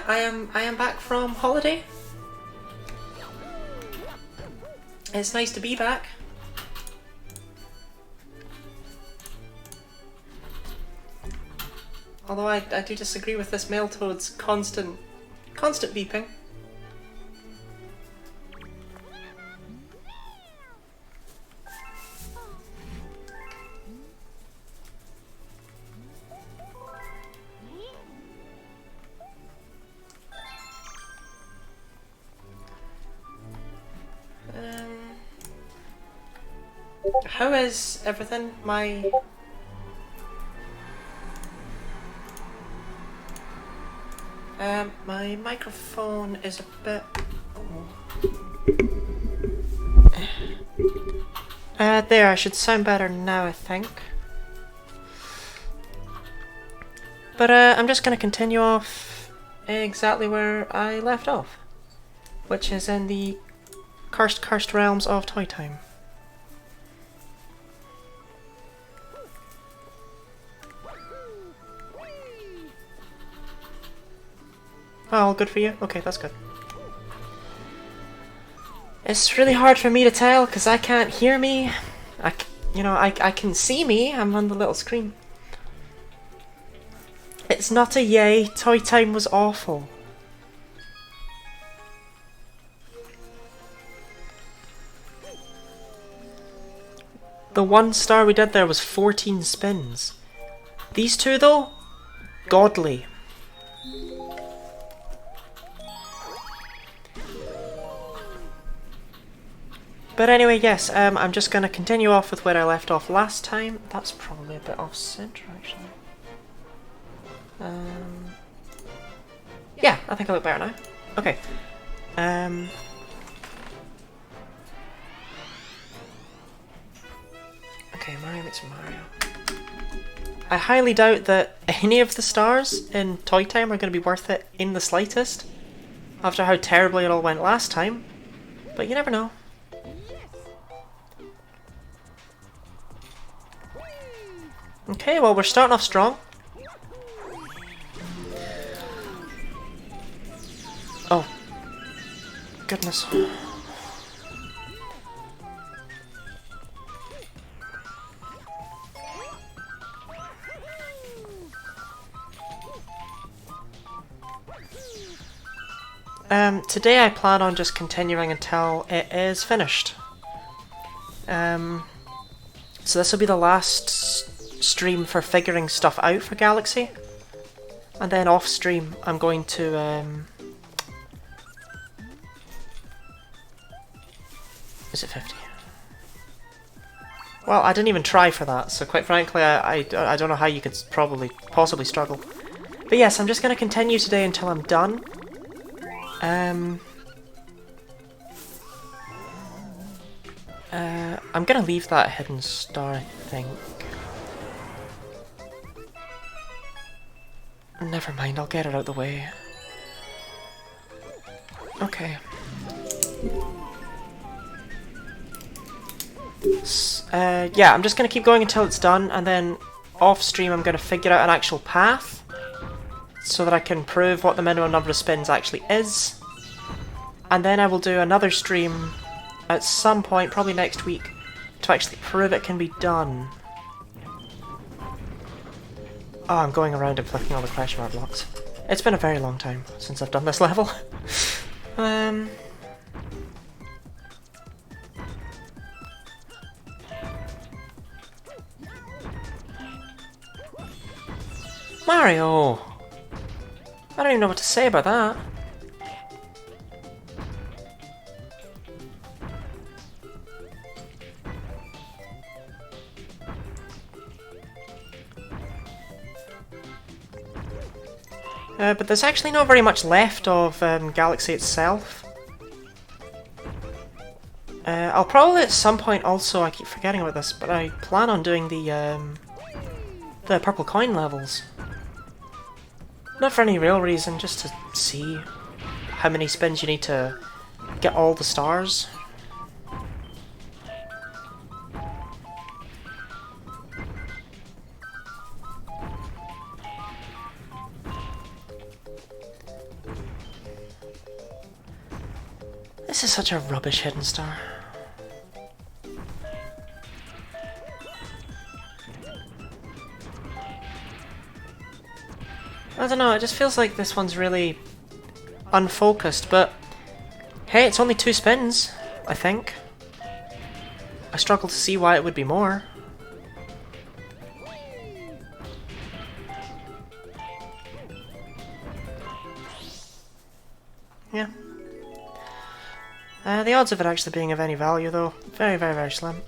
I am back from holiday. It's nice to be back. Although I do disagree with this male toad's constant beeping. How is everything? My microphone is a bit... there, I should sound better now, I think. But I'm just gonna continue off exactly where I left off, which is in the cursed realms of Toy Time. Oh, good for you? Okay, that's good. It's really hard for me to tell because I can't hear me. I can see me. I'm on the little screen. It's not a yay. Toy Time was awful. The 1 star we did there was 14 spins. These two though, godly. But anyway, yes, I'm just going to continue off with where I left off last time. That's probably a bit off-center, actually. Yeah, I think I look better now. Okay. Okay, Mario meets Mario. I highly doubt that any of the stars in Toy Time are going to be worth it in the slightest, after how terribly it all went last time. But you never know. Okay, well, we're starting off strong. Oh. Goodness. Today I plan on just continuing until it is finished. So this will be the last stream for figuring stuff out for Galaxy, and then off stream I'm going to is it 50? Well, I didn't even try for that, so quite frankly I don't know how you could possibly struggle. But yes, I'm just going to continue today until I'm done. I'm going to leave that hidden star, I think. Never mind, I'll get it out of the way. Okay. Yeah, I'm just going to keep going until it's done, and then off stream I'm going to figure out an actual path so that I can prove what the minimum number of spins actually is. And then I will do another stream at some point, probably next week, to actually prove it can be done. Oh, I'm going around and clicking all the question mark blocks. It's been a very long time since I've done this level. Mario! I don't even know what to say about that. But there's actually not very much left of Galaxy itself. I'll probably at some point also, I keep forgetting about this, but I plan on doing the purple coin levels. Not for any real reason, just to see how many spins you need to get all the stars. This is such a rubbish hidden star. I don't know, it just feels like this one's really unfocused, but hey, it's only 2 spins, I think. I struggle to see why it would be more. Yeah. The odds of it actually being of any value, though, very, very, very slim.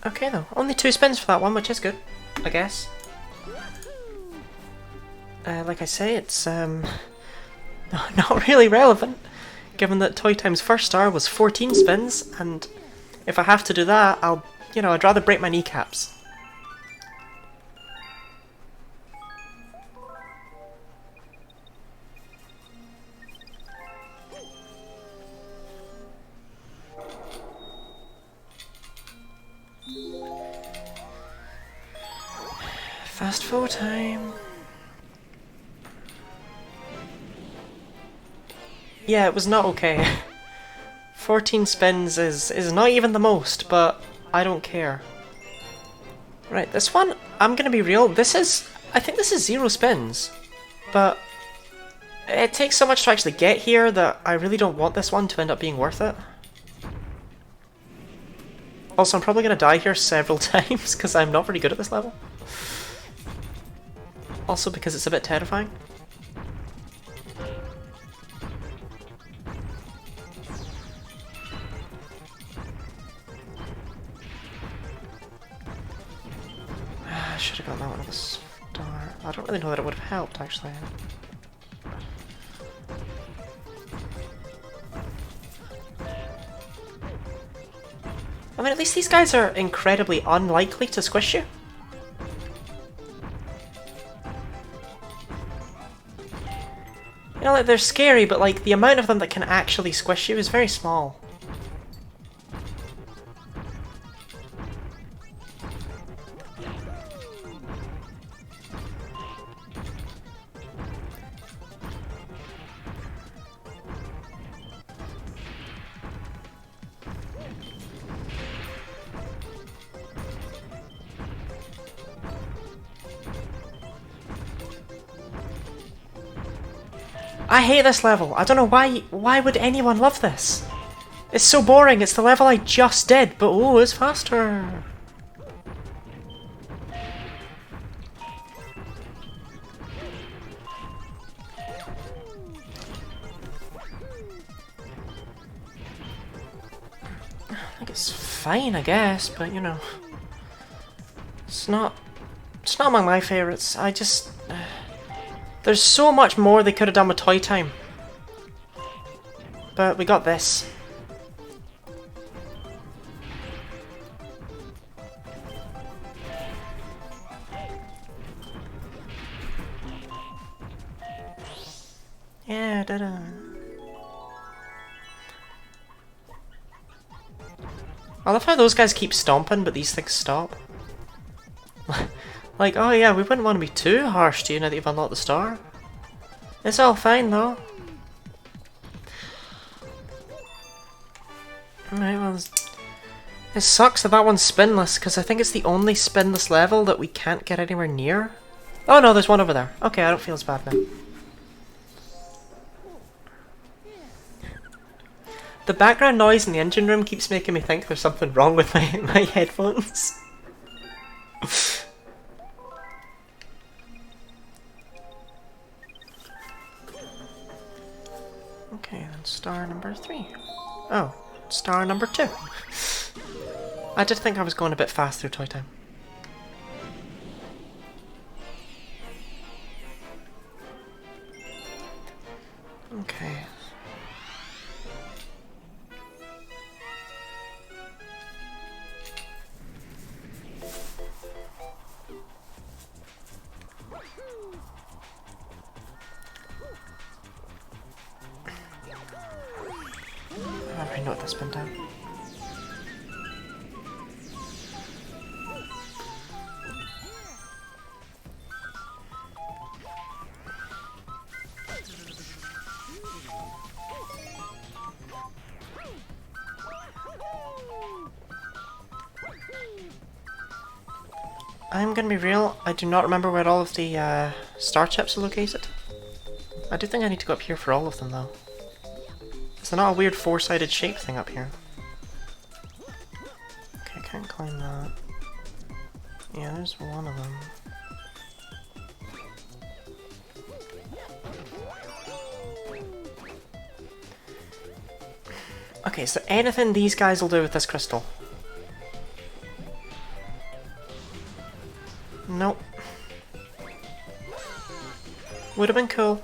Okay, though. Only 2 spins for that one, which is good, I guess. Like I say, it's not really relevant, given that Toy Time's first star was 14 spins, and if I have to do that, I'd rather break my kneecaps. Fast forward time. Yeah, it was not okay. 14 spins is not even the most, but I don't care. Right, this one, I'm gonna be real, I think this is 0 spins, but it takes so much to actually get here that I really don't want this one to end up being worth it. Also, I'm probably gonna die here several times because I'm not very good at this level. Also because it's a bit terrifying. I should have got that one at the start. I don't really know that it would have helped, actually. I mean, at least these guys are incredibly unlikely to squish you. You know, like, they're scary, but like the amount of them that can actually squish you is very small. I hate this level. I don't know why would anyone love this? It's so boring. It's the level I just did, but oh, it's faster. I think it's fine, I guess, but you know, it's not among my favorites. There's so much more they could have done with Toy Time. But we got this. Yeah, da-da. I love how those guys keep stomping, but these things stop. Like, oh yeah, we wouldn't want to be too harsh to you now that you've unlocked the star. It's all fine though. Alright, well, it sucks that one's spinless, because I think it's the only spinless level that we can't get anywhere near. Oh no, there's one over there. Okay, I don't feel as bad now. The background noise in the engine room keeps making me think there's something wrong with my headphones. Okay, then star number 3. Oh, star number 2. I did think I was going a bit fast through Toy Time. Okay. I already know what that's been done. I'm gonna be real, I do not remember where all of the star chips are located. I do think I need to go up here for all of them though. Is there not a weird four-sided shape thing up here? Okay, I can't climb that. Yeah, there's one of them. Okay, is there anything these guys will do with this crystal? Nope. Would have been cool.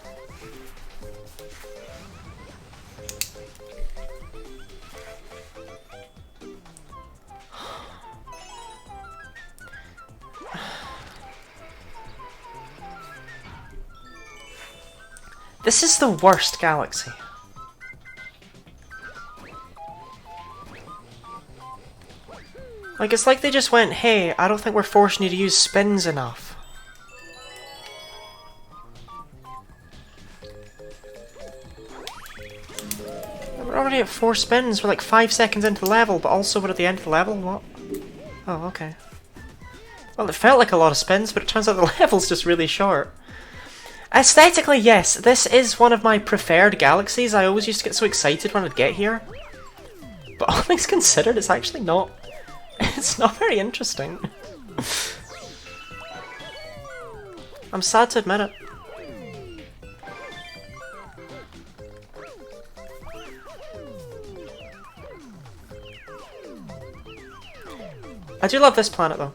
This is the worst galaxy. Like, it's like they just went, hey, I don't think we're forcing you to use spins enough. We're already at 4 spins, we're like 5 seconds into the level, but also we're at the end of the level, what? Oh, okay. Well, it felt like a lot of spins, but it turns out the level's just really short. Aesthetically, yes, this is one of my preferred galaxies. I always used to get so excited when I'd get here. But all things considered, it's actually not... It's not very interesting. I'm sad to admit it. I do love this planet though.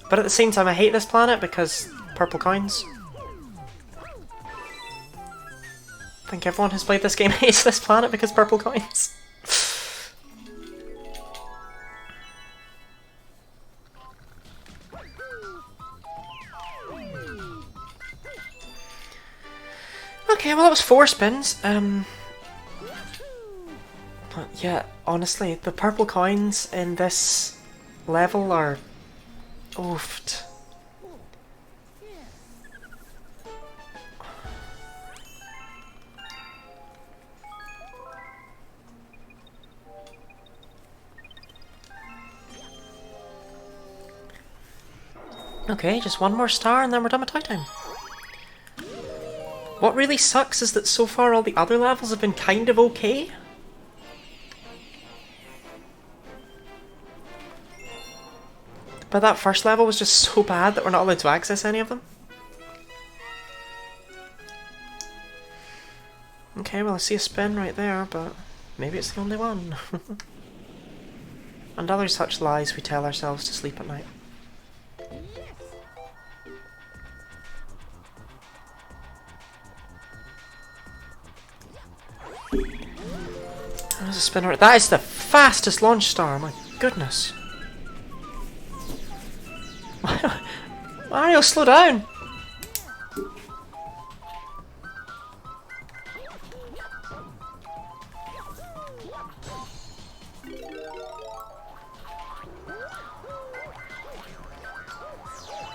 But at the same time I hate this planet because purple coins. I think everyone who's played this game hates this planet because purple coins. Okay, well that was 4 spins. But yeah, honestly, the purple coins in this level are oofed. Okay, just one more star and then we're done with toy time. What really sucks is that so far all the other levels have been kind of okay. But that first level was just so bad that we're not allowed to access any of them. Okay, well I see a spin right there, but maybe it's the only one. And other such lies we tell ourselves to sleep at night. There's a spinner. That is the fastest launch star, my goodness. Mario, slow down!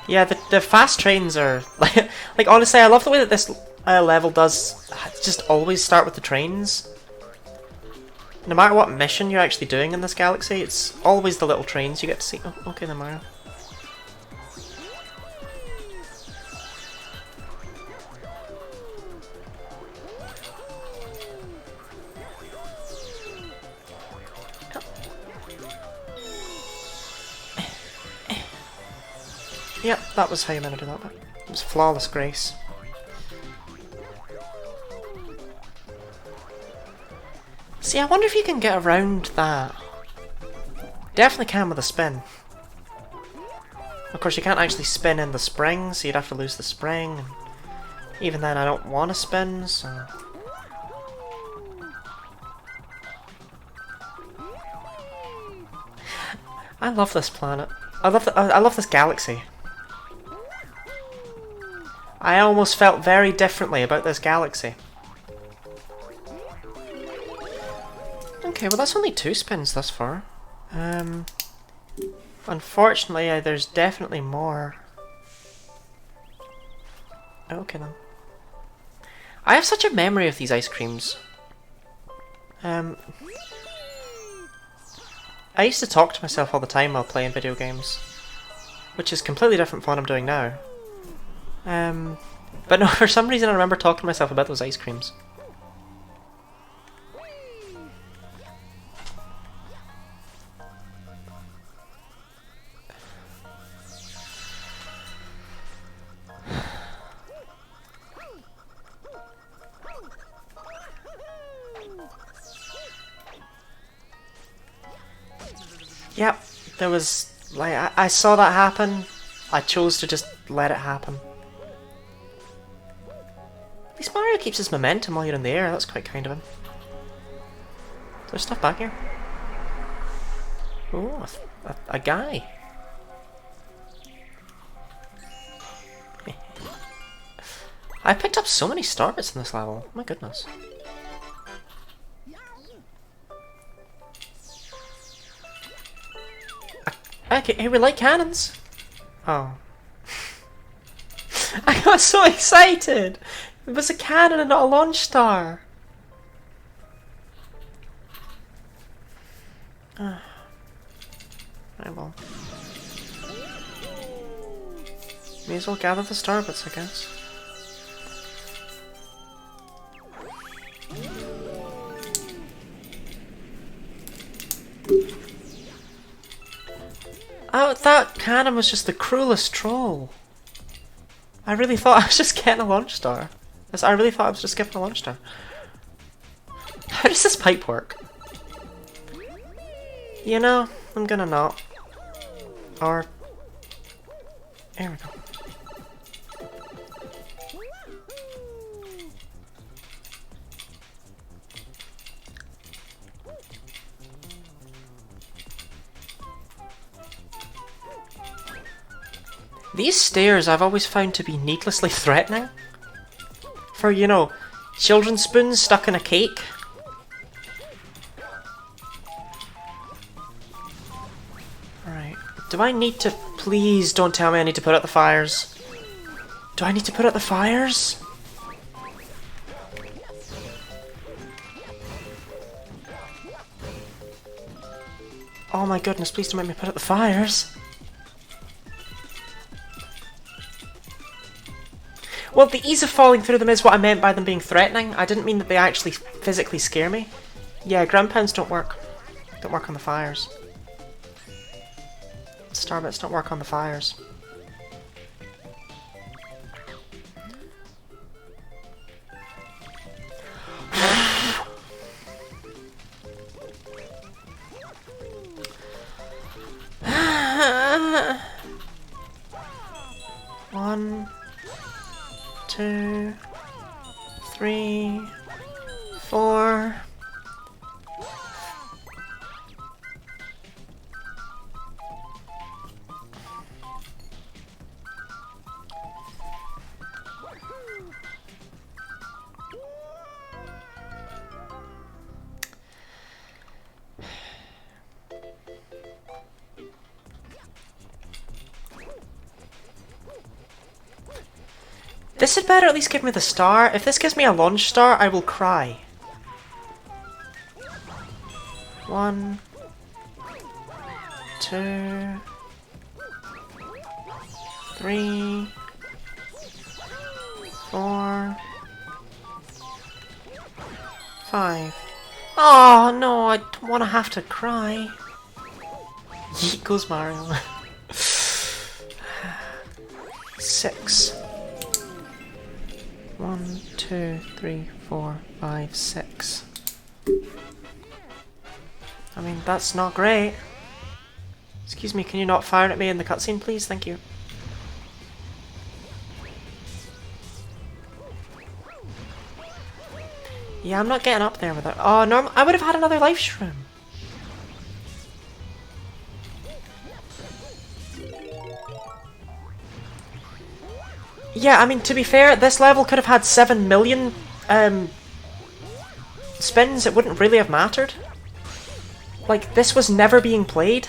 Yeah, the fast trains are... like honestly, I love the way that this level does just always start with the trains. No matter what mission you're actually doing in this galaxy, it's always the little trains you get to see. Oh, okay then, Mario. Yep, that was how you meant to do that. It was flawless grace. See, I wonder if you can get around that. Definitely can with a spin. Of course, you can't actually spin in the spring, so you'd have to lose the spring. And even then, I don't want to spin, so... I love this planet. I love this galaxy. I almost felt very differently about this galaxy. Okay, well that's only 2 spins thus far. Unfortunately, there's definitely more. Okay then. I have such a memory of these ice creams. I used to talk to myself all the time while playing video games, which is completely different from what I'm doing now. But no, for some reason I remember talking to myself about those ice creams. Yep, there was, like, I saw that happen. I chose to just let it happen. At least Mario keeps his momentum while you're in the air, that's quite kind of him. There's stuff back here. Oh, a guy. I picked up so many star bits in this level, my goodness. Okay, hey, we like cannons. Oh. I got so excited! It was a cannon and not a launch star. Right, well. May as well gather the star bits, I guess. Oh, that cannon was just the cruelest troll. I really thought I was just getting a launch star. I really thought I was just getting a launch star. How does this pipe work? You know, I'm gonna not. Or... There we go. These stairs I've always found to be needlessly threatening. For, you know, children's spoons stuck in a cake. Alright. Do I need to... Please don't tell me I need to put out the fires. Do I need to put out the fires? Oh my goodness, please don't make me put out the fires. Well, the ease of falling through them is what I meant by them being threatening. I didn't mean that they actually physically scare me. Yeah, ground pounds don't work. Don't work on the fires. Star bits don't work on the fires. One, 2, 3, 4. This had better at least give me the star. If this gives me a launch star, I will cry. 1, 2, 3, 4, 5. Oh no, I don't want to have to cry. Yeet goes Mario. 6. 1, 2, 3, 4, 5, 6. I mean, that's not great. Excuse me, can you not fire at me in the cutscene, please? Thank you. Yeah, I'm not getting up there with it. Oh, no, I would have had another life shroom. Yeah, I mean, to be fair, this level could have had 7 million spins. It wouldn't really have mattered. Like, this was never being played.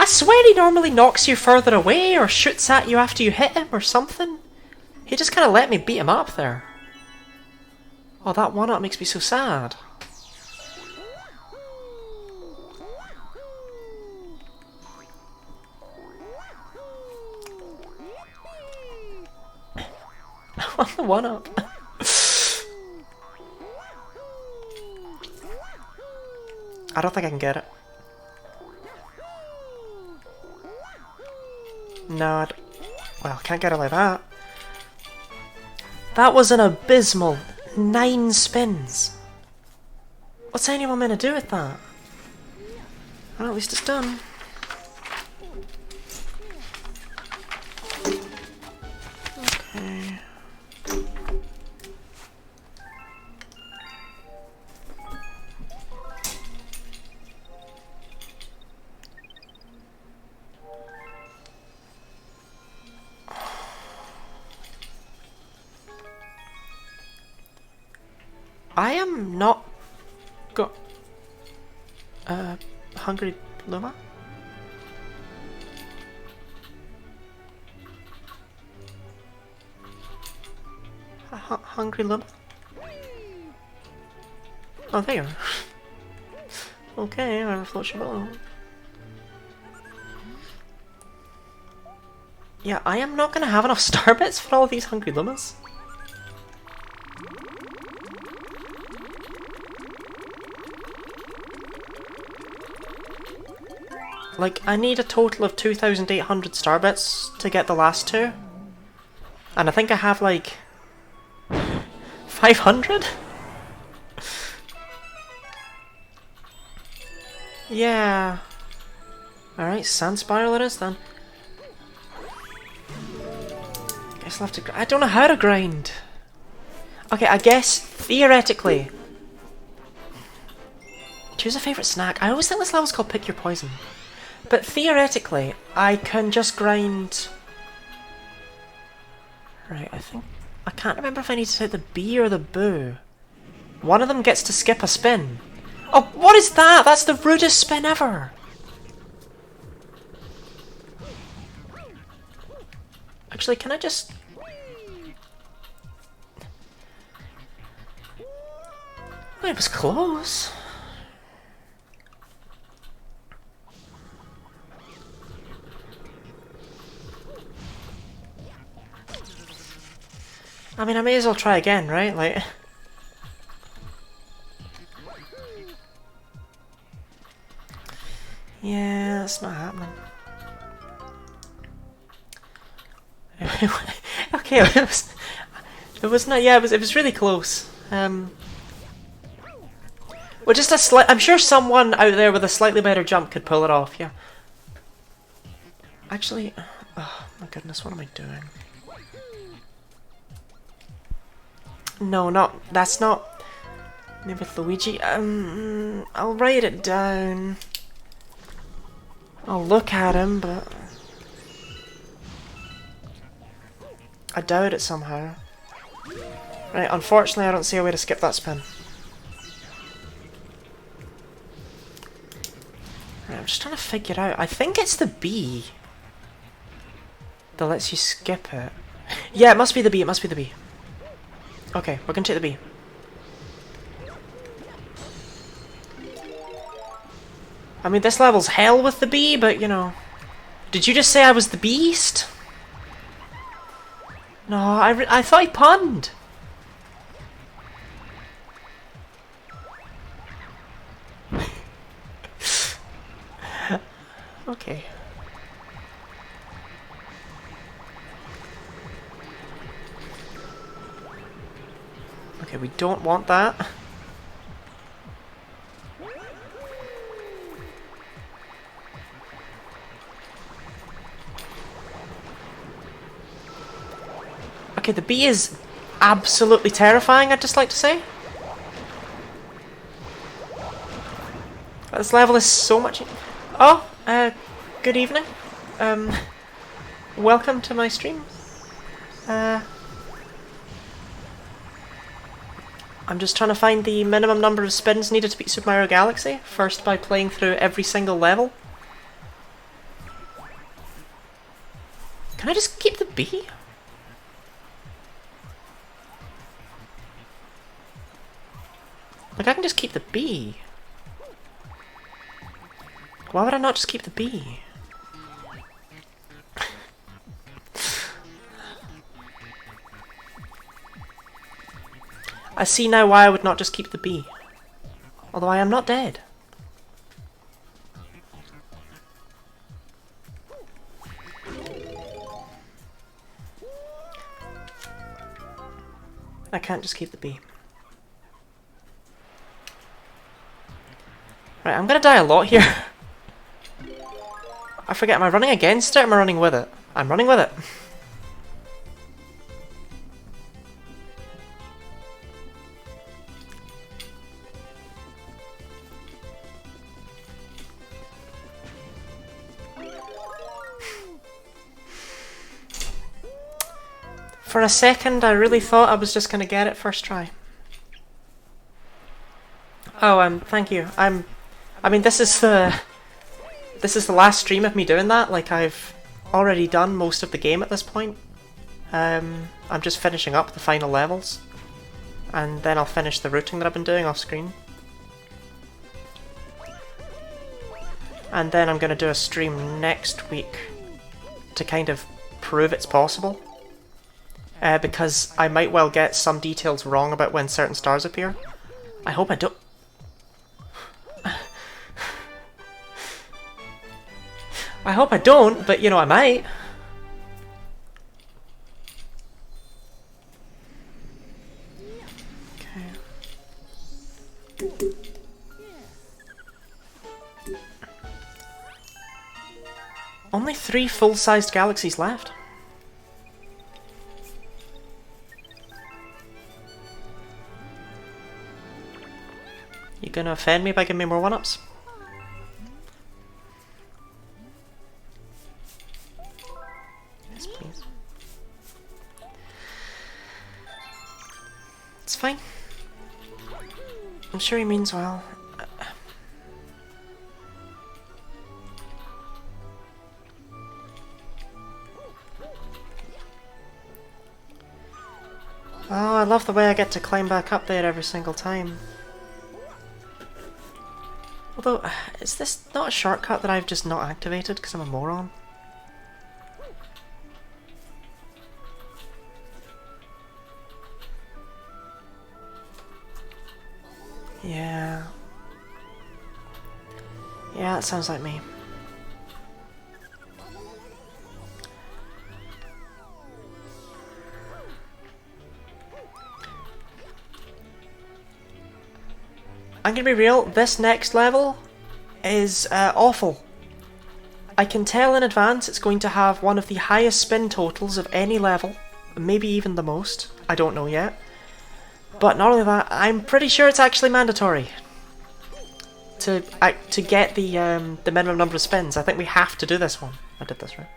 I swear he normally knocks you further away or shoots at you after you hit him or something. He just kind of let me beat him up there. Oh, that one-up makes me so sad. I want the one-up. I don't think I can get it. No, well, I can't get it like that. That was an abysmal 9 spins. What's anyone meant to do with that? Well, at least it's done. Okay. I am not Hungry Luma? Hungry Luma? Oh, there you are. Okay, I float your boat. Yeah, I am not gonna have enough star bits for all these Hungry Lumas. Like, I need a total of 2,800 star bits to get the last two. And I think I have like 500? Yeah. Alright, Sand Spiral it is then. Guess I'll have to I don't know how to grind. Okay, I guess theoretically. Choose a favourite snack. I always think this level's called Pick Your Poison. But theoretically, I can just grind... Right, I can't remember if I need to hit the B or the boo. One of them gets to skip a spin. Oh, what is that? That's the rudest spin ever! Actually, can I just... Oh, it was close. I mean, I may as well try again, right? Like... Yeah, that's not happening. Okay, it was not. Yeah, it was really close. Well, just a slight. I'm sure someone out there with a slightly better jump could pull it off. Yeah. Actually, oh my goodness, what am I doing? No, that's not. Maybe with Luigi. I'll write it down. I'll look at him, but I doubt it somehow. Right, unfortunately I don't see a way to skip that spin. Right, I'm just trying to figure out. I think it's the B that lets you skip it. Yeah, it must be the B, it must be the B. Okay, we're gonna take the B. I mean, this level's hell with the bee, but, you know... Did you just say I was the beast? No, I thought he punned! Okay. Okay, we don't want that. Okay, the bee is absolutely terrifying, I'd just like to say. This level is so much... Oh, good evening. Welcome to my stream. I'm just trying to find the minimum number of spins needed to beat Super Mario Galaxy, first by playing through every single level. Can I just keep the B? Like, I can just keep the B. Why would I not just keep the B? I see now why I would not just keep the B. Although I am not dead. I can't just keep the B. Right, I'm gonna die a lot here. I forget, am I running against it or am I running with it? I'm running with it. For a second, I really thought I was just gonna get it first try. Oh, thank you. I mean, this is the last stream of me doing that. Like, I've already done most of the game at this point. I'm just finishing up the final levels, and then I'll finish the routing that I've been doing off screen. And then I'm gonna do a stream next week to kind of prove it's possible. Because I might well get some details wrong about when certain stars appear. I hope I don't... I hope I don't, but you know, I might. Okay. Only 3 full-sized galaxies left. You gonna offend me by giving me more 1-ups? Yes, please. It's fine. I'm sure he means well. Oh, I love the way I get to climb back up there every single time. Although, is this not a shortcut that I've just not activated because I'm a moron? Yeah. Yeah, that sounds like me. I'm gonna be real, this next level is awful. I can tell in advance it's going to have one of the highest spin totals of any level, maybe even the most, I don't know yet. But not only that, I'm pretty sure it's actually mandatory to get the minimum number of spins. I think we have to do this one. I did this right.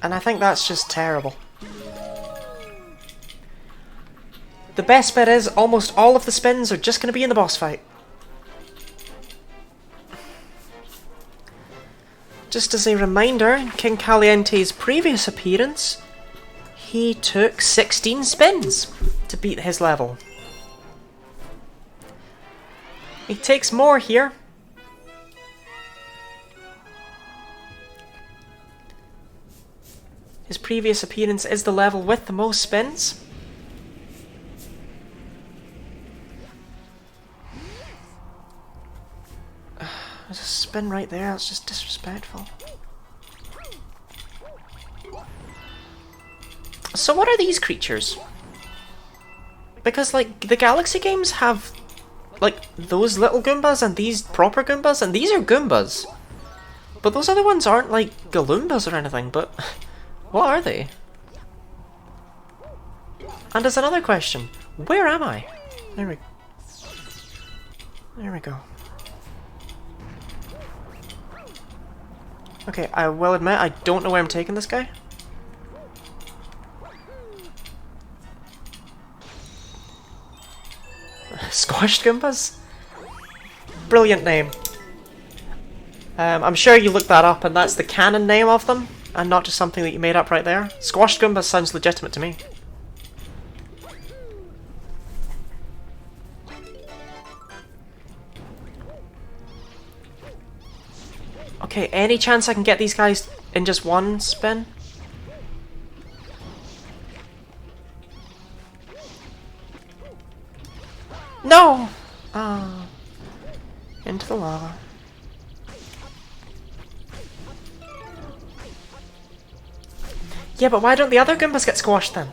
And I think that's just terrible. The best bit is, almost all of the spins are just going to be in the boss fight. Just as a reminder, in King Caliente's previous appearance, he took 16 spins to beat his level. He takes more here. His previous appearance is the level with the most spins. There's a spin right there, that's just disrespectful. So what are these creatures? Because, like, the Galaxy games have, like, those little Goombas and these proper Goombas, and these are Goombas. But those other ones aren't, like, Galoombas or anything, but what are they? And there's another question. Where am I? There we go. Okay, I will admit, I don't know where I'm taking this guy. Squashed Goombas? Brilliant name. I'm sure you looked that up and that's the canon name of them, and not just something that you made up right there. Squashed Goombas sounds legitimate to me. Okay, any chance I can get these guys in just one spin? No! Ah. Into the lava. Yeah, but why don't the other Goombas get squashed then?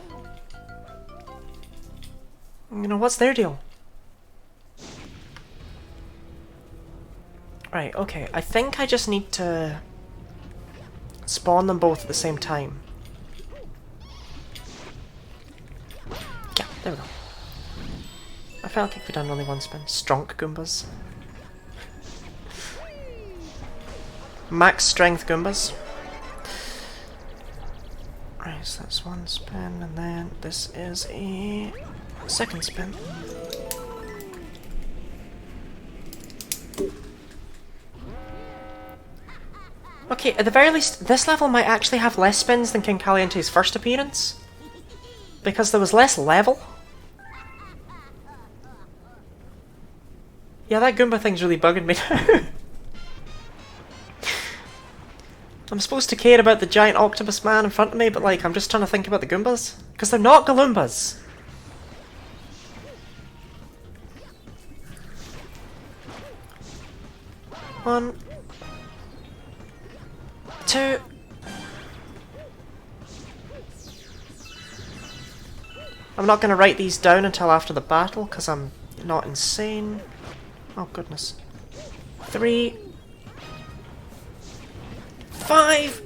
You know, what's their deal? Right, okay, I think I just need to spawn them both at the same time. Yeah, there we go. I felt like we've done only one spin. Strong Goombas. Max strength Goombas. Right, so that's one spin, and then this is a second spin. Okay, at the very least, this level might actually have less spins than King Caliente's first appearance. Because there was less level. Yeah, that Goomba thing's really bugging me now. I'm supposed to care about the giant octopus man in front of me, but like, I'm just trying to think about the Goombas. Because they're not Galoombas. One. Two. I'm not going to write these down until after the battle, because I'm not insane. Oh, goodness. 3. 5.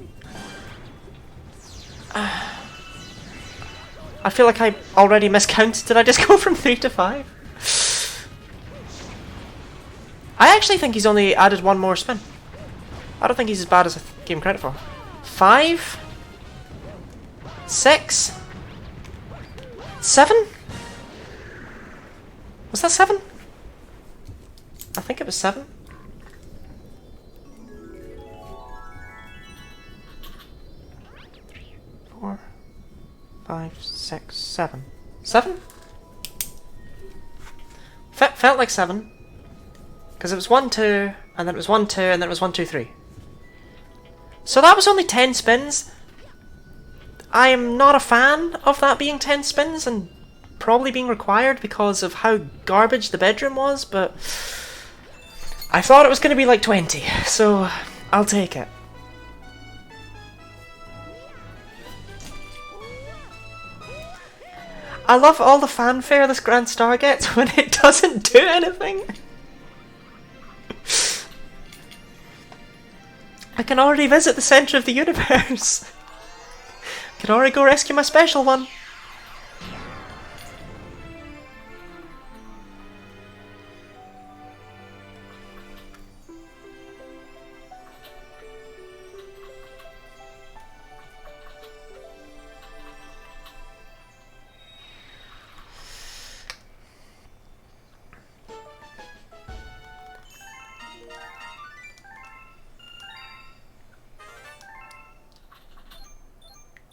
I feel like I already miscounted. Did I just go from 3 to 5? I actually think he's only added one more spin. I don't think he's as bad as I gave him credit for. 5? 6? 7? Was that 7? I think it was 7. 4, 5, 6, 7. 7? Felt like 7. Because it was 1, 2, and then it was 1, 2, and then it was 1, 2, 3. So that was only 10 spins. I am not a fan of that being 10 spins and probably being required because of how garbage the bedroom was, but I thought it was going to be like 20, so I'll take it. I love all the fanfare this Grand Star gets when it doesn't do anything. I can already visit the center of the universe. I can already go rescue my special one.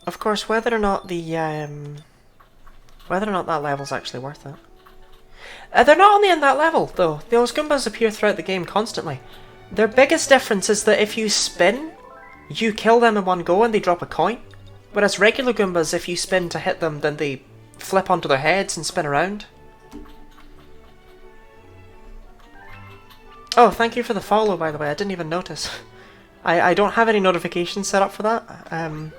Of course, whether or not that level's actually worth it. They're not only in that level, though. Those Goombas appear throughout the game constantly. Their biggest difference is that if you spin, you kill them in one go and they drop a coin. Whereas regular Goombas, if you spin to hit them, then they flip onto their heads and spin around. Oh, thank you for the follow, by the way. I didn't even notice. I don't have any notifications set up for that.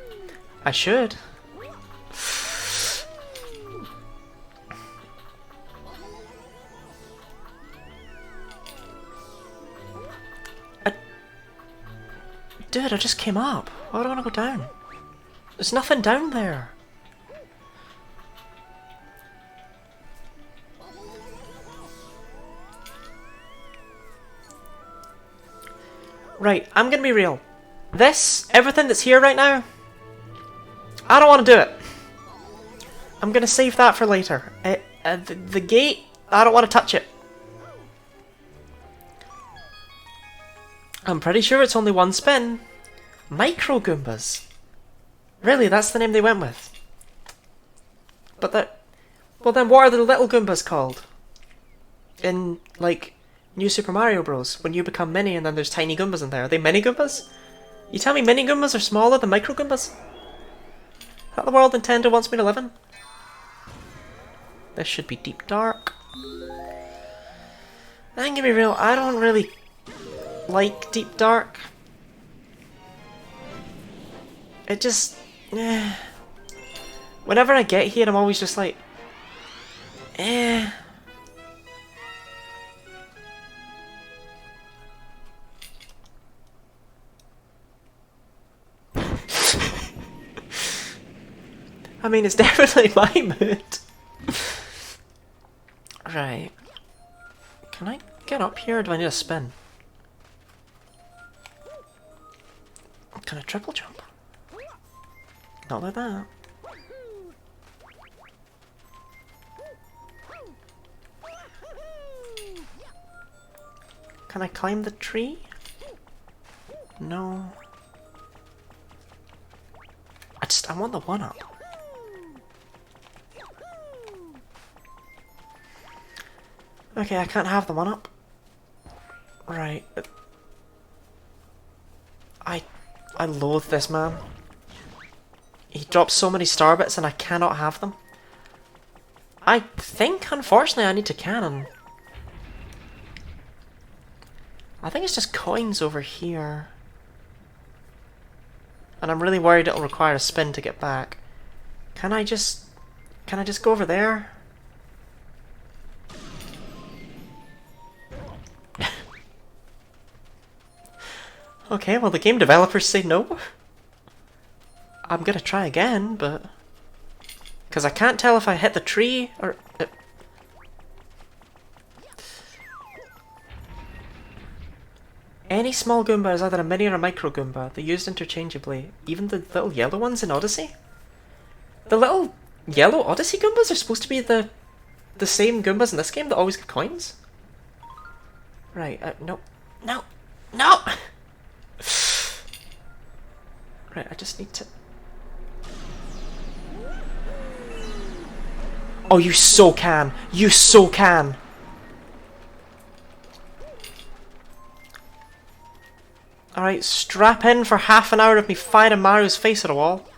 I should. Dude, I just came up. Why do I want to go down? There's nothing down there. Right, I'm gonna be real. Everything that's here right now, I don't want to do it. I'm going to save that for later. The gate, I don't want to touch it. I'm pretty sure it's only one spin. Micro Goombas. Really, that's the name they went with. But that... Well then what are the little Goombas called? In, like, New Super Mario Bros. When you become mini and then there's tiny Goombas in there. Are they mini Goombas? You tell me mini Goombas are smaller than micro Goombas? Is that the world Nintendo wants me to live in? This should be deep dark. I'm gonna be real, I don't really like deep dark. It just... Whenever I get here, I'm always just like... I mean, it's definitely my mood. Right. Can I get up here or do I need a spin? Can I triple jump? Not like that. Can I climb the tree? No. I want the one up. Okay, I can't have the one up. Right. I loathe this man. He drops so many star bits and I cannot have them. I think, unfortunately, I need to cannon. I think it's just coins over here. And I'm really worried it'll require a spin to get back. Can I just go over there? Okay, well the game developers say no. I'm gonna try again, but... Because I can't tell if I hit the tree or... Any small Goomba is either a mini or a micro Goomba. They're used interchangeably. Even the little yellow ones in Odyssey? The little yellow Odyssey Goombas are supposed to be the same Goombas in this game that always get coins? Right, no. No! No! Right, I just need to... Oh, you so can! You so can! Alright, strap in for half an hour of me firing Mario's face at a wall.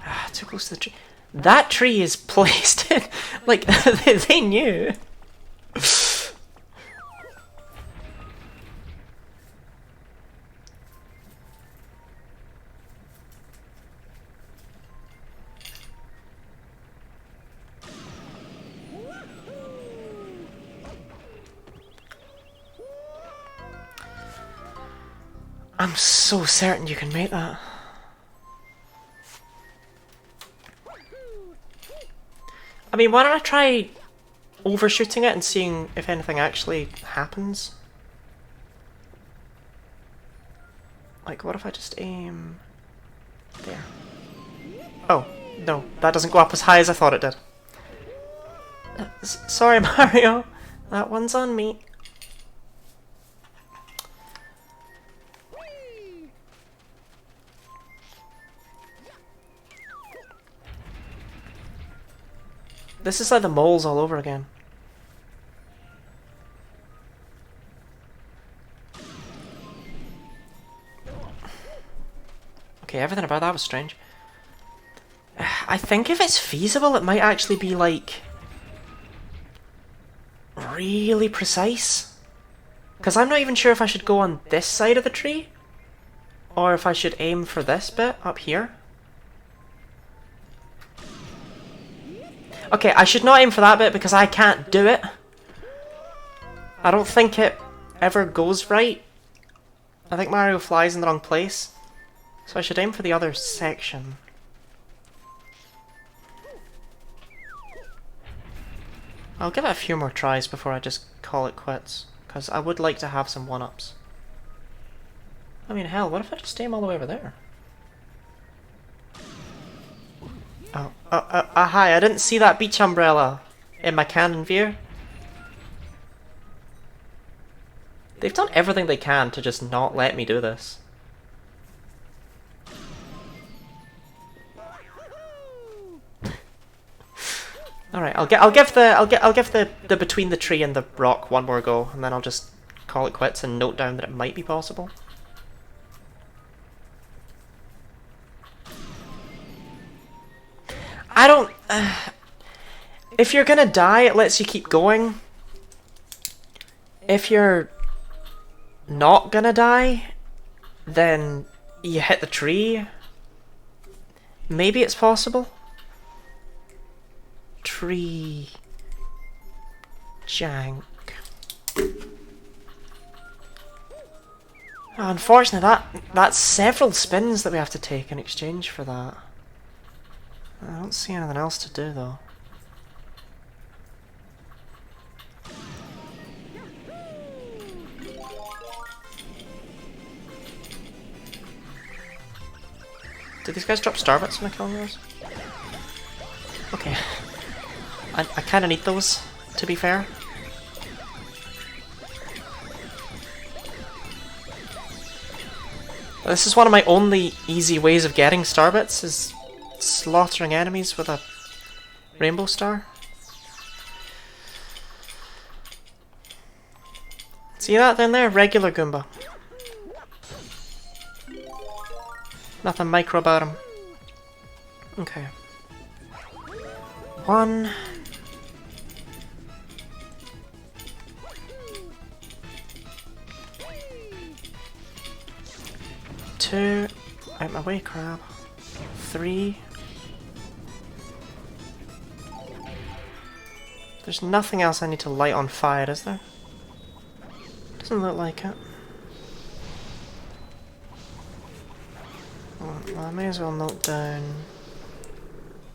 Ah, too close to the tree. That tree is placed in... Like, they knew. I'm so certain you can make that. I mean, why don't I try overshooting it and seeing if anything actually happens? Like, what if I just aim... there? Oh, no, that doesn't go up as high as I thought it did. Sorry, Mario. That one's on me. This is like the moles all over again. Okay, everything about that was strange. I think if it's feasible, it might actually be like... really precise. Because I'm not even sure if I should go on this side of the tree, or if I should aim for this bit up here. Okay, I should not aim for that bit because I can't do it. I don't think it ever goes right. I think Mario flies in the wrong place. So I should aim for the other section. I'll give it a few more tries before I just call it quits, because I would like to have some one-ups. I mean, hell, what if I just aim all the way over there? Hi, I didn't see that beach umbrella in my cannon view. They've done everything they can to just not let me do this. All right, I'll give the between the tree and the rock one more go, and then I'll just call it quits and note down that it might be possible. I don't. If you're gonna die, it lets you keep going. If you're not gonna die, then you hit the tree. Maybe it's possible. Tree jank. Oh, unfortunately, that's several spins that we have to take in exchange for that. I don't see anything else to do though. Did these guys drop starbits when I kill yours? Okay. I kind of need those, to be fair. This is one of my only easy ways of getting starbits, is slaughtering enemies with a rainbow star. See that down there? Regular Goomba. Nothing micro about him. Okay. 1. 2. Out my way, crab. 3. There's nothing else I need to light on fire, is there? Doesn't look like it. Well, I may as well note down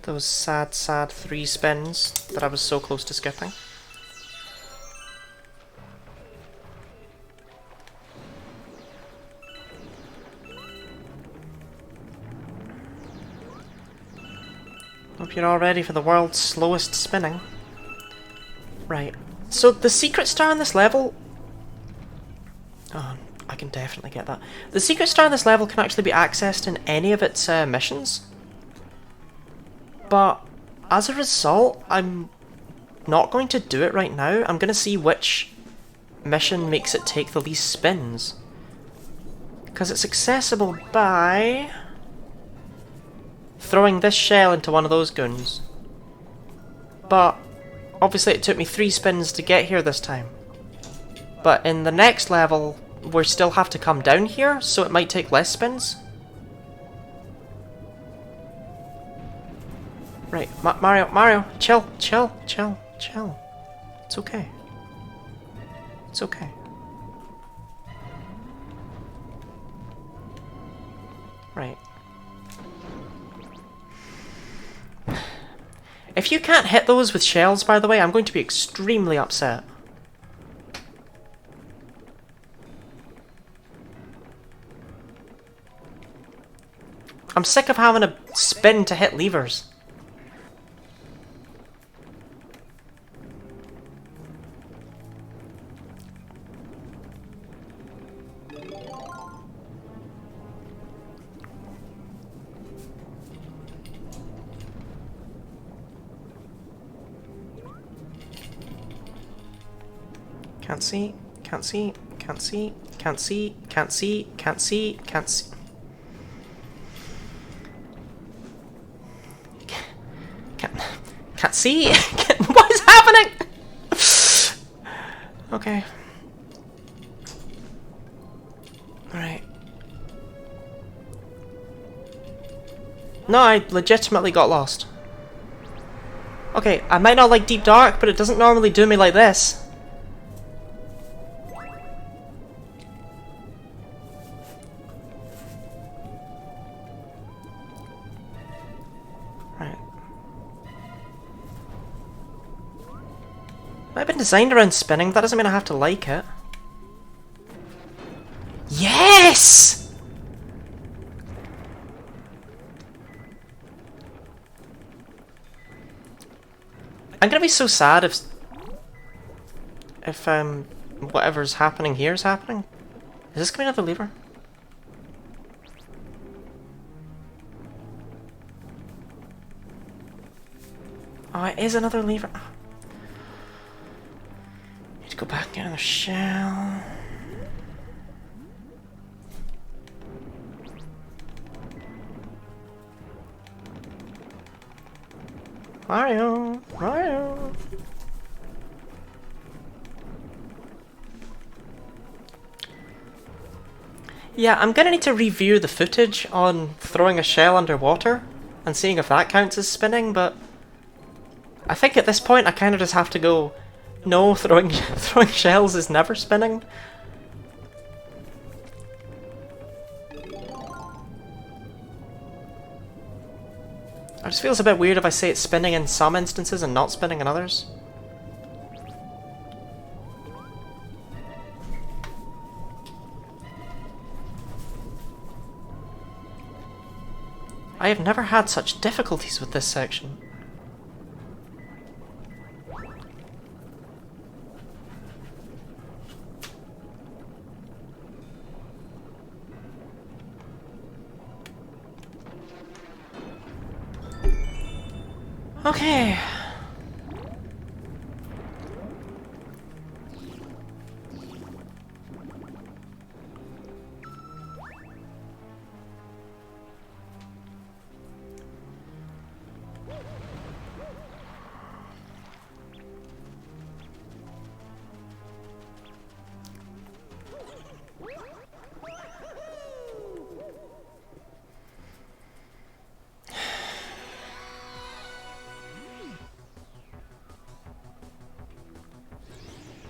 those sad 3 spins that I was so close to skipping. Hope you're all ready for the world's slowest spinning. Right, so the secret star in this level... Oh, I can definitely get that. The secret star in this level can actually be accessed in any of its missions. But as a result, I'm not going to do it right now. I'm going to see which mission makes it take the least spins. Because it's accessible by throwing this shell into one of those goons. But obviously it took me 3 spins to get here this time. But in the next level, we still have to come down here, so it might take less spins. Right, Mario, chill. It's okay. It's okay. Right. If you can't hit those with shells, by the way, I'm going to be extremely upset. I'm sick of having to spin to hit levers. Can't see, can't see, can't see, can't see, can't see, can't see, can't see. Can't see? What is happening? Okay. Alright. No, I legitimately got lost. Okay, I might not like Deep Dark, but it doesn't normally do me like this. I've been designed around spinning, that doesn't mean I have to like it. Yes! I'm gonna be so sad if whatever's happening here is happening. Is this gonna be another lever? Oh, it is another lever. Need to go back and get another shell. Mario! Mario! Yeah, I'm gonna need to review the footage on throwing a shell underwater and seeing if that counts as spinning, but I think at this point I kind of just have to go, no, throwing shells is never spinning. It just feels a bit weird if I say it's spinning in some instances and not spinning in others. I have never had such difficulties with this section. Okay.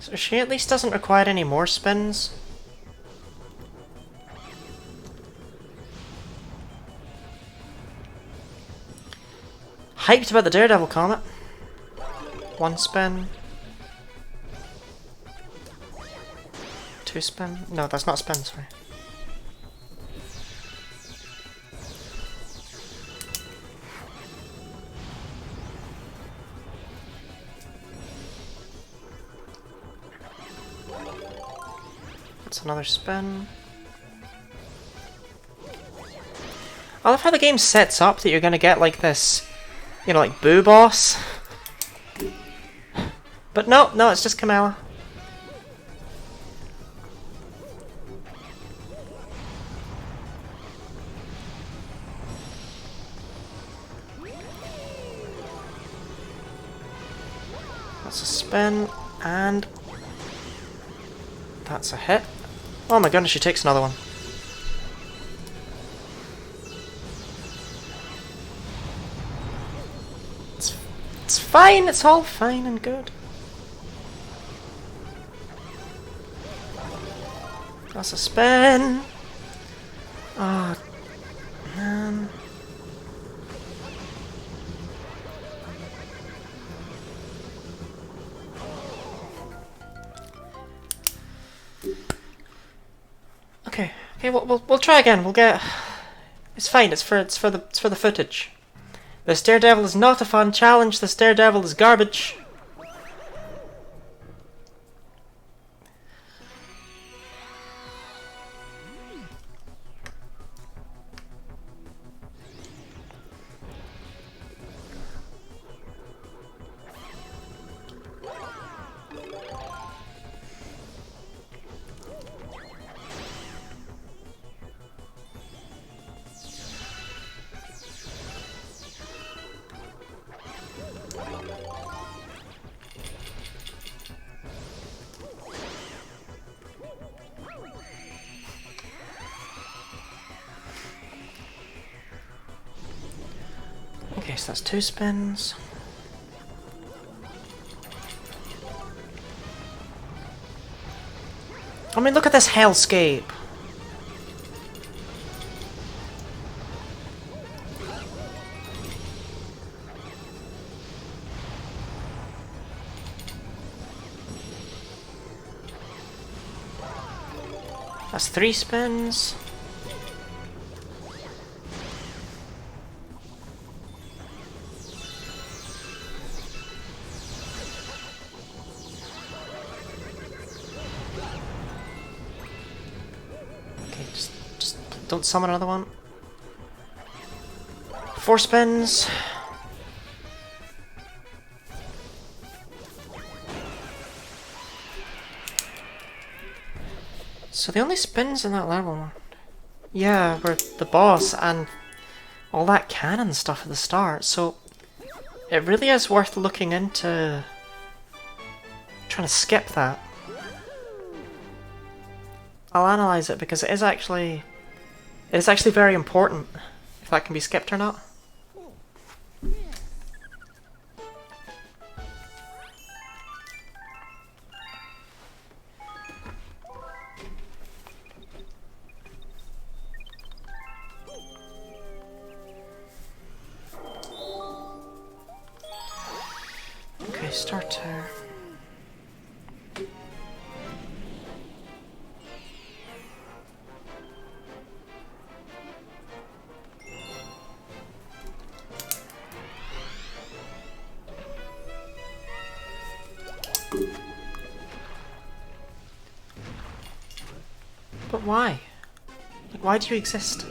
So she at least doesn't require any more spins. Hyped about the Daredevil comet. One spin. Two spin. No, that's not a spin, sorry. That's another spin. I love how the game sets up that you're gonna get like this, you know, like Boo Boss. But no, it's just Kamala. That's a spin, and that's a hit. Oh my goodness, she takes another one. It's fine, it's all fine and good. That's a spin. Oh, man. Okay, we'll try again. We'll get. It's fine. It's for the footage. This Daredevil is not a fun challenge. This Daredevil is garbage. Okay, so that's two spins. I mean, look at this hellscape. That's three spins. Don't summon another one. 4 spins. So the only spins in that level, yeah, were the boss and all that cannon stuff at the start, so it really is worth looking into trying to skip that. I'll analyze it because it is actually very important if that can be skipped or not. Okay, starter. But why? Like, why do you exist?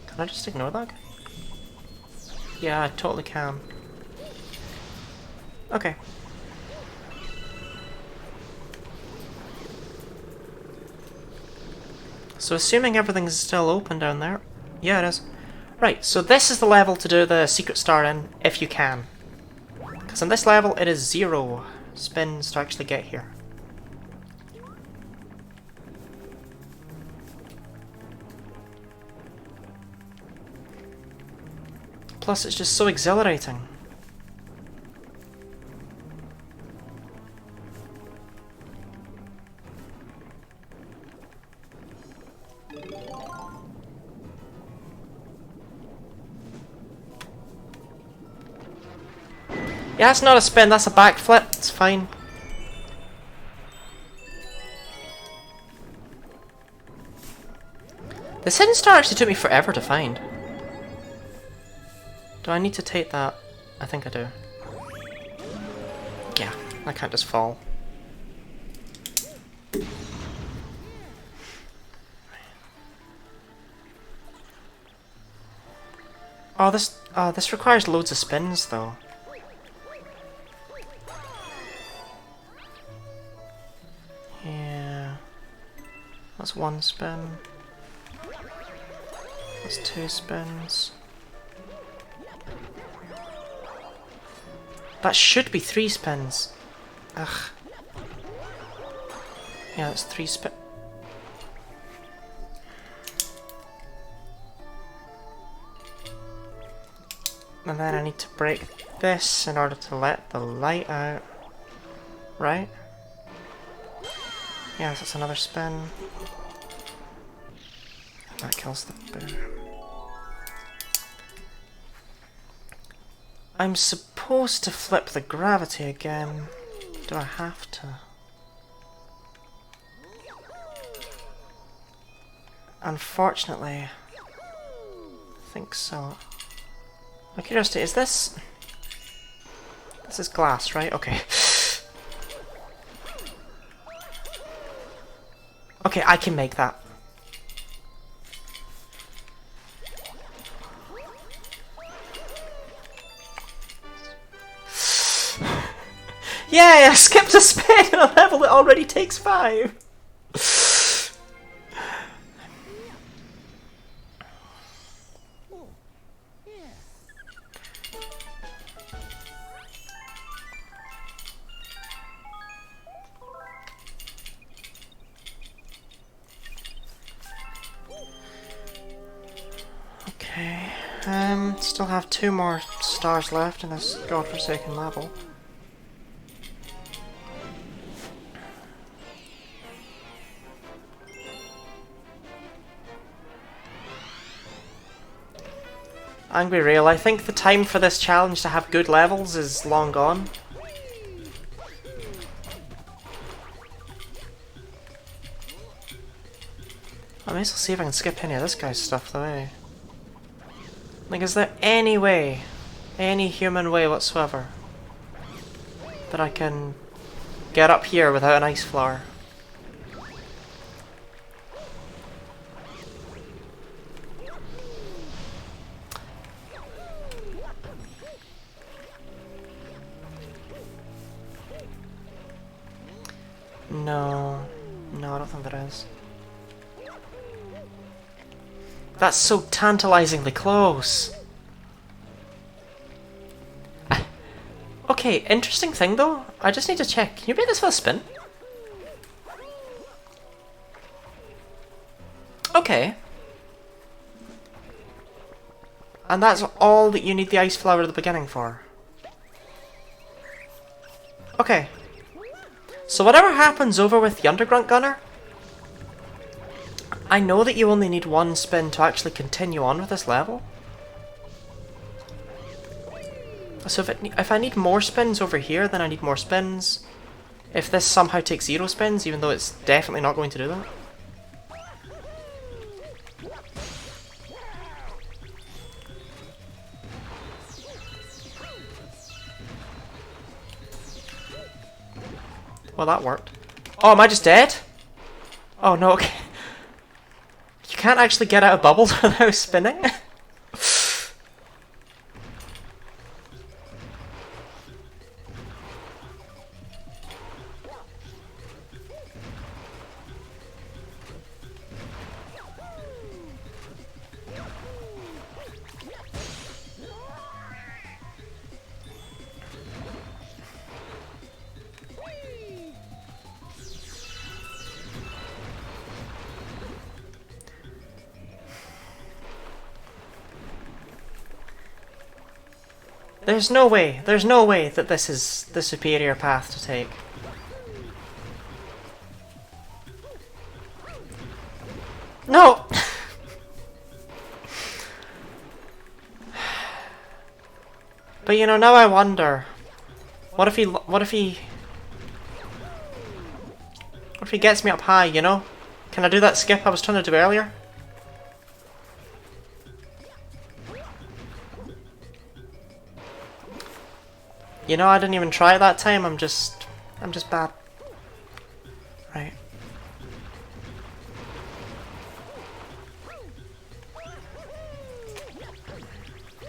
Can I just ignore that? Yeah, I totally can. Okay. So assuming everything's still open down there. Yeah, it is. Right, so this is the level to do the secret star in, if you can. Because on this level it is 0 spins to actually get here. Plus it's just so exhilarating. Yeah, that's not a spin, that's a backflip. It's fine. This hidden star actually took me forever to find. Do I need to take that? I think I do. Yeah, I can't just fall. Oh, this requires loads of spins though. Yeah. That's 1 spin. That's 2 spins. That should be 3 spins. Ugh. Yeah, that's 3 spins. And then I need to break this in order to let the light out. Right? Yeah, that's another spin. That kills the bear. I'm supposed to flip the gravity again. Do I have to? Unfortunately, I think so. My curiosity, is this... This is glass, right? Okay. Okay, I can make that. Yay, I skipped a spin on a level that already takes 5! Okay, still have 2 more stars left in this godforsaken level. Angry Rail, I think the time for this challenge to have good levels is long gone. I may as well see if I can skip any of this guy's stuff though, eh? Like, is there any way, any human way whatsoever, that I can get up here without an ice flower? No, I don't think there is. That's so tantalizingly close. Okay, interesting thing though. I just need to check. Can you make this for a spin? Okay. And that's all that you need the ice flower at the beginning for. Okay. So whatever happens over with the Undergrunt Gunner, I know that you only need one spin to actually continue on with this level. So if I need more spins over here, then I need more spins. If this somehow takes 0 spins, even though it's definitely not going to do that. Well, that worked. Oh, am I just dead? Oh no, okay. You can't actually get out of bubbles without spinning? There's no way that this is the superior path to take. No! But you know, now I wonder, what if he gets me up high, you know? Can I do that skip I was trying to do earlier? You know, I didn't even try it that time. I'm just bad. Right.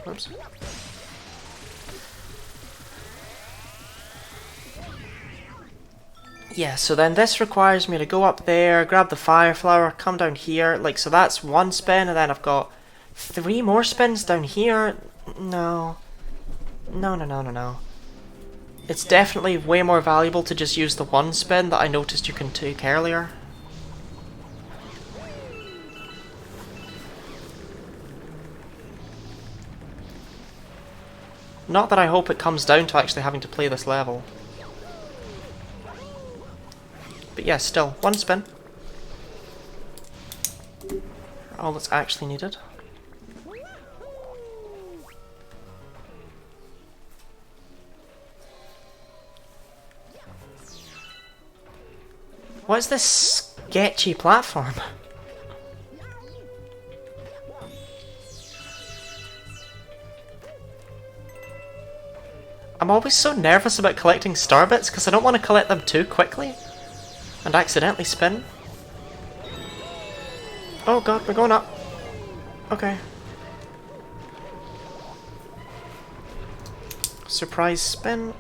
Whoops. Yeah, so then this requires me to go up there, grab the fire flower, come down here. Like, so that's one spin, and then I've got 3 more spins down here. No. No. It's definitely way more valuable to just use the one spin that I noticed you can take earlier. Not that I hope it comes down to actually having to play this level. But yeah, still, one spin. All that's actually needed. What is this sketchy platform? I'm always so nervous about collecting star bits because I don't want to collect them too quickly and accidentally spin. Oh god, we're going up. Okay. Surprise spin.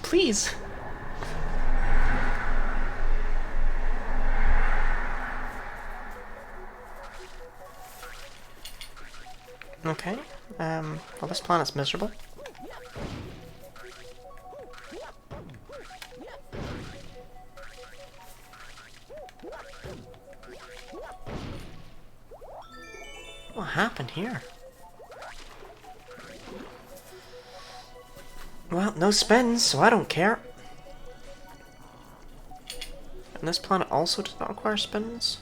Please. Okay, well this planet's miserable. What happened here? Well, no spins, so I don't care. And this planet also does not require spins.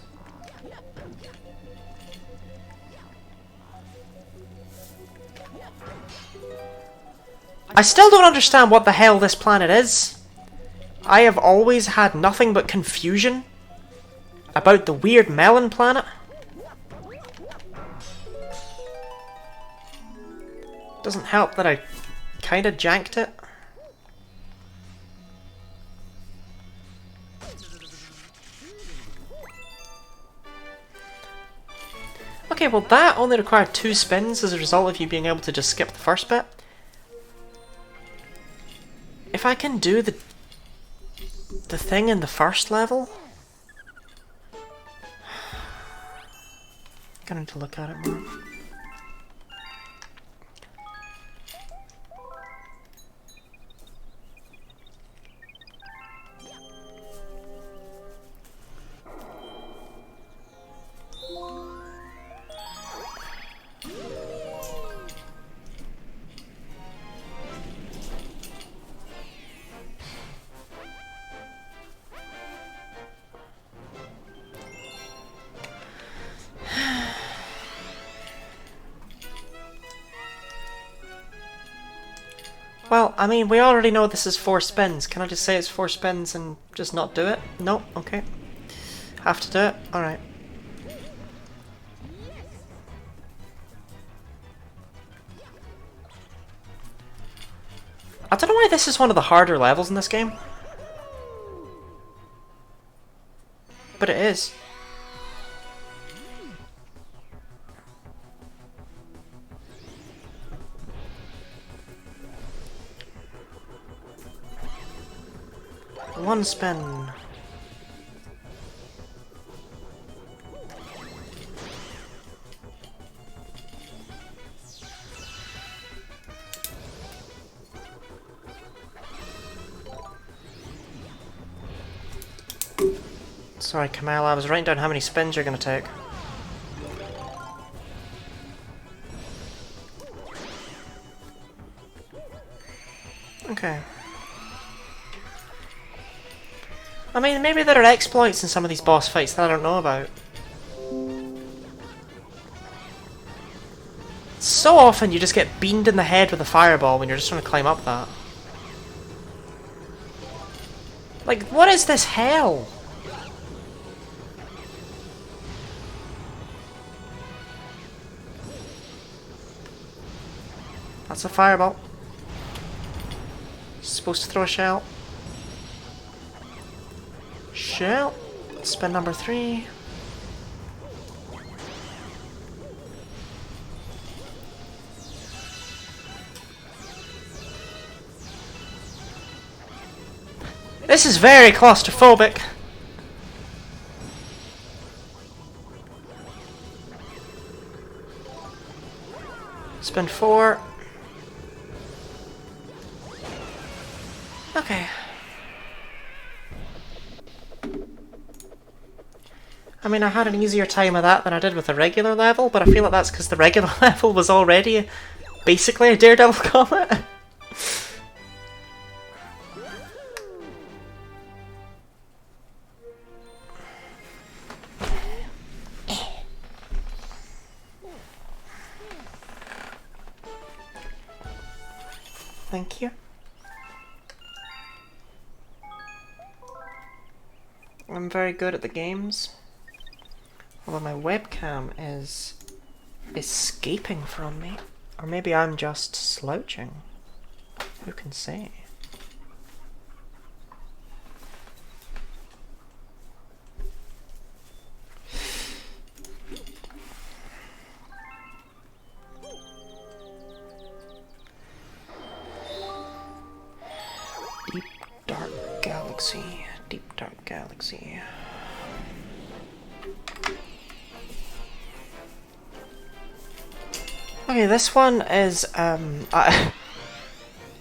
I still don't understand what the hell this planet is. I have always had nothing but confusion about the weird melon planet. Doesn't help that I kinda janked it. Okay, well that only required 2 spins as a result of you being able to just skip the first bit. If I can do the thing in the first level, I'm gonna need to look at it more. Well, I mean, we already know this is 4 spins. Can I just say it's 4 spins and just not do it? No? Okay. Have to do it? Alright. I don't know why this is one of the harder levels in this game. But it is. One spin. Sorry, Kamal, I was writing down how many spins you're gonna take. Okay. I mean, maybe there are exploits in some of these boss fights that I don't know about. So often you just get beamed in the head with a fireball when you're just trying to climb up that. Like, what is this hell? That's a fireball. Supposed to throw a shell. Shell. Spin number 3. This is very claustrophobic. Spin 4. Okay. I mean, I had an easier time with that than I did with the regular level, but I feel like that's because the regular level was already basically a Daredevil comet. Thank you. I'm very good at the games. Although my webcam is escaping from me. Or maybe I'm just slouching. Who can say? Deep dark galaxy. Deep dark galaxy. Okay, this one is, I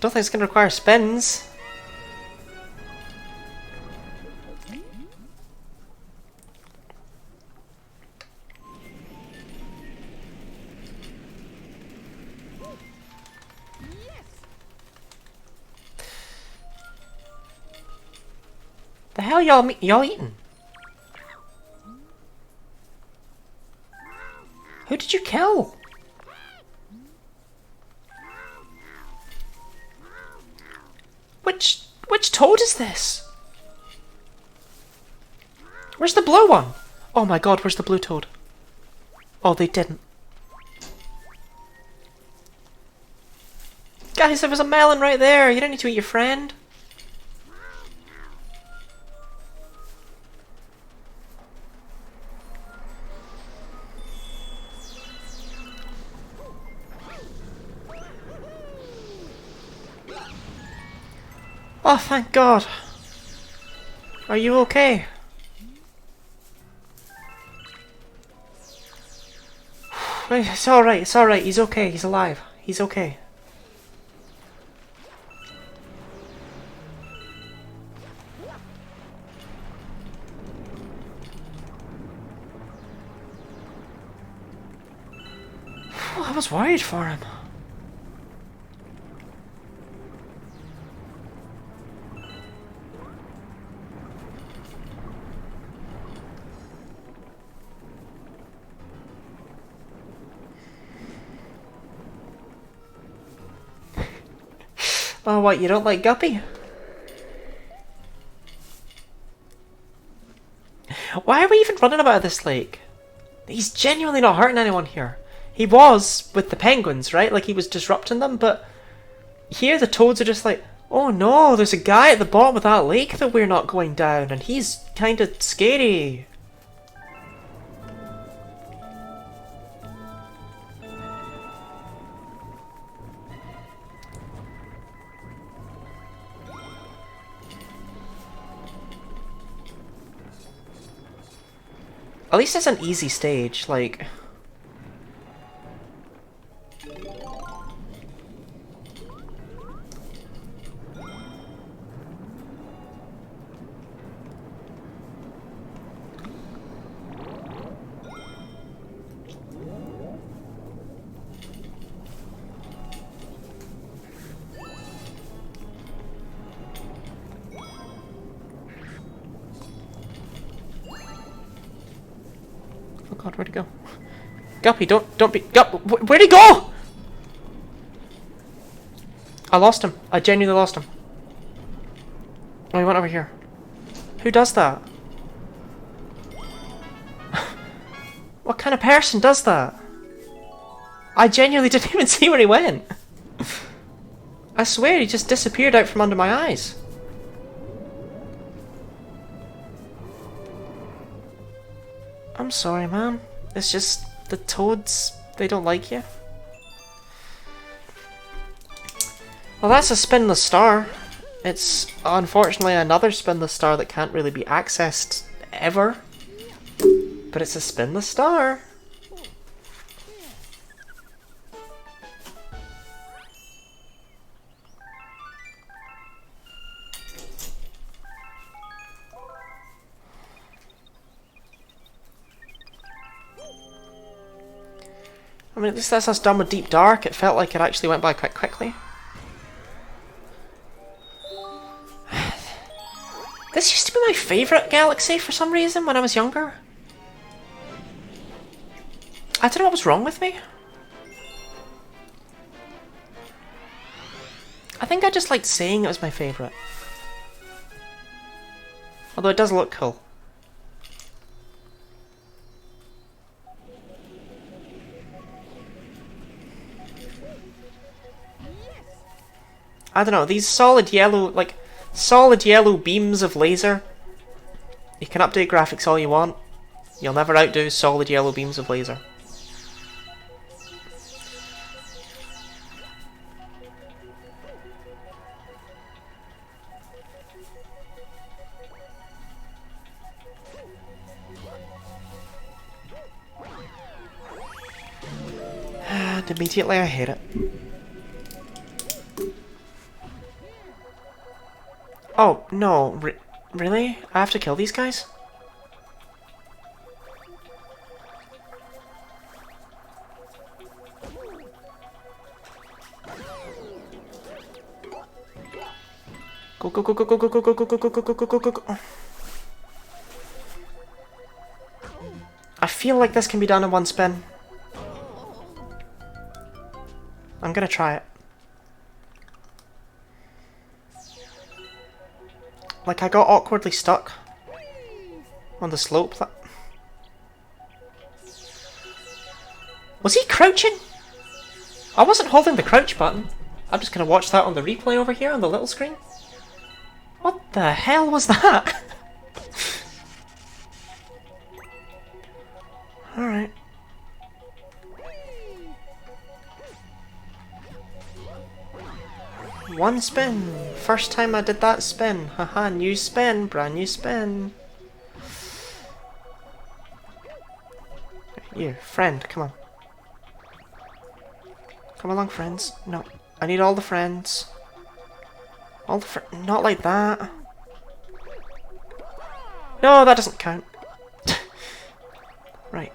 don't think it's going to require spins. The hell y'all eating? Who did you kill? Which toad is this? Where's the blue one? Oh my god, where's the blue toad? Oh, they didn't. Guys, there was a melon right there. You don't need to eat your friend. Oh, thank God. Are you okay? It's alright, it's alright. He's okay, he's alive. He's okay. I was worried for him. Oh, what, you don't like Guppy? Why are we even running about this lake? He's genuinely not hurting anyone here. He was with the penguins, right? Like he was disrupting them, but here the toads are just like, oh no, there's a guy at the bottom of that lake that we're not going down, and he's kinda scary. At least it's an easy stage, like... Oh god, where'd he go? Guppy, don't be... Where'd he go? I lost him. I genuinely lost him. Oh, he went over here. Who does that? What kind of person does that? I genuinely didn't even see where he went. I swear he just disappeared out from under my eyes. I'm sorry, man. It's just the toads, they don't like you. Well, that's a spinless star. It's unfortunately another spinless star that can't really be accessed ever. But it's a spinless star. I mean, at least that's us done with Deep Dark. It felt like it actually went by quite quickly. This used to be my favourite galaxy for some reason when I was younger. I don't know what was wrong with me. I think I just liked saying it was my favourite. Although it does look cool. I don't know, these solid yellow beams of laser. You can update graphics all you want. You'll never outdo solid yellow beams of laser. And immediately I hate it. Oh, no. Really? I have to kill these guys? Go, go, go, go, go, go, go, go, go, go, go, go, go, go, go, go. I feel like this can be done in one spin. I'm gonna try it. Like, I got awkwardly stuck on the slope. Was he crouching? I wasn't holding the crouch button. I'm just gonna watch that on the replay over here on the little screen. What the hell was that? Alright. One spin. First time I did that spin. Haha, new spin. Brand new spin. You, friend, come on. Come along, friends. No, I need all the friends. All the not like that. No, that doesn't count. Right.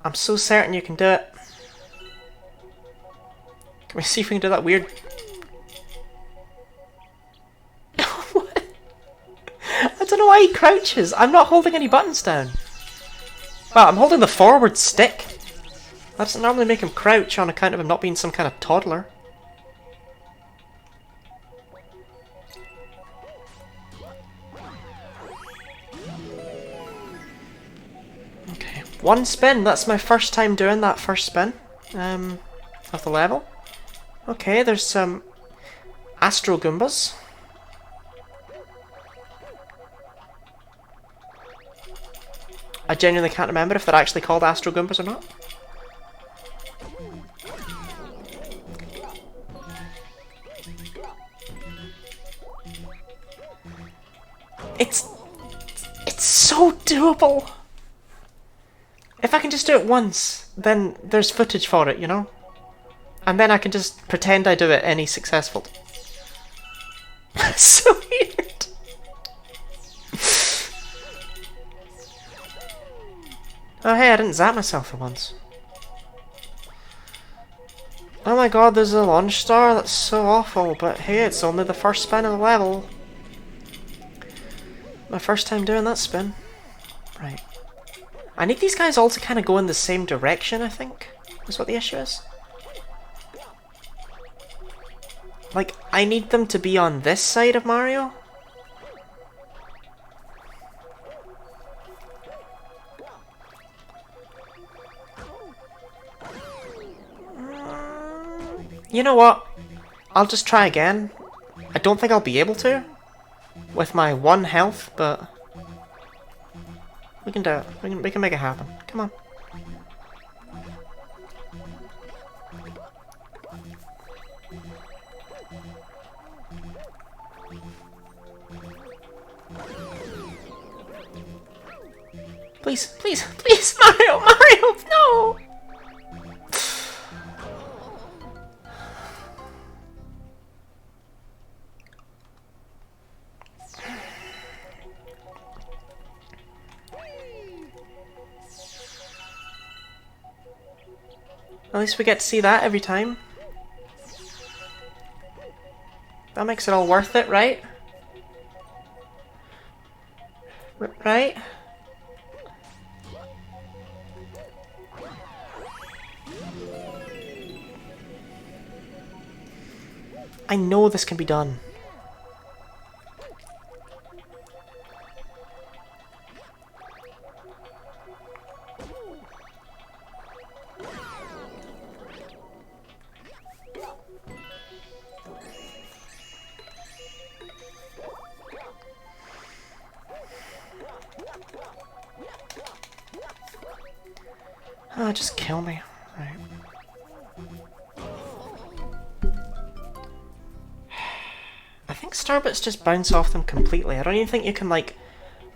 I'm so certain you can do it. Can we see if we can do that weird... What? I don't know why he crouches. I'm not holding any buttons down. Well, I'm holding the forward stick. That doesn't normally make him crouch on account of him not being some kind of toddler. Okay, one spin. That's my first time doing that first spin of the level. Okay, there's some Astro Goombas. I genuinely can't remember if they're actually called Astro Goombas or not. It's so doable. If I can just do it once, then there's footage for it, you know? And then I can just pretend I do it any successful. That's so weird. Oh hey, I didn't zap myself for once. Oh my god, there's a launch star? That's so awful, but hey, it's only the first spin of the level. My first time doing that spin. Right. I need these guys all to kind of go in the same direction, I think. Is what the issue is. Like, I need them to be on this side of Mario. You know what? I'll just try again. I don't think I'll be able to with my 1 health, but we can do it. We can make it happen. Come on. Please, please, please, Mario, Mario, no! At least we get to see that every time. That makes it all worth it, right? Right? I know this can be done. Oh, just kill me. Right. I think starbits just bounce off them completely. I don't even think you can, like,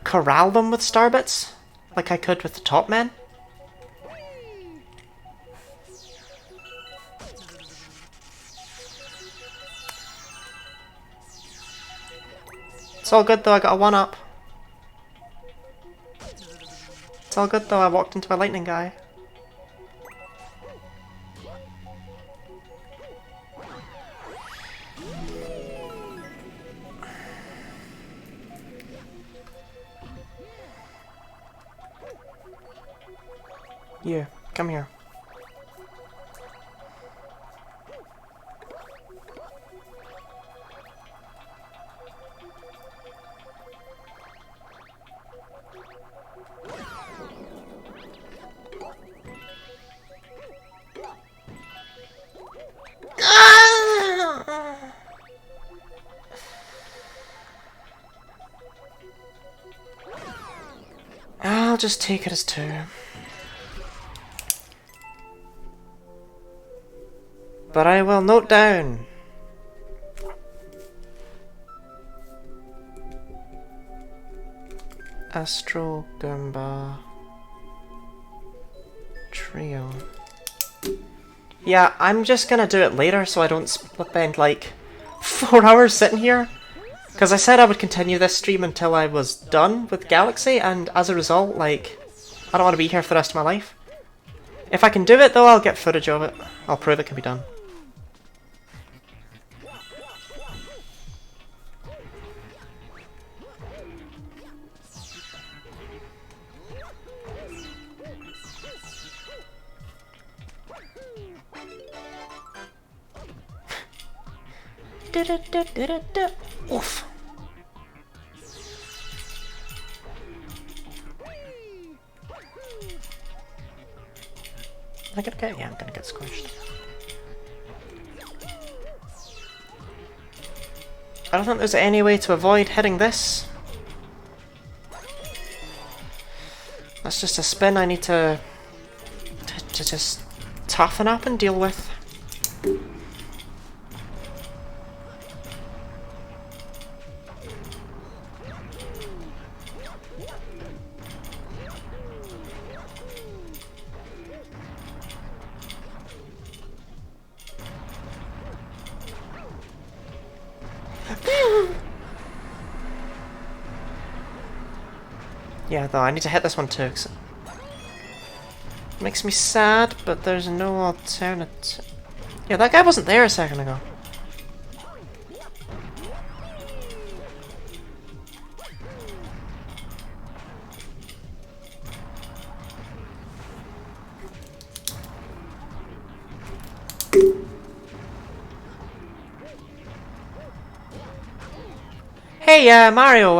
corral them with starbits like I could with the top men. It's all good though, I got a 1-up. It's all good though, I walked into a lightning guy. You, come here. I'll just take it as 2. But I will note down. Astro Goomba Trio. Yeah, I'm just gonna do it later so I don't spend like 4 hours sitting here. Because I said I would continue this stream until I was done with Galaxy, and as a result, like, I don't want to be here for the rest of my life. If I can do it though, I'll get footage of it. I'll prove it can be done. Oof. Am I gonna get? Yeah, I'm gonna get squished. I don't think there's any way to avoid hitting this. That's just a spin I need to just toughen up and deal with. Yeah, though, I need to hit this one too, 'cause it makes me sad, but there's no alternative. Yeah, that guy wasn't there a second ago. Hey, Mario,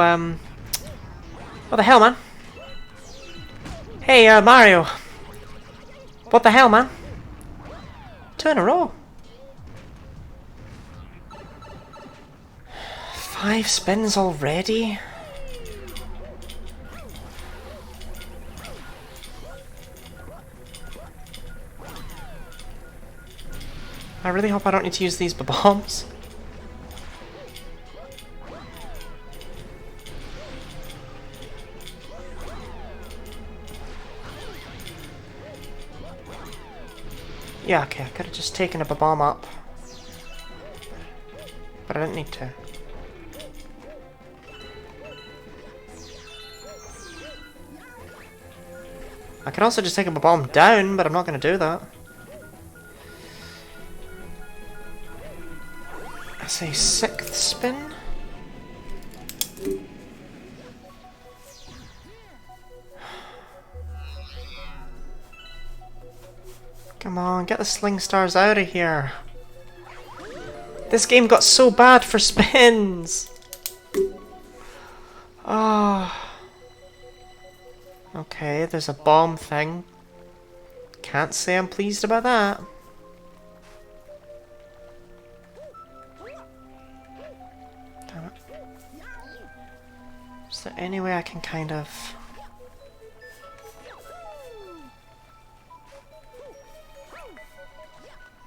what the hell, man? Hey, Mario. What the hell, man? 2 in a row. 5 spins already? I really hope I don't need to use these bombs. Yeah, okay, I could have just taken a bomb up. But I didn't need to. I could also just take a bomb down, but I'm not going to do that. That's a 6th spin. Come on, get the Sling Stars out of here. This game got so bad for spins. Oh. Okay, there's a bomb thing. Can't say I'm pleased about that. Damn it. Is there any way I can kind of...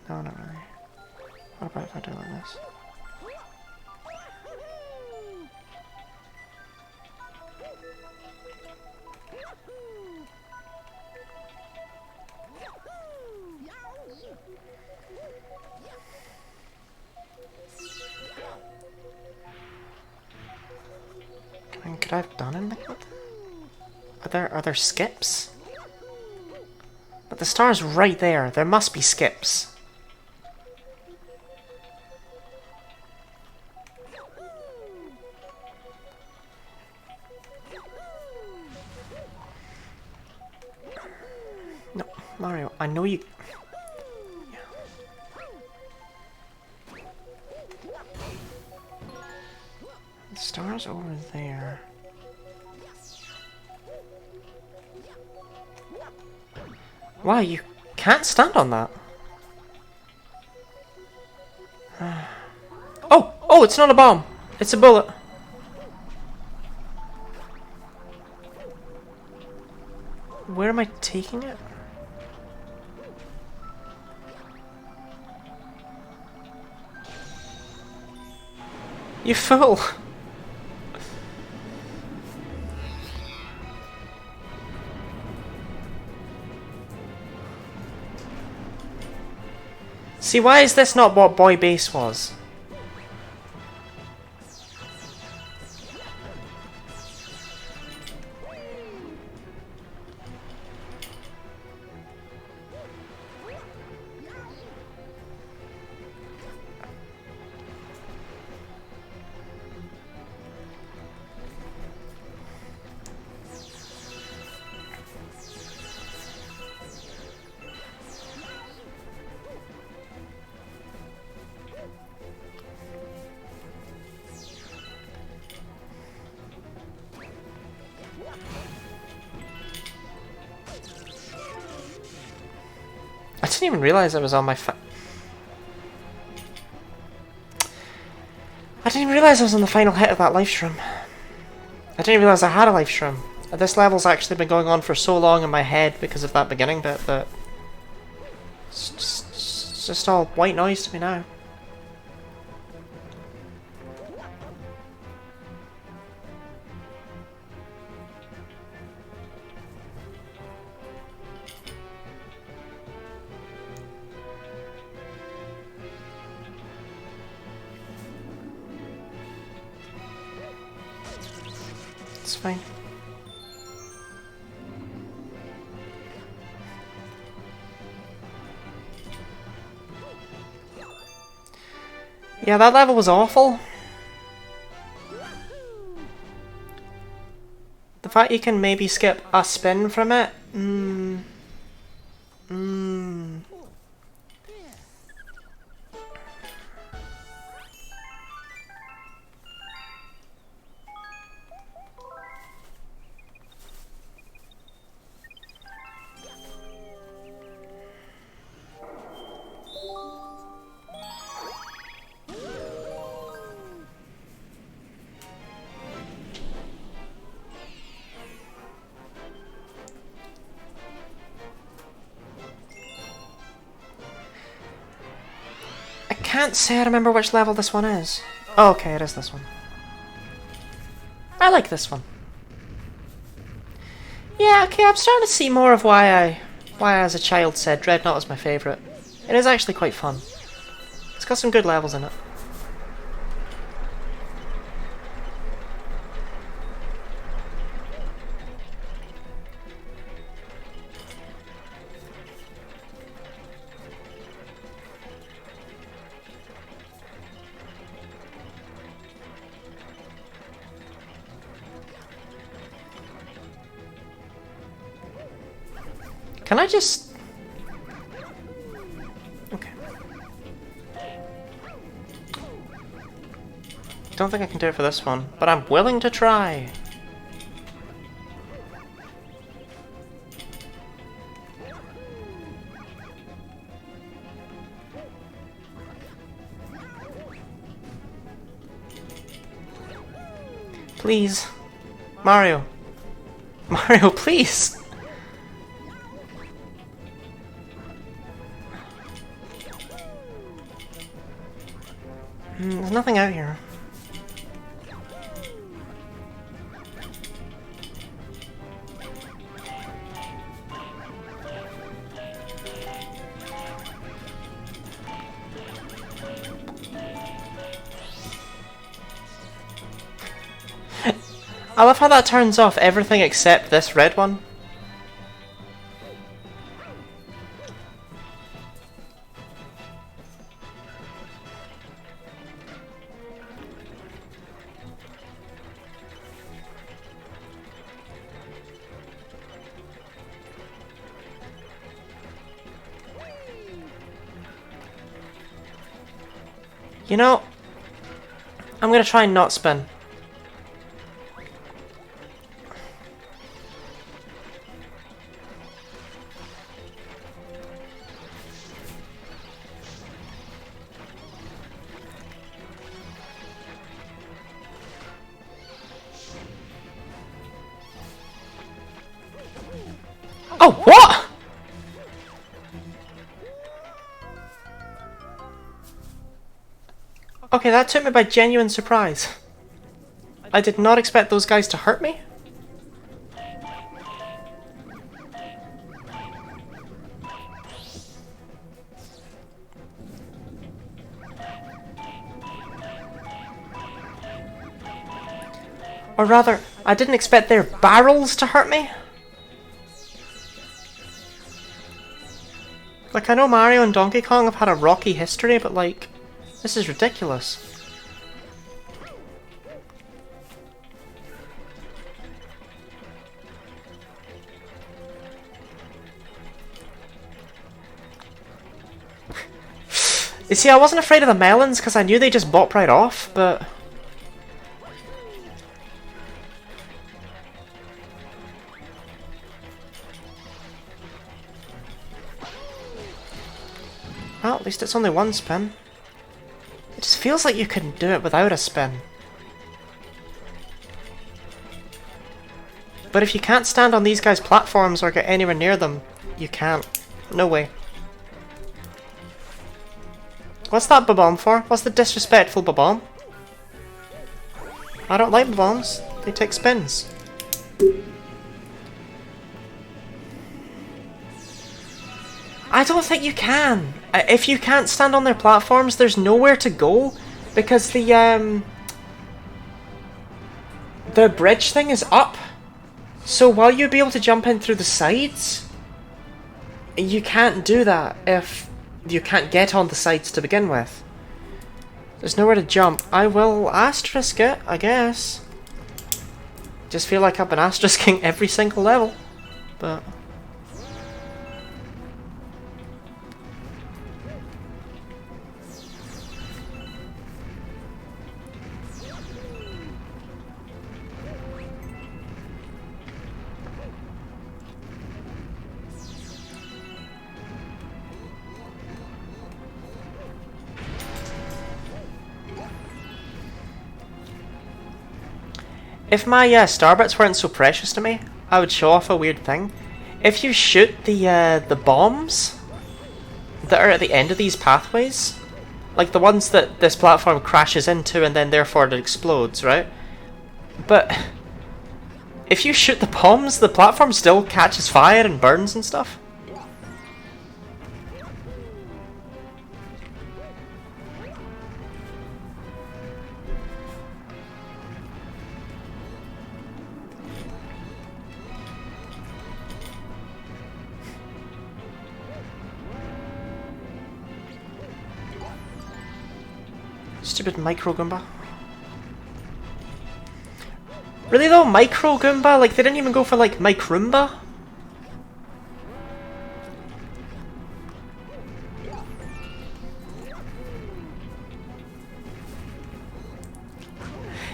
No, not really. What about if I do it like this? I mean, could I have done anything with it? Are there skips? But the star's right there. There must be skips. No, Mario, I know you... The star's over there. Wow, you can't stand on that. Oh! Oh, it's not a bomb! It's a bullet. Where am I taking it? You fool! See, why is this not what Boy Base was? I didn't even realize I was on my I didn't even realize I was on the final hit of that life shroom. I didn't realize I had a life shroom. This level's actually been going on for so long in my head because of that beginning bit that it's just all white noise to me now. It's fine. Yeah, that level was awful. The fact you can maybe skip a spin from it, I can't say I remember which level this one is. Oh, okay, it is this one. I like this one. Yeah, okay, I'm starting to see more of why I as a child said Dreadnought was my favourite. It is actually quite fun. It's got some good levels in it. Can I just... Okay. Don't think I can do it for this one, but I'm willing to try. Please. Mario. Mario, please! There's nothing out here. I love how that turns off everything except this red one. You know, I'm gonna try and not spin. Oh, what? Okay, that took me by genuine surprise. I did not expect those guys to hurt me. Or rather, I didn't expect their barrels to hurt me. Like, I know Mario and Donkey Kong have had a rocky history, but like, this is ridiculous. You see, I wasn't afraid of the melons because I knew they just bop right off, but... well, at least it's only one spin. It just feels like you couldn't do it without a spin. But if you can't stand on these guys' platforms or get anywhere near them, you can't. No way. What's that ba-bomb for? What's the disrespectful ba-bomb? I don't like ba-bombs. They take spins. I don't think you can. If you can't stand on their platforms, there's nowhere to go. Because the bridge thing is up. So while you'd be able to jump in through the sides, you can't do that if you can't get on the sides to begin with. There's nowhere to jump. I will asterisk it, I guess. Just feel like I've been asterisking every single level. But... if my star bits weren't so precious to me, I would show off a weird thing. If you shoot the bombs that are at the end of these pathways, like the ones that this platform crashes into and then therefore it explodes, right? But if you shoot the bombs, the platform still catches fire and burns and stuff. Stupid Micro Goomba. Really though, Micro Goomba? Like, they didn't even go for, like, Microomba?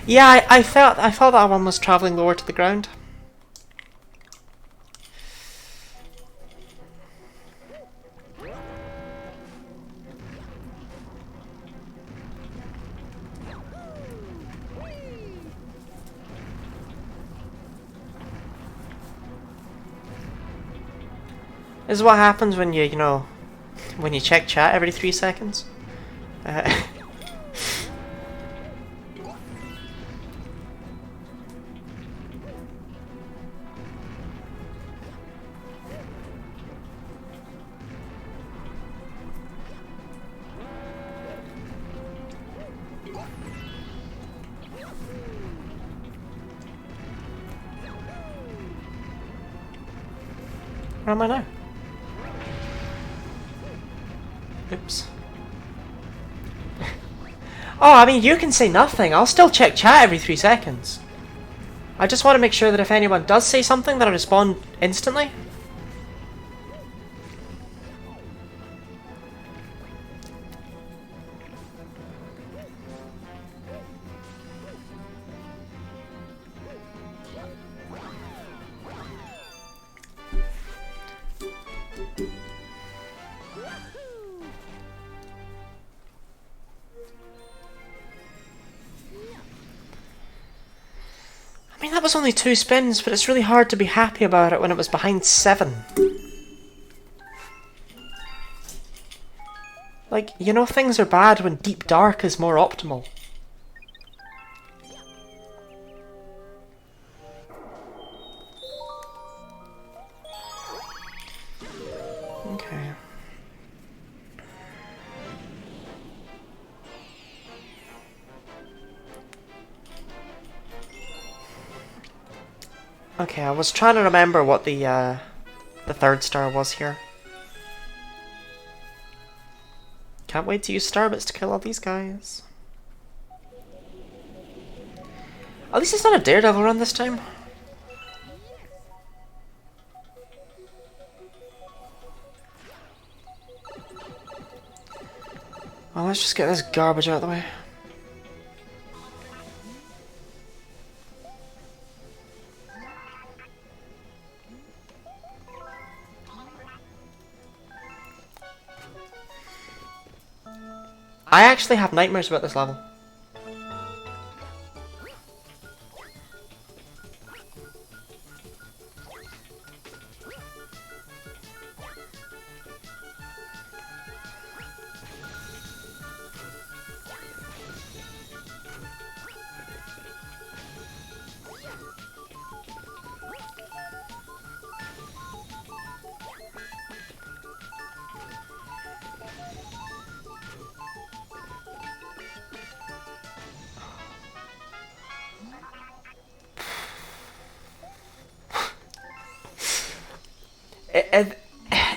Yeah, I thought that one was travelling lower to the ground. This is what happens when you know, when you check chat every 3 seconds. Where am I now? Oops. Oh, I mean, you can say nothing. I'll still check chat every 3 seconds. I just want to make sure that if anyone does say something, that I respond instantly. I mean, that was only 2 spins, but it's really hard to be happy about it when it was behind 7. Like, you know things are bad when Deep Dark is more optimal. Okay. Okay, I was trying to remember what the 3rd star was here. Can't wait to use Starbits to kill all these guys. At least it's not a Daredevil run this time. Well, let's just get this garbage out of the way. I actually have nightmares about this level.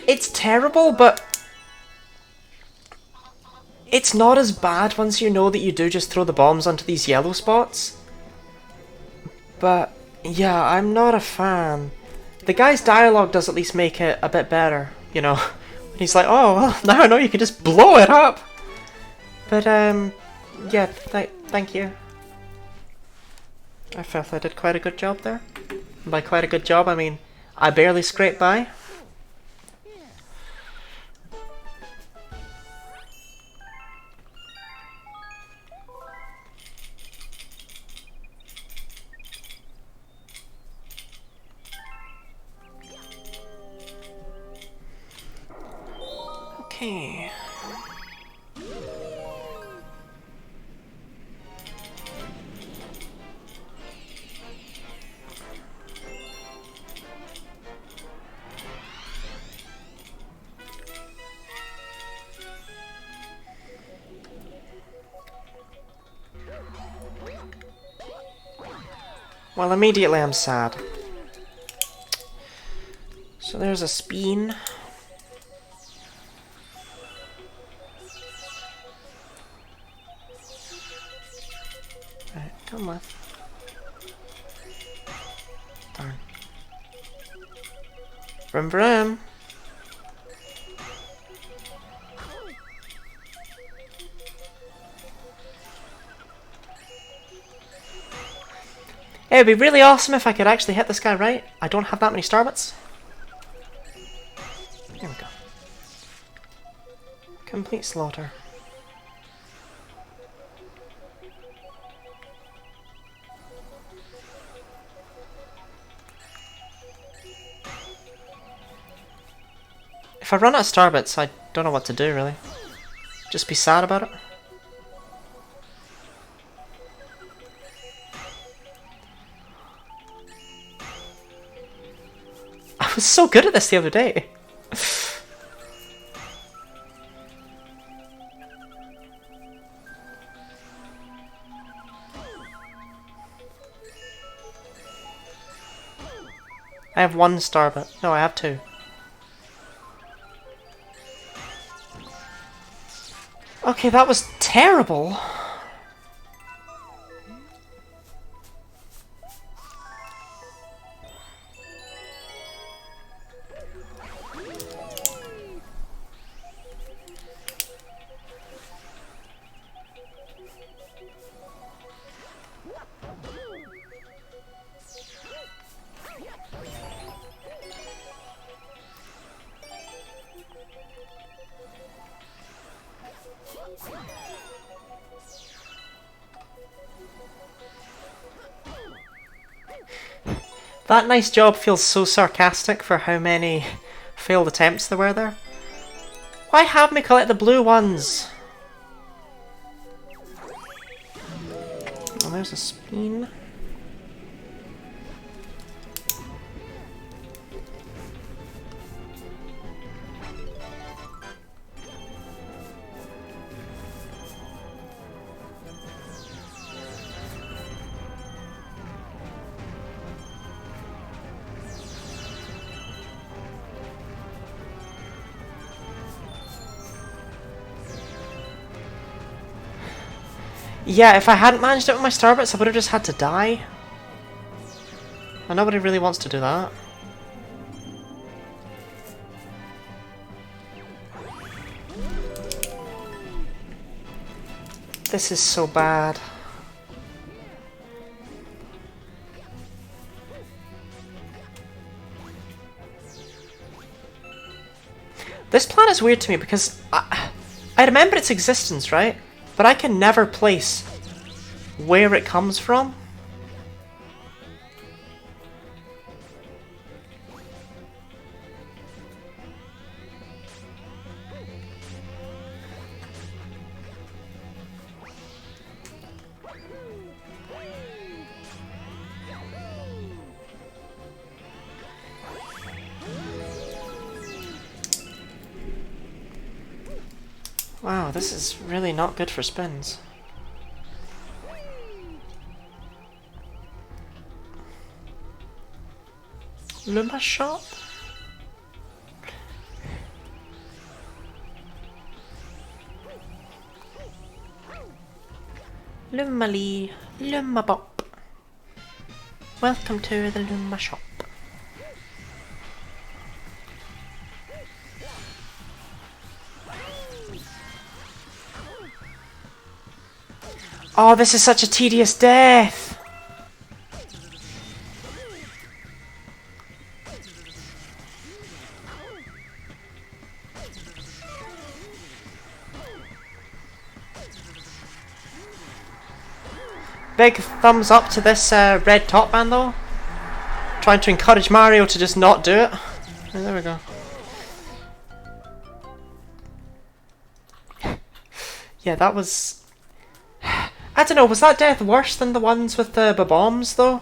It's terrible, but it's not as bad once you know that you do just throw the bombs onto these yellow spots. But yeah, I'm not a fan. The guy's dialogue does at least make it a bit better, you know. He's like, oh, well, now I know you can just blow it up. But yeah, thank you. I felt I did quite a good job there. And by quite a good job, I mean I barely scraped by. Okay. Well, immediately I'm sad. So there's a spin. Alright, come on. Darn. Vroom vroom. It would be really awesome if I could actually hit this guy right. I don't have that many Starbits. Here we go. Complete slaughter. If I run out of Starbits, I don't know what to do really. Just be sad about it. I was so good at this the other day. I have 1 Starbit. No, I have 2. Okay, that was terrible. That nice job feels so sarcastic for how many failed attempts there were there. Why have me collect the blue ones? Oh, there's a spin. Yeah, if I hadn't managed it with my Starbits, I would have just had to die. And nobody really wants to do that. This is so bad. This plan is weird to me because I remember its existence, right? But I can never place where it comes from. Wow, this is really not good for spins. Lumber shop? Lumali, Lumabop. Welcome to the Lumber shop. Oh, this is such a tedious death! Big thumbs up to this red top band though. Trying to encourage Mario to just not do it. Oh, there we go. Yeah, that was... I don't know, was that death worse than the ones with the bombs though?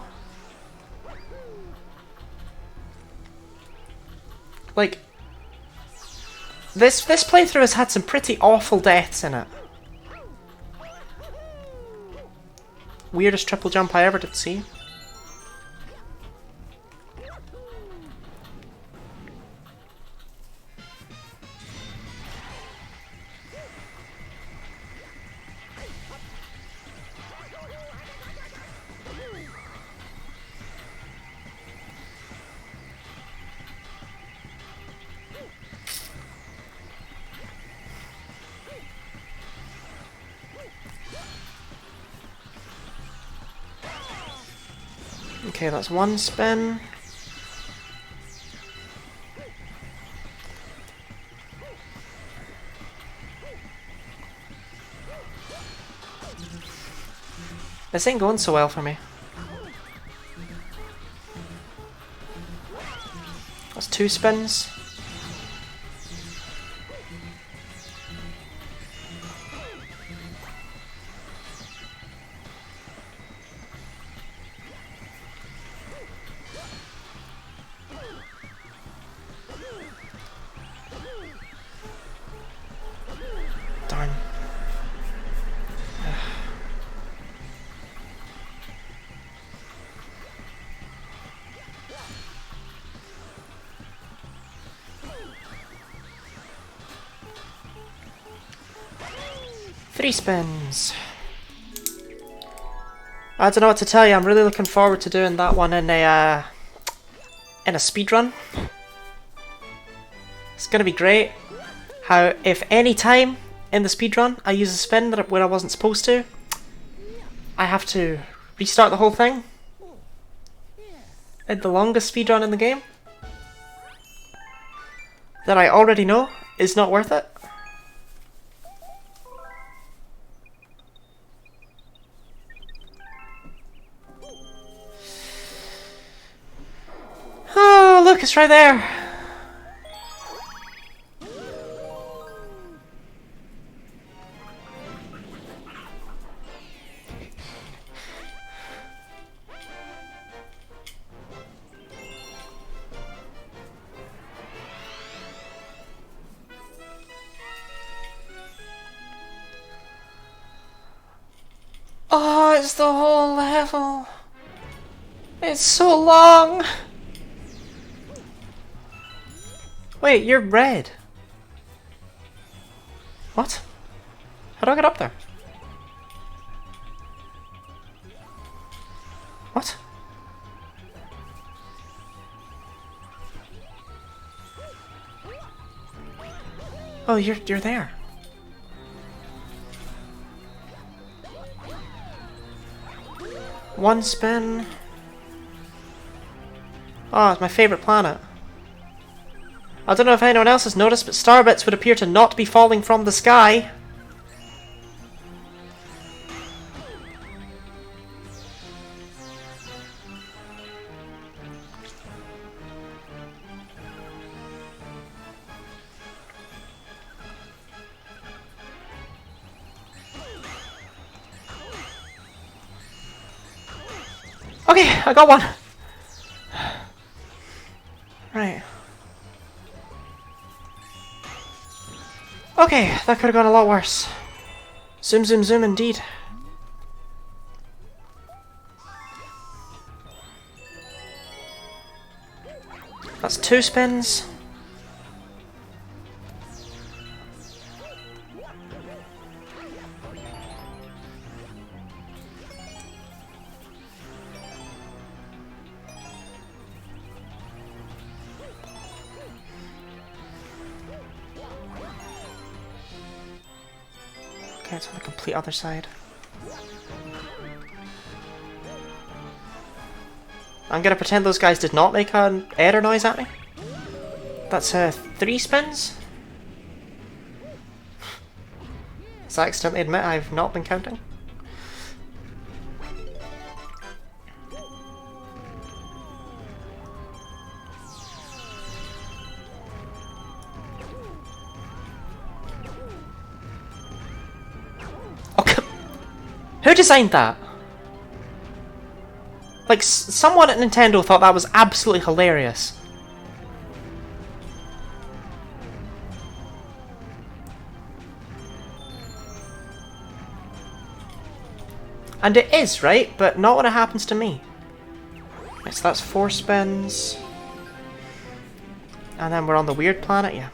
Like, this playthrough has had some pretty awful deaths in it. Weirdest triple jump I ever did see. Okay, that's one spin. This ain't going so well for me. That's two spins. Darn. 3 spins. I don't know what to tell you, I'm really looking forward to doing that one in a speedrun. It's gonna be great. How, if any time in the speedrun I use a spin where I wasn't supposed to, I have to restart the whole thing. In the longest speedrun in the game. That I already know is not worth it. Oh, look, it's right there. Oh, it's the whole level. It's so long. Wait, you're red. What? How do I get up there? What? Oh, you're there. One spin. Oh, it's my favourite planet. I don't know if anyone else has noticed, but starbits would appear to not be falling from the sky. Okay, I got one. Right. Okay, that could have gone a lot worse. Zoom, zoom, zoom indeed. That's 2 spins. Okay, it's on the complete other side. I'm gonna pretend those guys did not make an error noise at me. That's 3 spins? So I accidentally admit I've not been counting. Who designed that? Like, someone at Nintendo thought that was absolutely hilarious. And it is, right? But not when it happens to me. Right, so that's 4 spins. And then we're on the weird planet, yeah.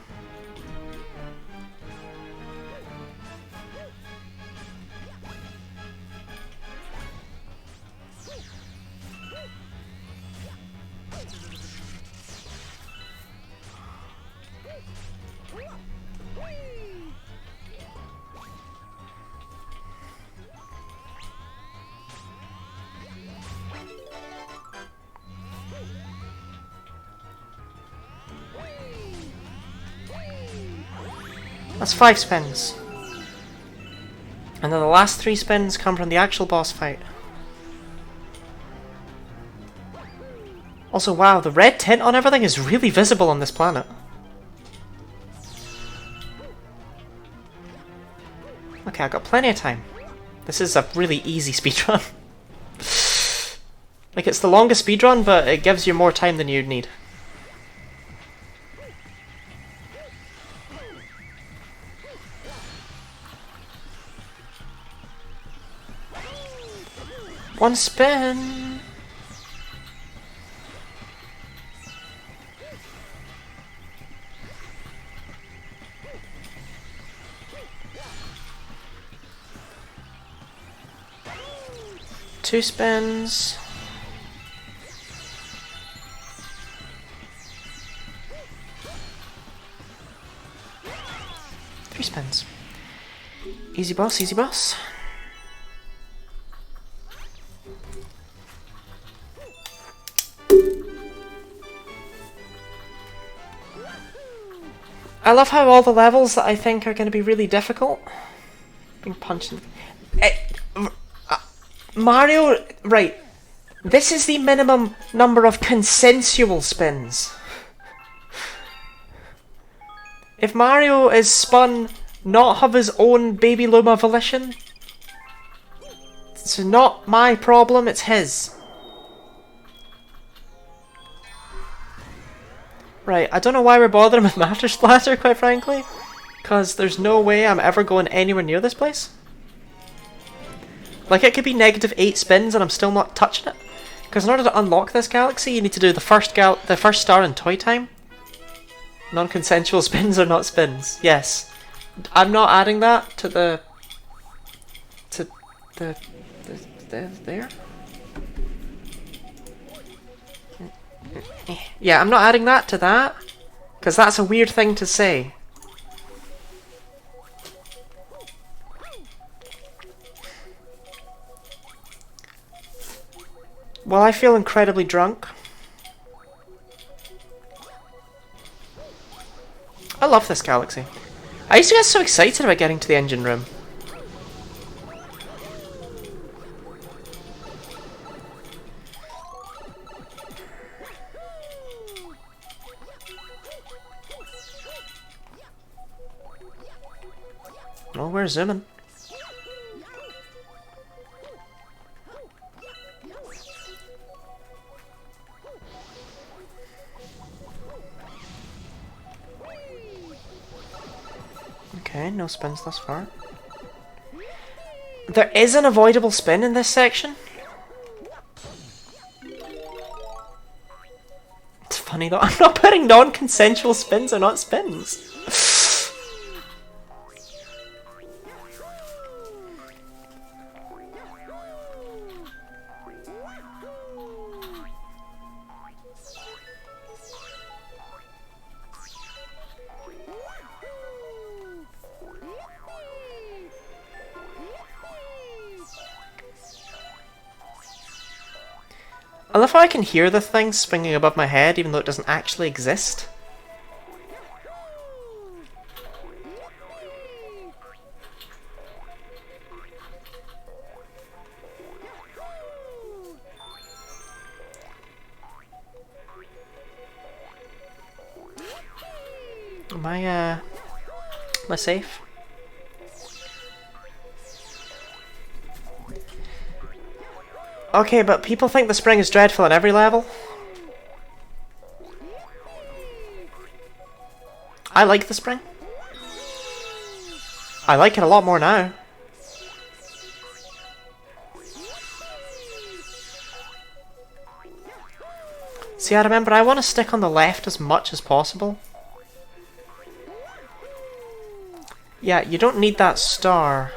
That's 5 spins. And then the last 3 spins come from the actual boss fight. Also, wow, the red tint on everything is really visible on this planet. Okay, I've got plenty of time. This is a really easy speedrun. Like, it's the longest speedrun, but it gives you more time than you'd need. One spin! 2 spins. Three spins. Easy boss, easy boss. I love how all the levels that I think are going to be really difficult being punched in. Mario, right, this is the minimum number of consensual spins. If Mario is spun not of his own Baby Luma volition, it's not my problem, it's his. Right, I don't know why we're bothering with Master Splatter, quite frankly. Because there's no way I'm ever going anywhere near this place. Like, it could be -8 spins and I'm still not touching it. Because in order to unlock this galaxy, you need to do the first star in Toy Time. Non-consensual spins are not spins. Yes. I'm not adding that to the... there? Yeah, I'm not adding that to that. Because that's a weird thing to say. Well, I feel incredibly drunk. I love this galaxy. I used to get so excited about getting to the engine room. Oh, we're zooming. Okay, no spins thus far. There is an avoidable spin in this section. It's funny though, I'm not putting non-consensual spins or not spins. I love how I can hear the thing spinning above my head even though it doesn't actually exist. Am I safe? Okay, but people think the spring is dreadful in every level. I like the spring. I like it a lot more now. See, I remember I want to stick on the left as much as possible. Yeah, you don't need that star.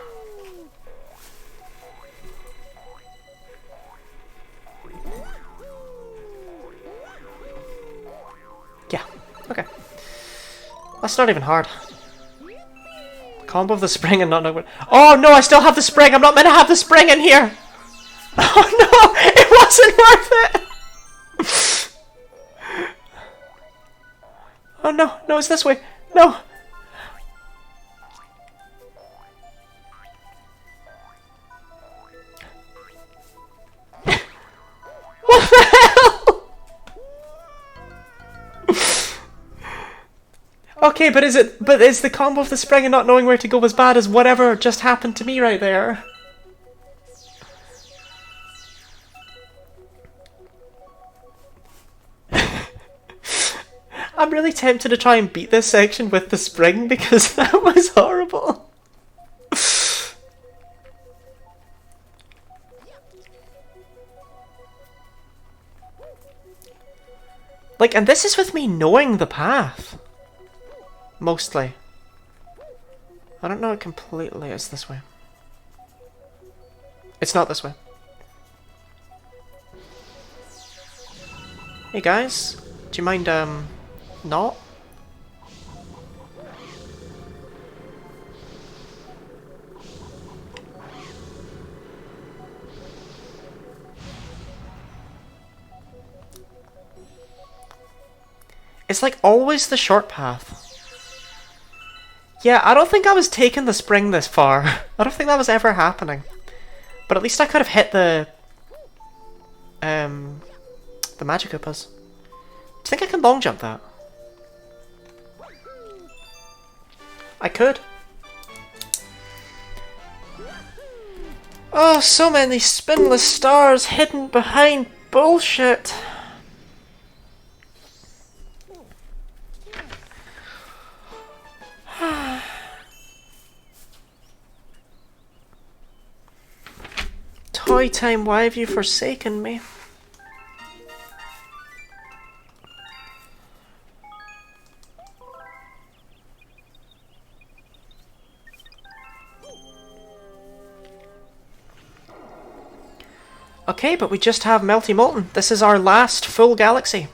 Yeah, okay. That's not even hard. Combo of the spring and not know what. Oh no, I still have the spring! I'm not meant to have the spring in here! Oh no! It wasn't worth it! Oh no, no, it's this way. No! What the hell? Okay, but is the combo of the spring and not knowing where to go as bad as whatever just happened to me right there? I'm really tempted to try and beat this section with the spring because that was horrible. Like, and this is with me knowing the path. Mostly. I don't know it completely. It's this way. It's not this way. Hey guys, do you mind, not? It's like always the short path. Yeah, I don't think I was taking the spring this far. I don't think that was ever happening. But at least I could have hit the magic Koopas. Do you think I can long jump that? I could. Oh, so many spinless stars hidden behind bullshit. Toy time, why have you forsaken me? Okay, but we just have Melty Molten. This is our last full galaxy.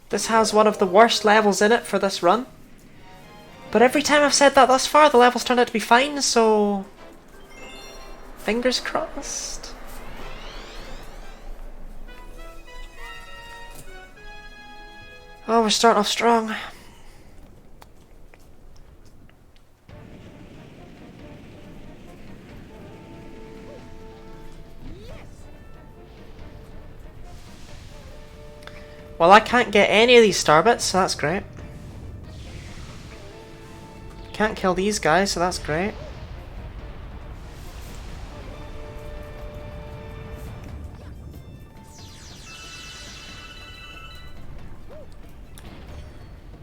This has one of the worst levels in it for this run. But every time I've said that thus far, the levels turned out to be fine, so... fingers crossed. Oh, we're starting off strong. Well, I can't get any of these starbits, so that's great. Can't kill these guys, so that's great.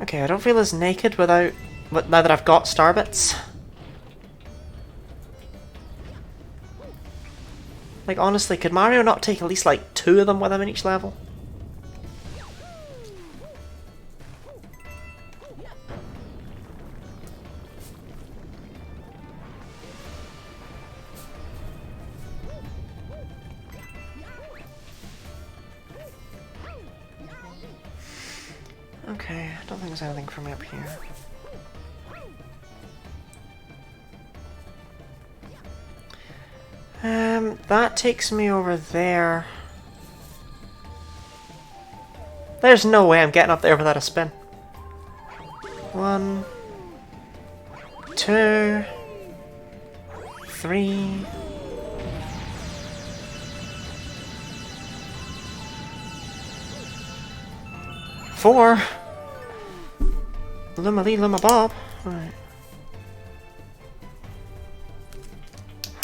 Okay, I don't feel as naked without... now that I've got starbits. Like, honestly, could Mario not take at least, like, 2 of them with him in each level? Okay, I don't think there's anything for me up here. That takes me over there. There's no way I'm getting up there without a spin. 1, 2, 3. Four. Luma Lee, Luma Bob. Right.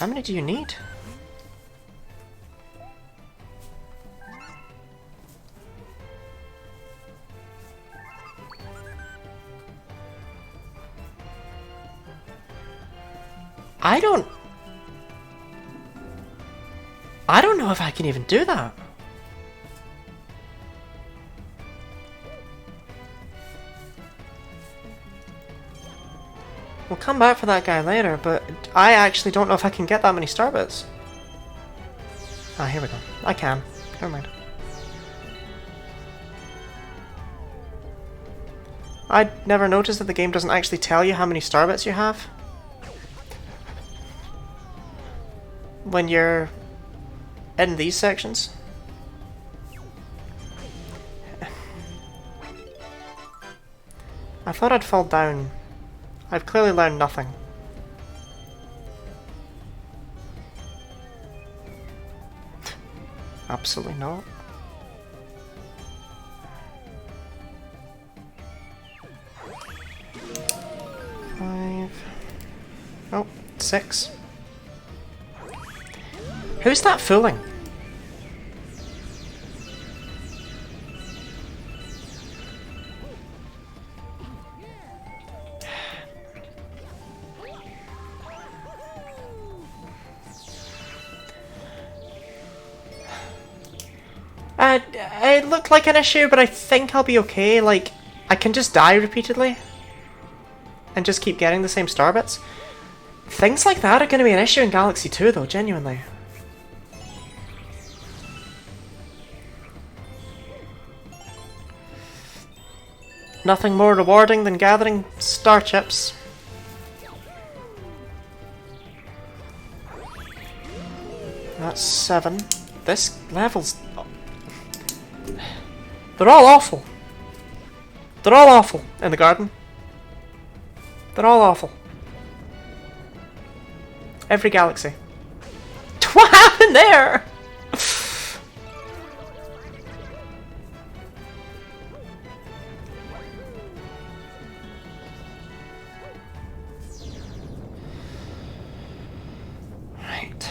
How many do you need? I don't know if I can even do that. We'll come back for that guy later, but I actually don't know if I can get that many starbits. Ah, here we go. I can. Never mind. I'd never noticed that the game doesn't actually tell you how many starbits you have when you're in these sections. I thought I'd fall down. I've clearly learned nothing. Absolutely not. Oh, 6. Who's that fooling? It looked like an issue, but I think I'll be okay. Like, I can just die repeatedly and just keep getting the same starbits. Things like that are going to be an issue in Galaxy 2, though, genuinely. Nothing more rewarding than gathering star chips. That's 7. This level's... They're all awful. They're all awful in the garden. They're all awful. Every galaxy. What happened there? Right.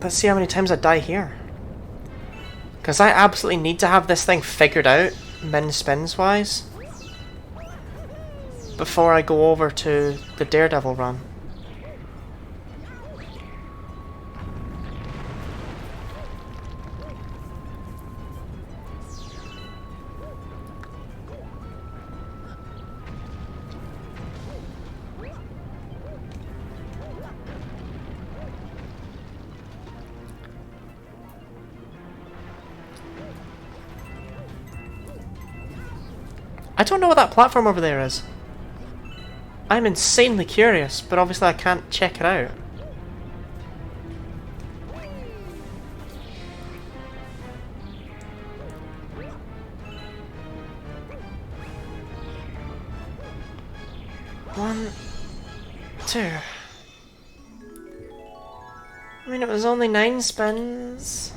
Let's see how many times I die here. Because I absolutely need to have this thing figured out, min spins wise, before I go over to the Daredevil run. I don't know what that platform over there is. I'm insanely curious, but obviously I can't check it out. One, two. I mean, it was only 9 spins.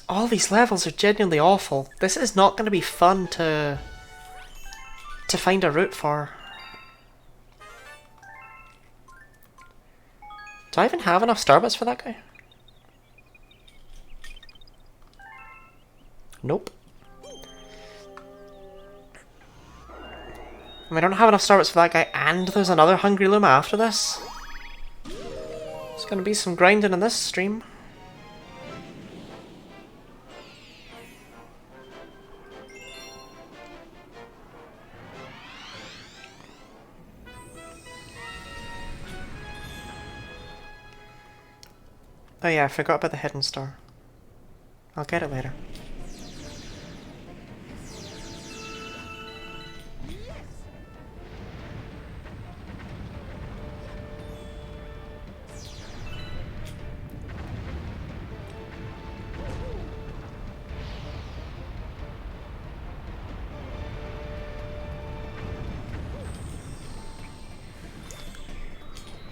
All these levels are genuinely awful. This is not going to be fun to find a route for. Do I even have enough Starbits for that guy? Nope. I mean, I don't have enough Starbits for that guy, and there's another Hungry Luma after this. There's going to be some grinding in this stream. Oh yeah, I forgot about the hidden star. I'll get it later.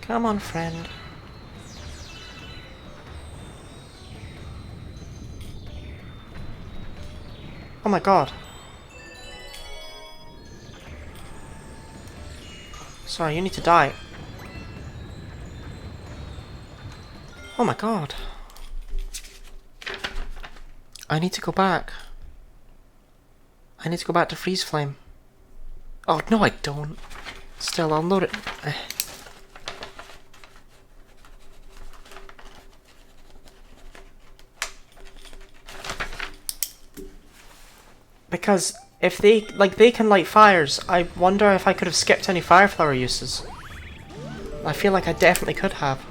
Come on, friend. Oh my god. Sorry, you need to die. Oh my god. I need to go back. I need to go back to Freeze Flame. Oh, no I don't. Still, I'll load it. Because if they can light fires, I wonder if I could have skipped any fire flower uses. I feel like I definitely could have.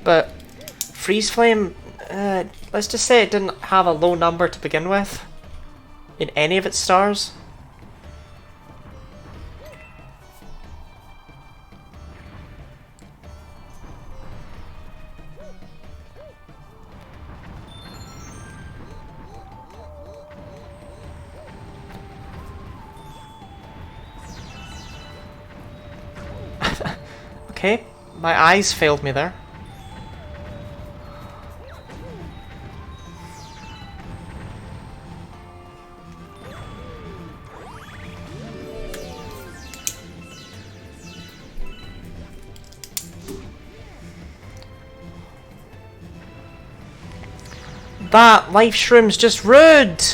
But Freeze Flame, let's just say it didn't have a low number to begin with in any of its stars. Okay, my eyes failed me there. That life shroom's just rude!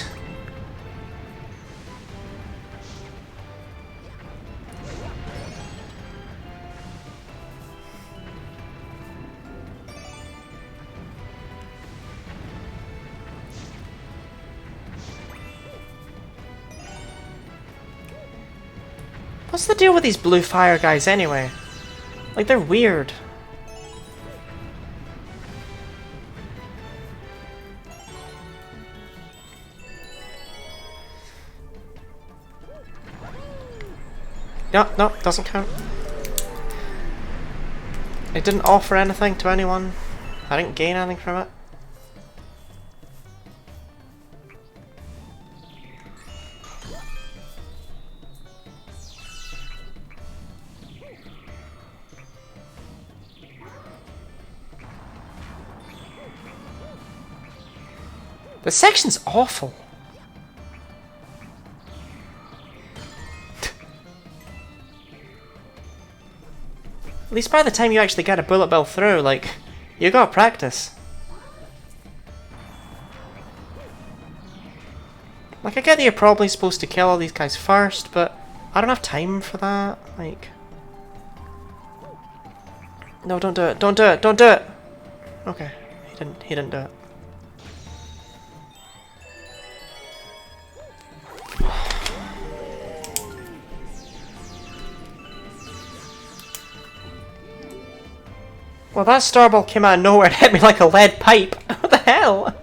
What's the deal with these blue fire guys anyway? Like, they're weird. No, no, doesn't count. It didn't offer anything to anyone. I didn't gain anything from it. The section's awful. At least by the time you actually get a bullet bill through, like, you gotta practice. Like, I get that you're probably supposed to kill all these guys first, but I don't have time for that. Like, no, don't do it, don't do it, don't do it. Okay, he didn't do it. Well, that starball came out of nowhere and hit me like a lead pipe. What the hell?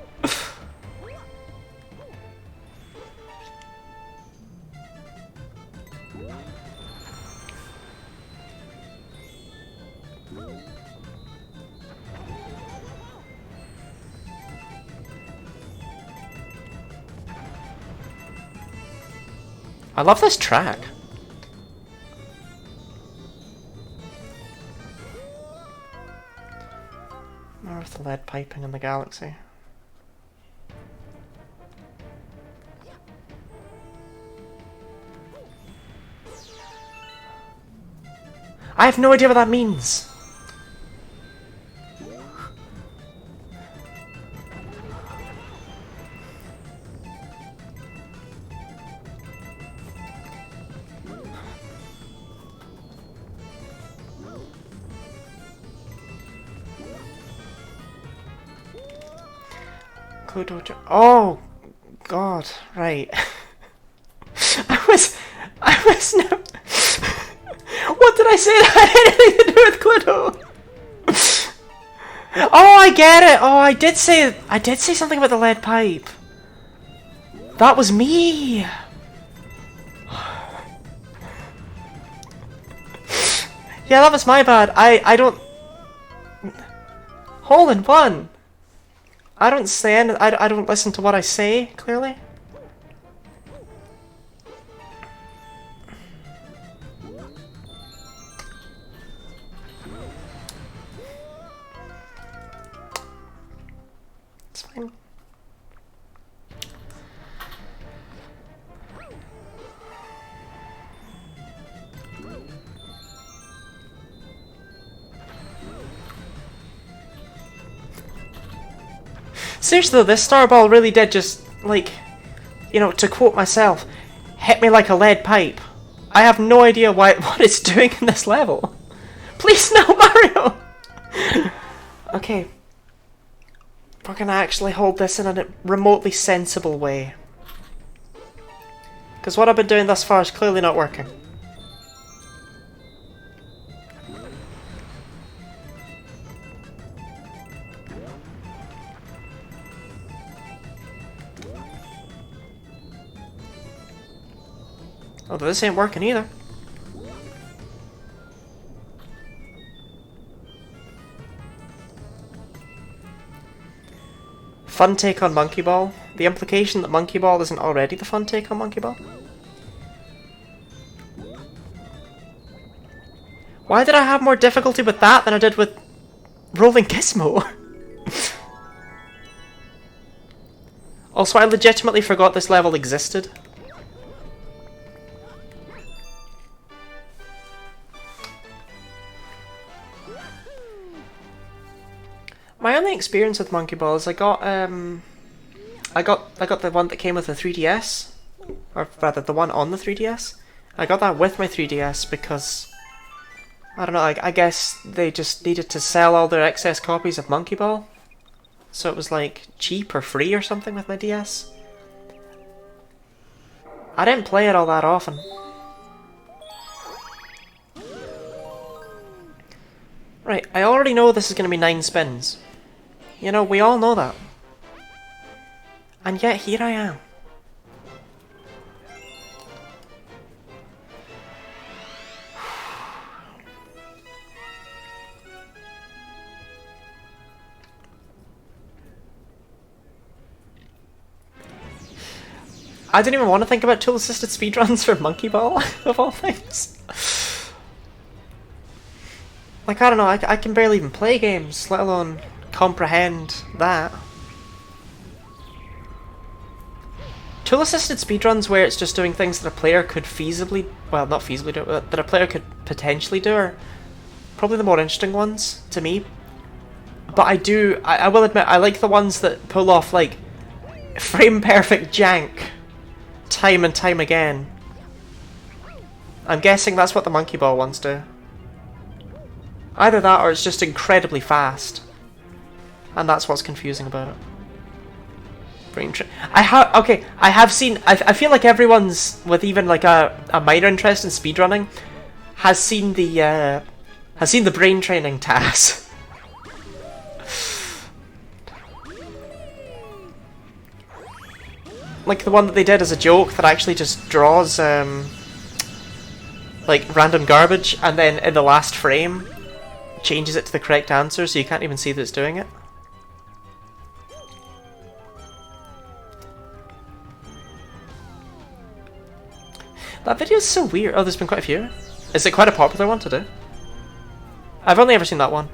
I love this track. More of the lead piping in the galaxy. I have no idea what that means. Oh, God, right. I was no. What did I say that had anything to do with Cluedo? Oh, I get it. Oh, I did say something about the lead pipe. That was me. Yeah, that was my bad. I don't. Hole in one. I don't say anything. I don't listen to what I say, clearly. It's fine. Seriously though, this starball really did just, like, you know, to quote myself, hit me like a lead pipe. I have no idea what it's doing in this level. Please no, Mario! Okay. We're gonna actually hold this in a remotely sensible way. Because what I've been doing thus far is clearly not working. Although this ain't working either. Fun take on Monkey Ball. The implication that Monkey Ball isn't already the fun take on Monkey Ball? Why did I have more difficulty with that than I did with Rolling Gizmo? Also, I legitimately forgot this level existed. My only experience with Monkey Ball is I got the one that came with the 3DS, or rather the one on the 3DS. I got that with my 3DS because I don't know. I guess they just needed to sell all their excess copies of Monkey Ball, so it was like cheap or free or something with my DS. I didn't play it all that often. I already know this is going to be 9 spins. You know, we all know that. And yet, here I am. I didn't even want to think about tool-assisted speedruns for Monkey Ball, of all things. Like, I don't know, I can barely even play games, let alone comprehend that. Tool-assisted speedruns where it's just doing things that a player could feasibly, well, not feasibly do, but that a player could potentially do are probably the more interesting ones, to me. But I will admit, I like the ones that pull off, like, frame-perfect jank time and time again. I'm guessing that's what the Monkey Ball ones do. Either that or it's just incredibly fast. And that's what's confusing about it. I have seen, I feel like everyone's, with even like a minor interest in speedrunning, has seen the brain training task. Like the one that they did as a joke that actually just draws like random garbage and then in the last frame changes it to the correct answer so you can't even see that it's doing it. That video is so weird. Oh, there's been quite a few. Is it quite a popular one to do? I've only ever seen that one.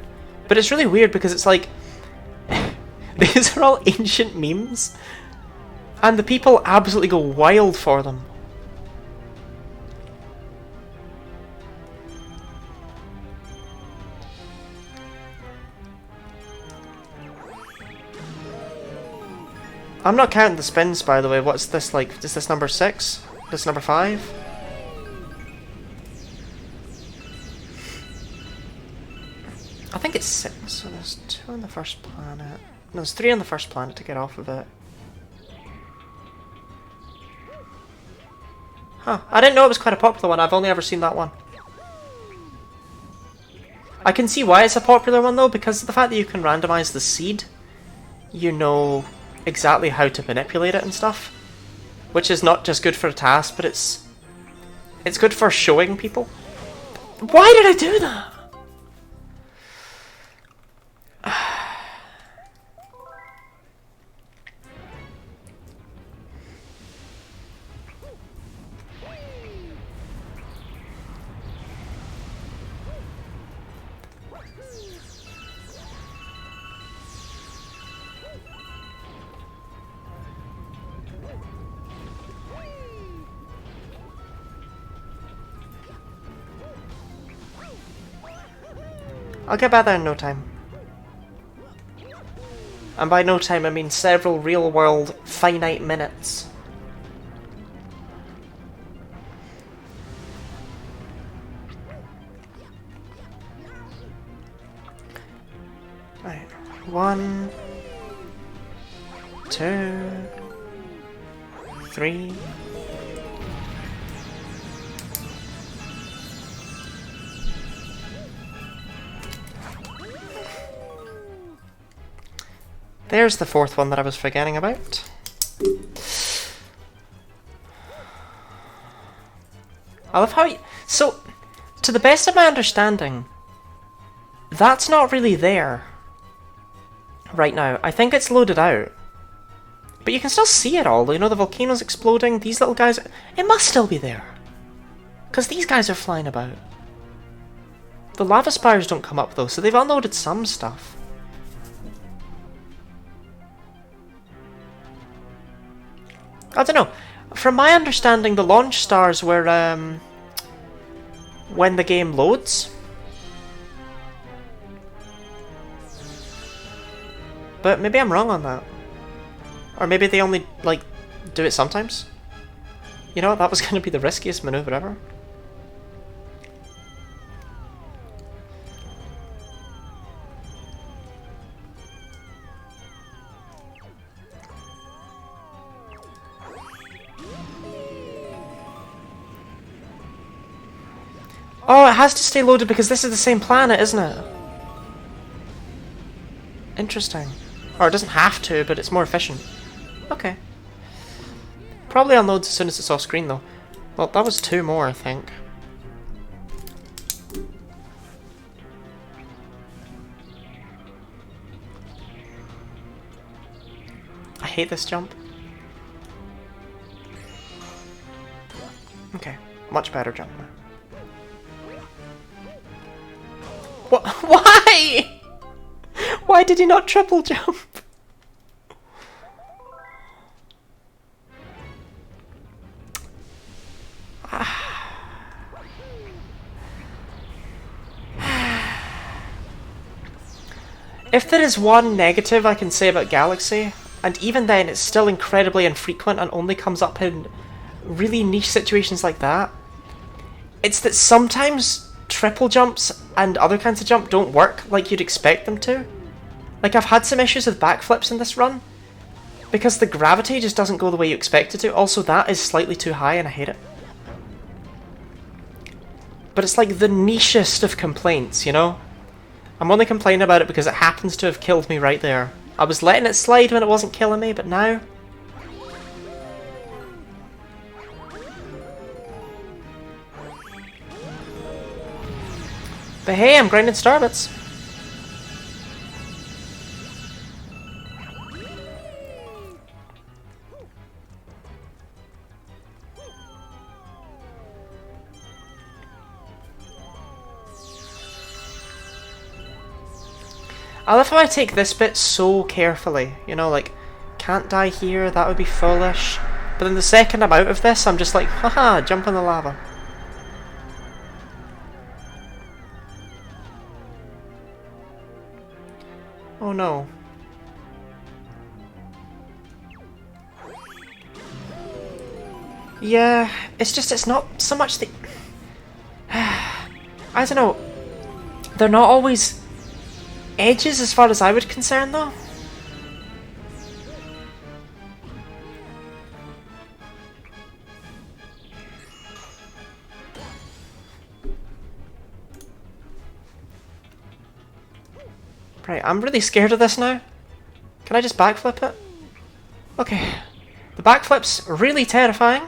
But it's really weird because it's like these are all ancient memes. And the people absolutely go wild for them. I'm not counting the spins, by the way. What's this like? Is this number 6? This number 5? I think it's 6. So there's 2 on the first planet. No, there's 3 on the first planet to get off of it. Huh. I didn't know it was quite a popular one. I've only ever seen that one. I can see why it's a popular one though, because of the fact that you can randomize the seed. You know exactly how to manipulate it and stuff. Which is not just good for a task, but it's good for showing people. Why did I do that? I'll get back there in no time. And by no time I mean several real-world finite minutes. Right. 1, 2, 3. There's the 4th one that I was forgetting about. I love how so, to the best of my understanding, that's not really there right now. I think it's loaded out. But you can still see it all. You know, the volcano's exploding, these little guys, it must still be there. Because these guys are flying about. The lava spires don't come up though, so they've unloaded some stuff. I don't know. From my understanding, the launch stars were when the game loads. But maybe I'm wrong on that. Or maybe they only, like, do it sometimes. You know what? That was going to be the riskiest maneuver ever. Oh, it has to stay loaded because this is the same planet, isn't it? Interesting. Or it doesn't have to, but it's more efficient. Okay. Probably unloads as soon as it's off screen though. Well, that was 2 more, I think. I hate this jump. Okay, much better jump now. What? Why? Why did he not triple jump? If there is one negative I can say about Galaxy, and even then it's still incredibly infrequent and only comes up in really niche situations like that, it's that sometimes triple jumps and other kinds of jump don't work like you'd expect them to. Like, I've had some issues with backflips in this run, because the gravity just doesn't go the way you expect it to. Also, that is slightly too high and I hate it. But it's like the nichest of complaints, you know? I'm only complaining about it because it happens to have killed me right there. I was letting it slide when it wasn't killing me, but now... But hey, I'm grinding starbits. I love how I take this bit so carefully, you know, like, can't die here, that would be foolish. But then the second I'm out of this, I'm just like, haha, jump in the lava. Oh no. Yeah, it's just, it's not so much the... I don't know. They're not always edges as far as I would concern though. Right, I'm really scared of this now. Can I just backflip it? Okay. The backflip's really terrifying,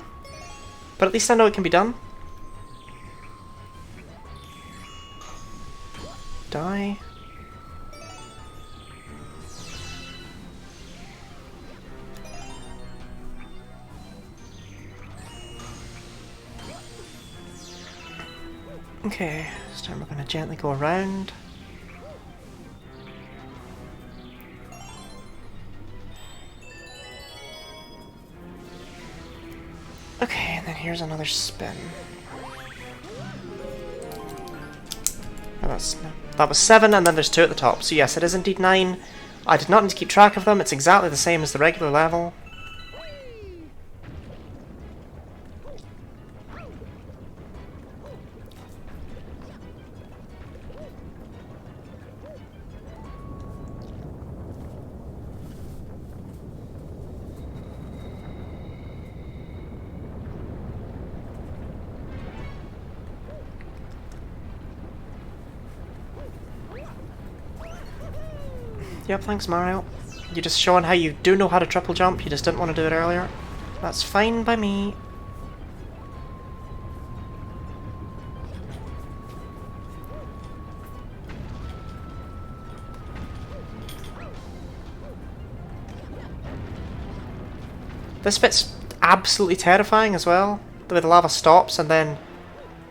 but at least I know it can be done. Die. Okay, this time we're going to gently go around. Okay, and then here's another spin. Oh, that was 7, and then there's 2 at the top. So yes, it is indeed 9. I did not need to keep track of them. It's exactly the same as the regular level. Yep, thanks Mario. You're just showing how you do know how to triple jump, you just didn't want to do it earlier. That's fine by me. This bit's absolutely terrifying as well. The way the lava stops and then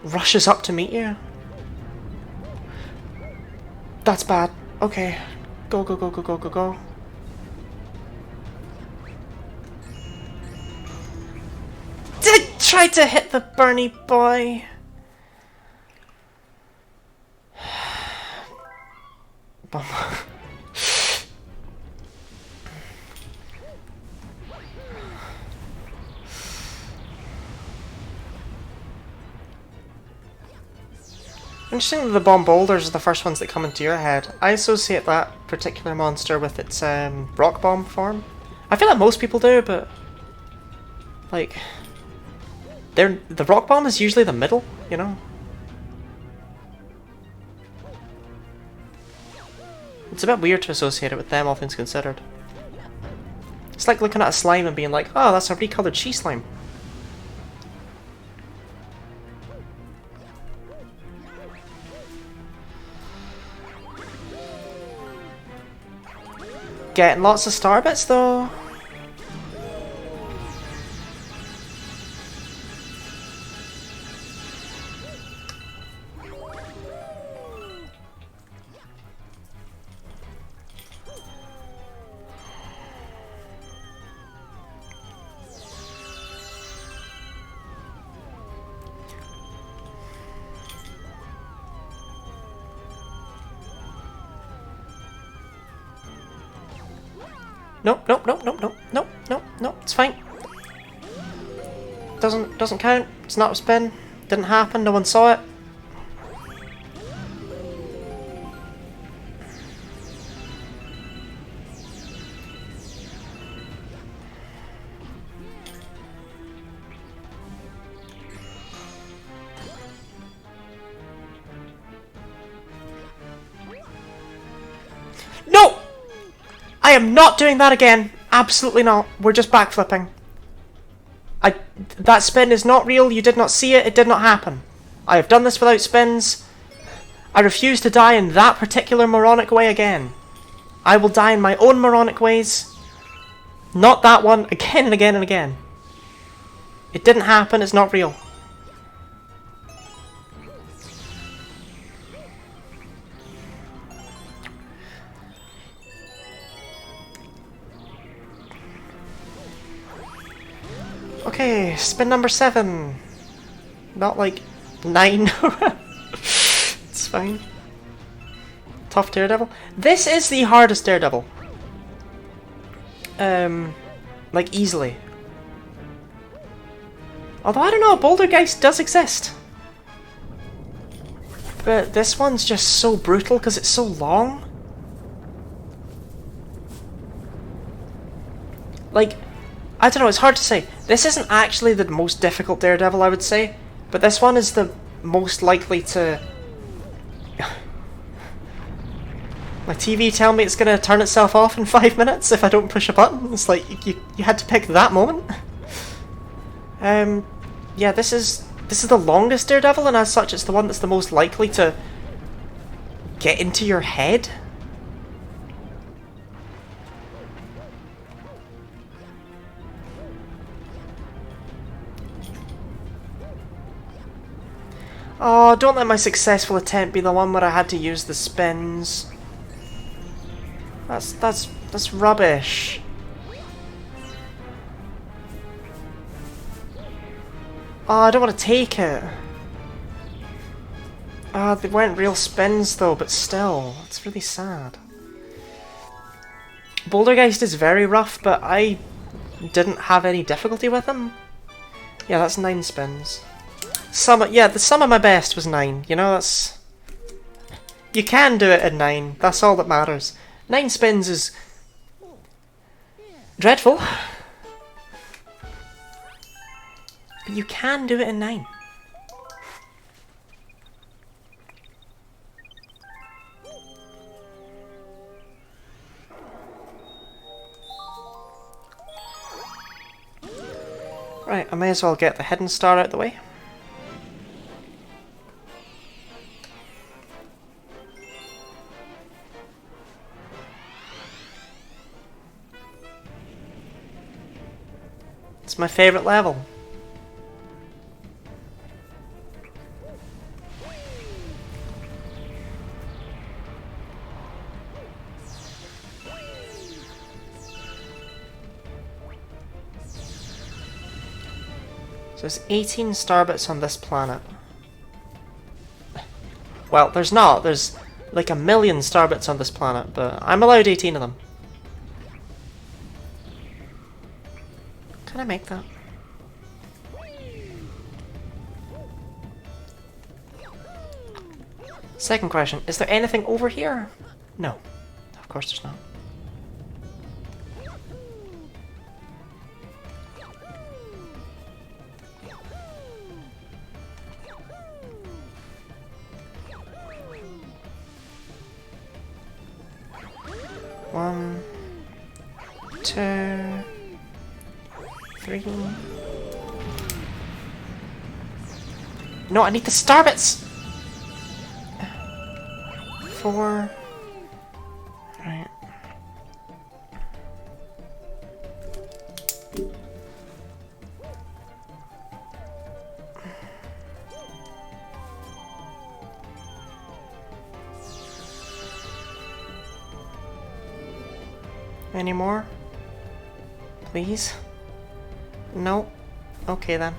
rushes up to meet you. That's bad. Okay. Go, go, go, go, go, go, go. Tried to hit the Bernie boy. Bum. Interesting that the bomb boulders are the first ones that come into your head. I associate that particular monster with its rock bomb form. I feel like most people do, but like the rock bomb is usually the middle, you know? It's a bit weird to associate it with them, all things considered. It's like looking at a slime and being like, oh, that's a recolored she slime. Getting lots of star bits though. Nope, nope, nope, nope, nope, nope, nope, nope, it's fine. Doesn't count. It's not a spin. Didn't happen, no one saw it. No! I am not doing that again. Absolutely not. We're just backflipping. That spin is not real. You did not see it. It did not happen. I have done this without spins. I refuse to die in that particular moronic way again. I will die in my own moronic ways. Not that one again and again and again. It didn't happen. It's not real. Okay, spin number 7. Not like 9. It's fine. Tough Daredevil. This is the hardest Daredevil. Like easily. Although I don't know, Bouldergeist does exist. But this one's just so brutal because it's so long. Like, I don't know, it's hard to say. This isn't actually the most difficult Daredevil, I would say, but this one is the most likely to... My TV tell me it's gonna turn itself off in 5 minutes if I don't push a button. It's like, you had to pick that moment. Yeah, this is the longest Daredevil, and as such it's the one that's the most likely to get into your head. Oh, don't let my successful attempt be the one where I had to use the spins. That's rubbish. Oh, I don't want to take it. Ah, they weren't real spins though, but still, it's really sad. Bouldergeist is very rough, but I didn't have any difficulty with him. Yeah, that's 9 spins. Yeah, the sum of my best was 9. You know, that's... You can do it in 9. That's all that matters. 9 spins is... dreadful. But you can do it in 9. Right, I may as well get the hidden star out of the way. It's my favourite level. So there's 18 starbits on this planet. Well, there's not. There's like 1 million starbits on this planet, but I'm allowed 18 of them. Can I make that? Second question, is there anything over here? No. Of course there's not. 1, 2, 3. No, I need the star bits! 4. Right. Any more? Please? No? Okay then.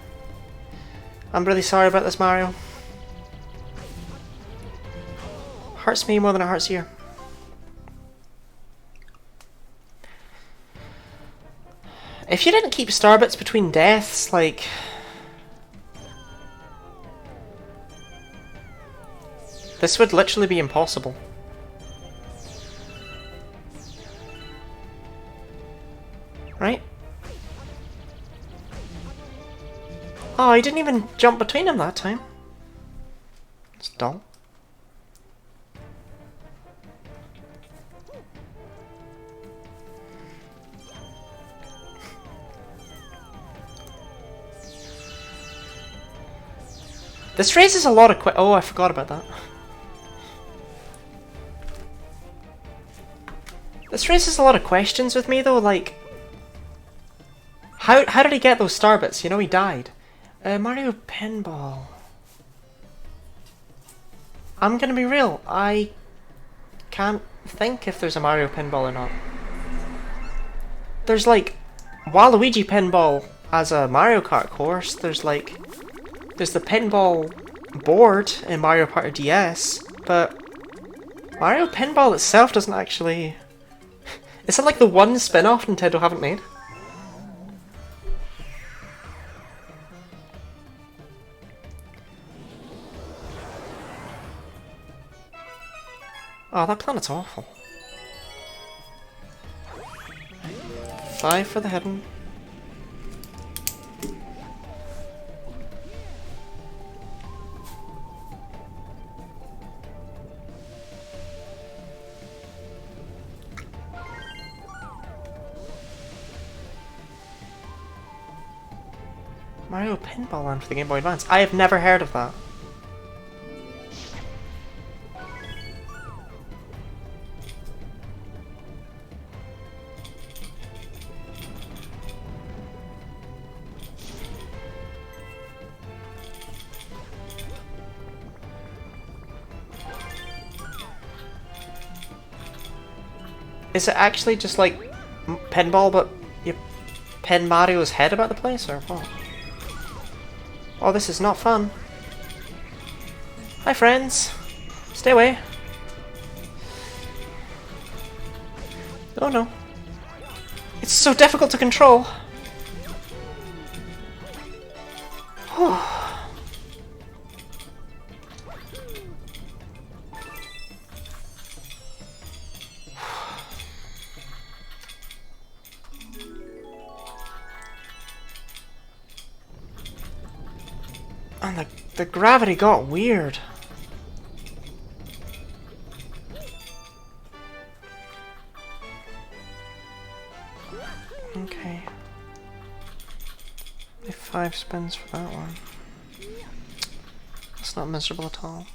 I'm really sorry about this, Mario. Hurts me more than it hurts you. If you didn't keep star bits between deaths, like... this would literally be impossible. Right? Oh, he didn't even jump between them that time. It's dull. This raises a lot of oh, I forgot about that. This raises a lot of questions with me though, like... How did he get those star bits? You know he died. Mario Pinball. I'm gonna be real, I can't think if there's a Mario Pinball or not. There's like Waluigi Pinball as a Mario Kart course, there's the pinball board in Mario Party DS, but Mario Pinball itself doesn't actually... Is it like the one spin-off Nintendo haven't made? Oh, that planet's awful. 5 for the hidden. Mario Pinball Land for the Game Boy Advance. I have never heard of that. Is it actually just like pinball, but you pin Mario's head about the place, or what? Oh, this is not fun. Hi, friends. Stay away. Oh no. It's so difficult to control. And the gravity got weird. Okay. Only 5 spins for that one. That's not miserable at all.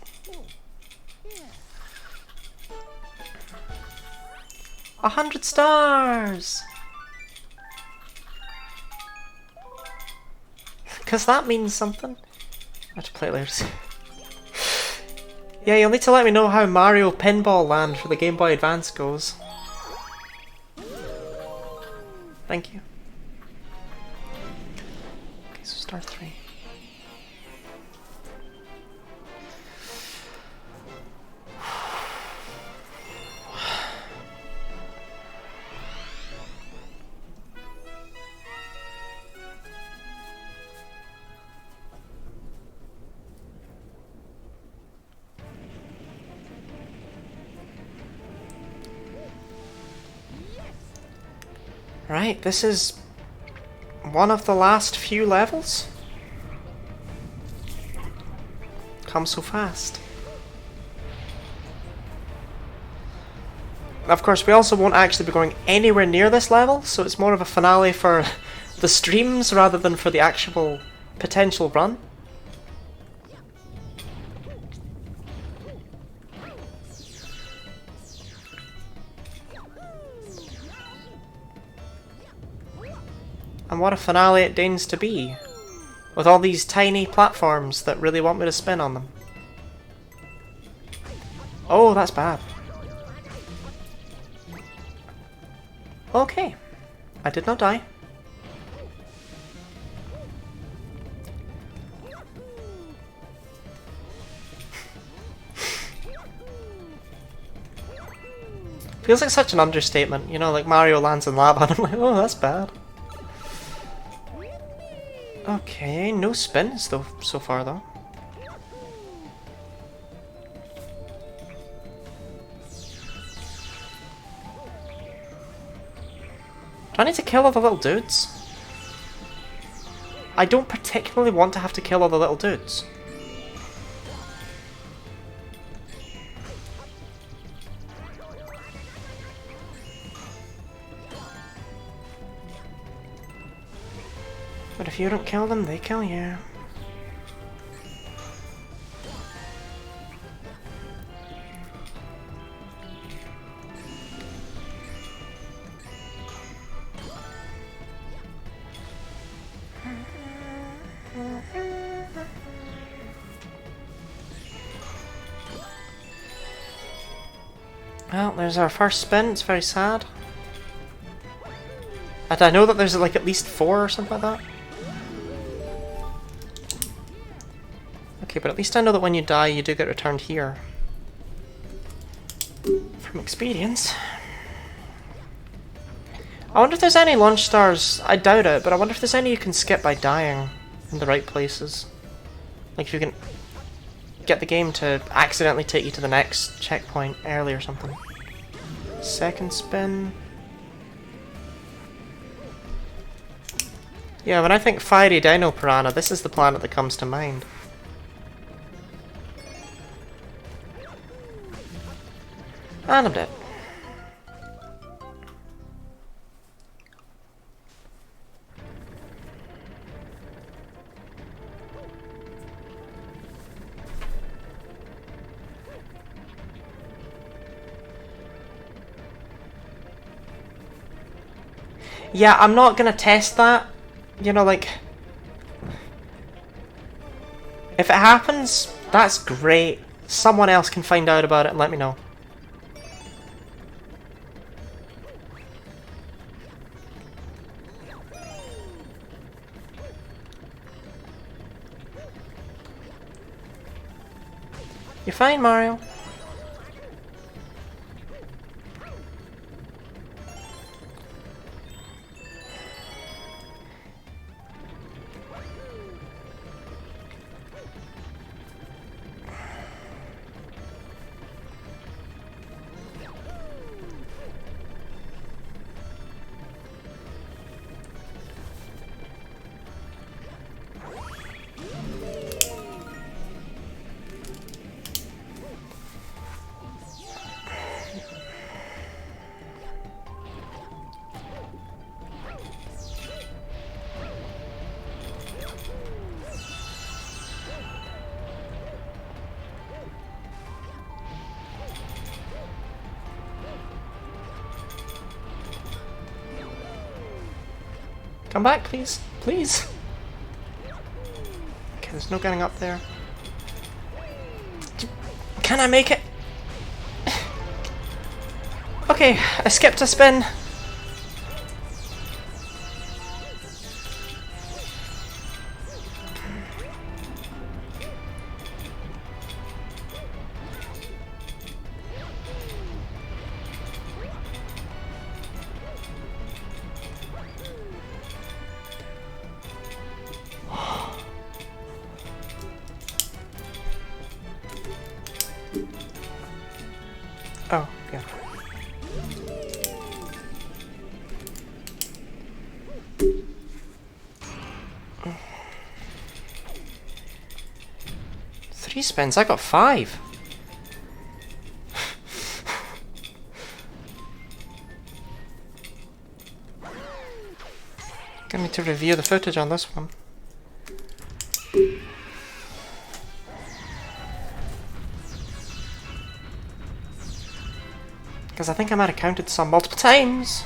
$100! Because that means something. I have to play it later. Yeah, you'll need to let me know how Mario Pinball Land for the Game Boy Advance goes. Thank you. Okay, so star 3. Right, this is one of the last few levels. Come so fast. Of course, we also won't actually be going anywhere near this level, so it's more of a finale for the streams rather than for the actual potential run. And what a finale it deigns to be, with all these tiny platforms that really want me to spin on them. Oh, that's bad. Okay, I did not die. Feels like such an understatement, you know, like Mario lands in lava and I'm like, oh, that's bad. Okay, no spins though so far though. Do I need to kill all the little dudes? I don't particularly want to have to kill all the little dudes. But if you don't kill them, they kill you. Well, there's our first spin, it's very sad. And I know that there's like at least 4 or something like that. Okay, but at least I know that when you die you do get returned here. From experience. I wonder if there's any launch stars, I doubt it, but I wonder if there's any you can skip by dying in the right places. Like if you can get the game to accidentally take you to the next checkpoint early or something. Second spin. Yeah, when I think Fiery Dino Piranha, this is the planet that comes to mind. And I'm dead. Yeah, I'm not gonna test that. You know, like... if it happens, that's great. Someone else can find out about it and let me know. You're fine, Mario. Come back, please. Please. Okay, there's no getting up there. Can I make it? Okay, I skipped a spin. Oh, yeah. Three spins? I got 5. gonna need to review the footage on this one. Because I think I might have counted some multiple times.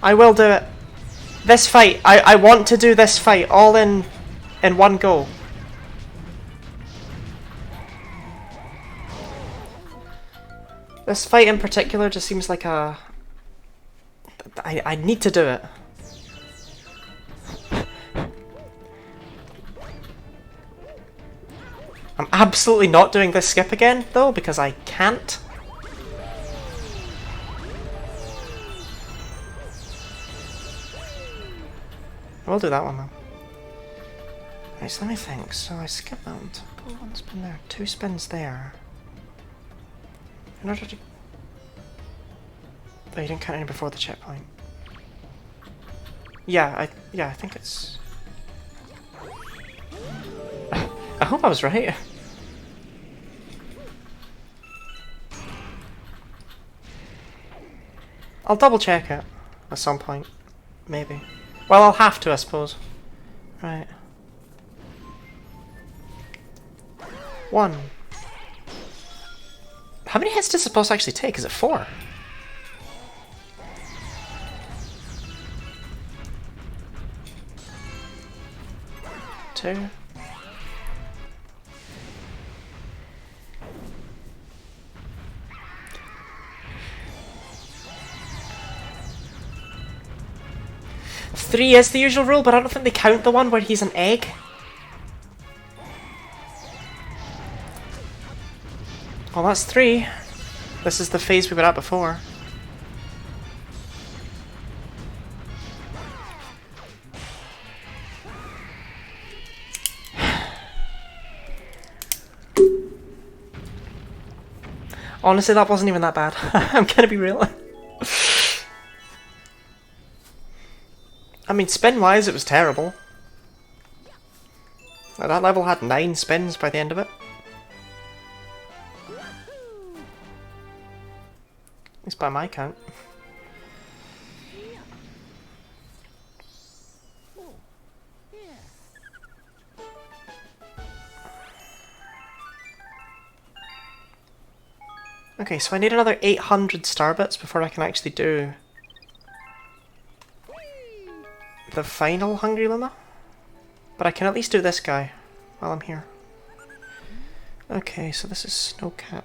I will do it. This fight, I want to do this fight all in one go. This fight in particular just seems like a... I need to do it. I'm absolutely not doing this skip again, though, because I can't. I will do that one, though. Right, so let me think. So I skip that. Put one spin there, 2 spins there. In order to... Oh, you didn't count any before the checkpoint. Yeah, I think it's... I hope I was right. I'll double check it at some point. Maybe. Well, I'll have to, I suppose. Right. 1. How many hits does it supposed to actually take? Is it 4? Two. Three is the usual rule, but I don't think they count the one where he's an egg. Well, that's 3. This is the phase we were at before. Honestly, that wasn't even that bad. I'm gonna be real. I mean, spin-wise, it was terrible. Like, that level had 9 spins by the end of it. At least by my count. Okay, so I need another 800 star bits before I can actually do the final Hungry Luma. But I can at least do this guy while I'm here. Okay, so this is Snowcat.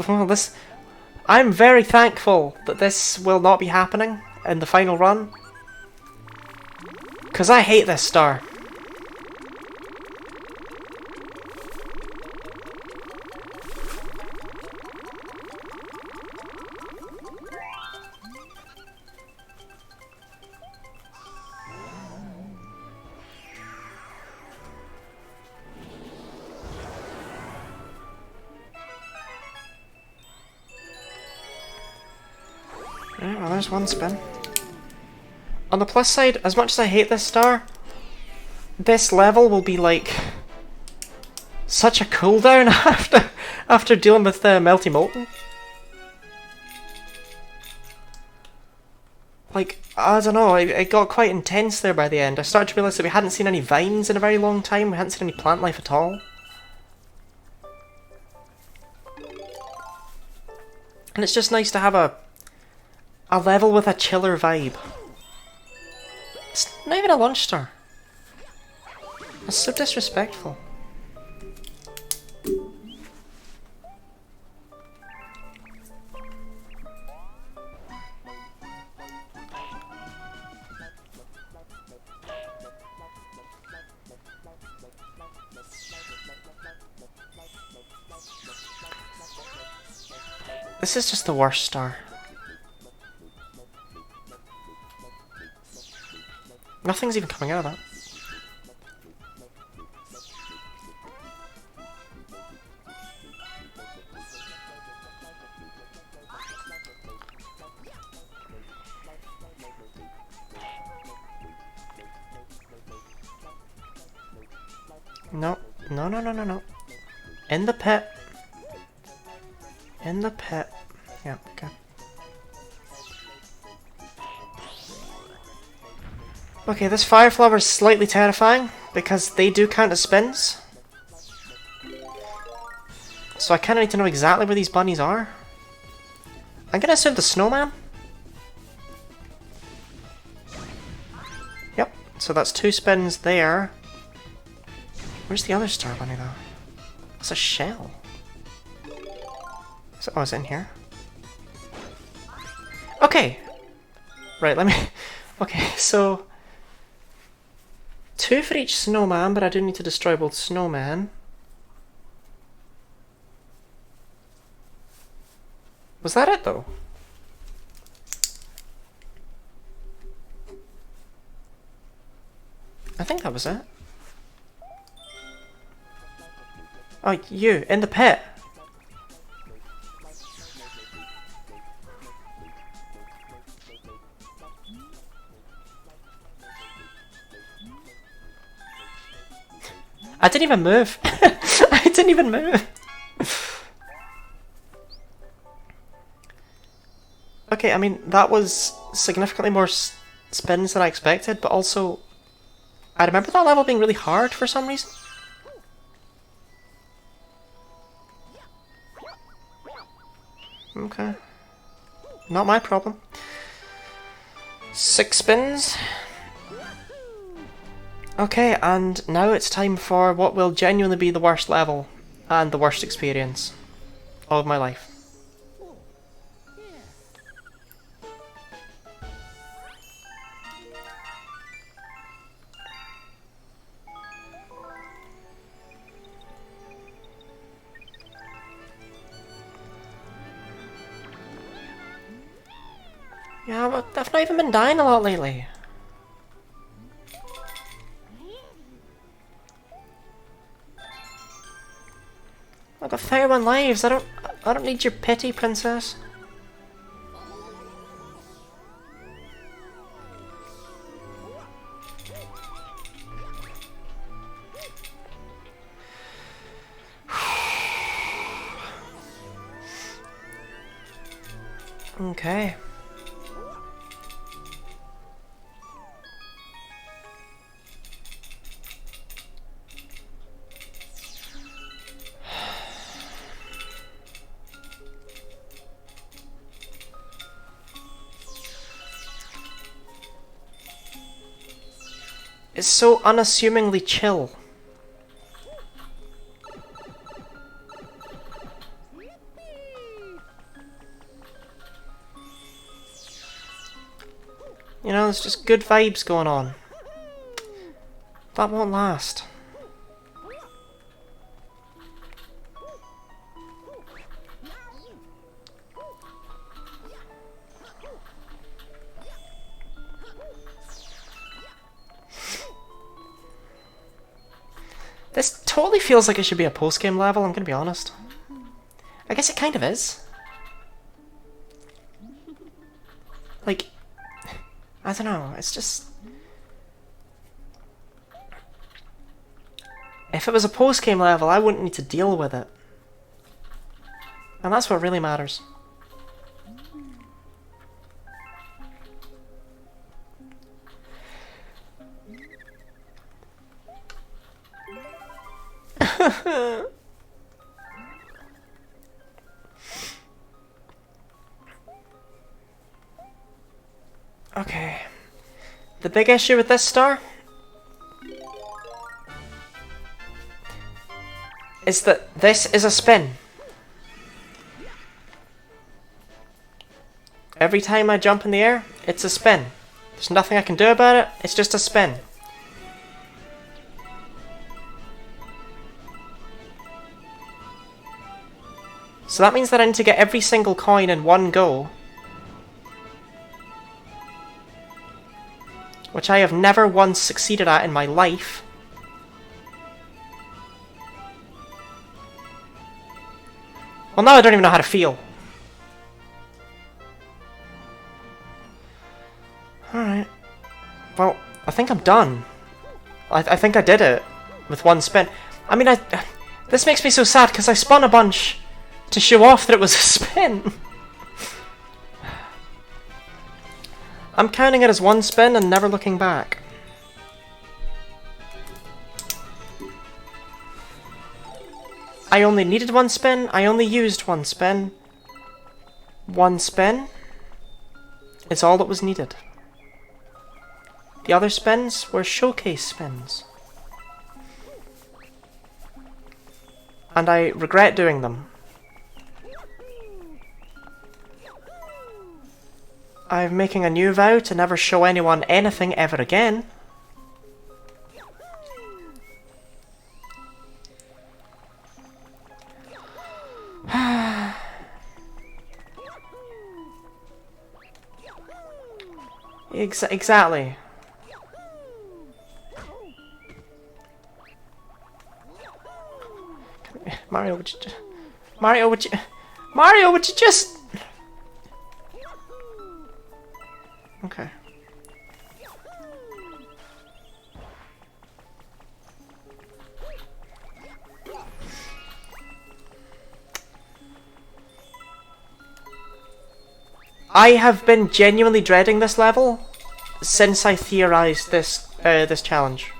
Well, this... I'm very thankful that this will not be happening in the final run. Because I hate this star. Alright, well there's one spin. On the plus side, as much as I hate this star, this level will be like such a cooldown after dealing with the Melty Molten. Like, I don't know, it got quite intense there by the end. I started to realise that we hadn't seen any vines in a very long time, we hadn't seen any plant life at all. And it's just nice to have a level with a chiller vibe. It's not even a launch star. That's so disrespectful. This is just the worst star. Nothing's even coming out of that. No, no, no, no, no, no. In the pit. In the pit. Yeah, okay. Okay, this fire flower is slightly terrifying because they do count as spins. So I kind of need to know exactly where these bunnies are. I'm gonna assume the snowman. Yep, so that's 2 spins there. Where's the other star bunny though? It's a shell. Oh, it's in here. Okay. Right, let me... Okay, so... 2 for each snowman, but I do need to destroy both snowmen. Was that it though? I think that was it. Oh, you, in the pit. I didn't even move. I didn't even move. Okay, I mean, that was significantly more spins than I expected, but also... I remember that level being really hard for some reason. Okay. Not my problem. 6 spins. Okay, and now it's time for what will genuinely be the worst level and the worst experience of my life. Yeah, but I've not even been dying a lot lately. I've got 31 lives. I don't need your pity, princess. Okay. It's so unassumingly chill. You know, there's just good vibes going on. That won't last. This totally feels like it should be a post-game level, I'm gonna be honest. I guess it kind of is. Like, I don't know, it's just... If it was a post-game level, I wouldn't need to deal with it. And that's what really matters. Okay. The big issue with this star is that this is a spin. Every time I jump in the air, it's a spin. There's nothing I can do about it, it's just a spin. So that means that I need to get every single coin in one go. Which I have never once succeeded at in my life. Well, now I don't even know how to feel. Alright. Well, I think I'm done. I think I did it with one spin. I mean, this makes me so sad because I spun a bunch to show off that it was a spin. I'm counting it as one spin and never looking back. I only needed one spin. I only used one spin. One spin is all that was needed. The other spins were showcase spins. And I regret doing them. I'm making a new vow to never show anyone anything ever again. Exactly. Mario, would you... Mario, would you... Mario, would you just... Okay. I have been genuinely dreading this level since I theorized this this challenge.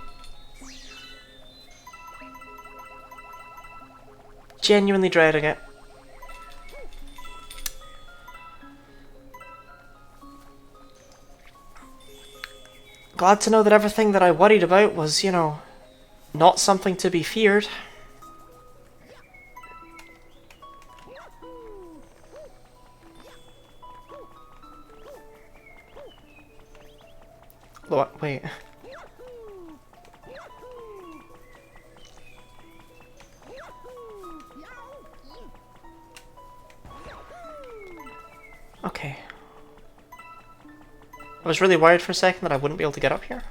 Genuinely dreading it. Glad to know that everything that I worried about was, you know, not something to be feared. Wait. Okay. I was really worried for a second that I wouldn't be able to get up here.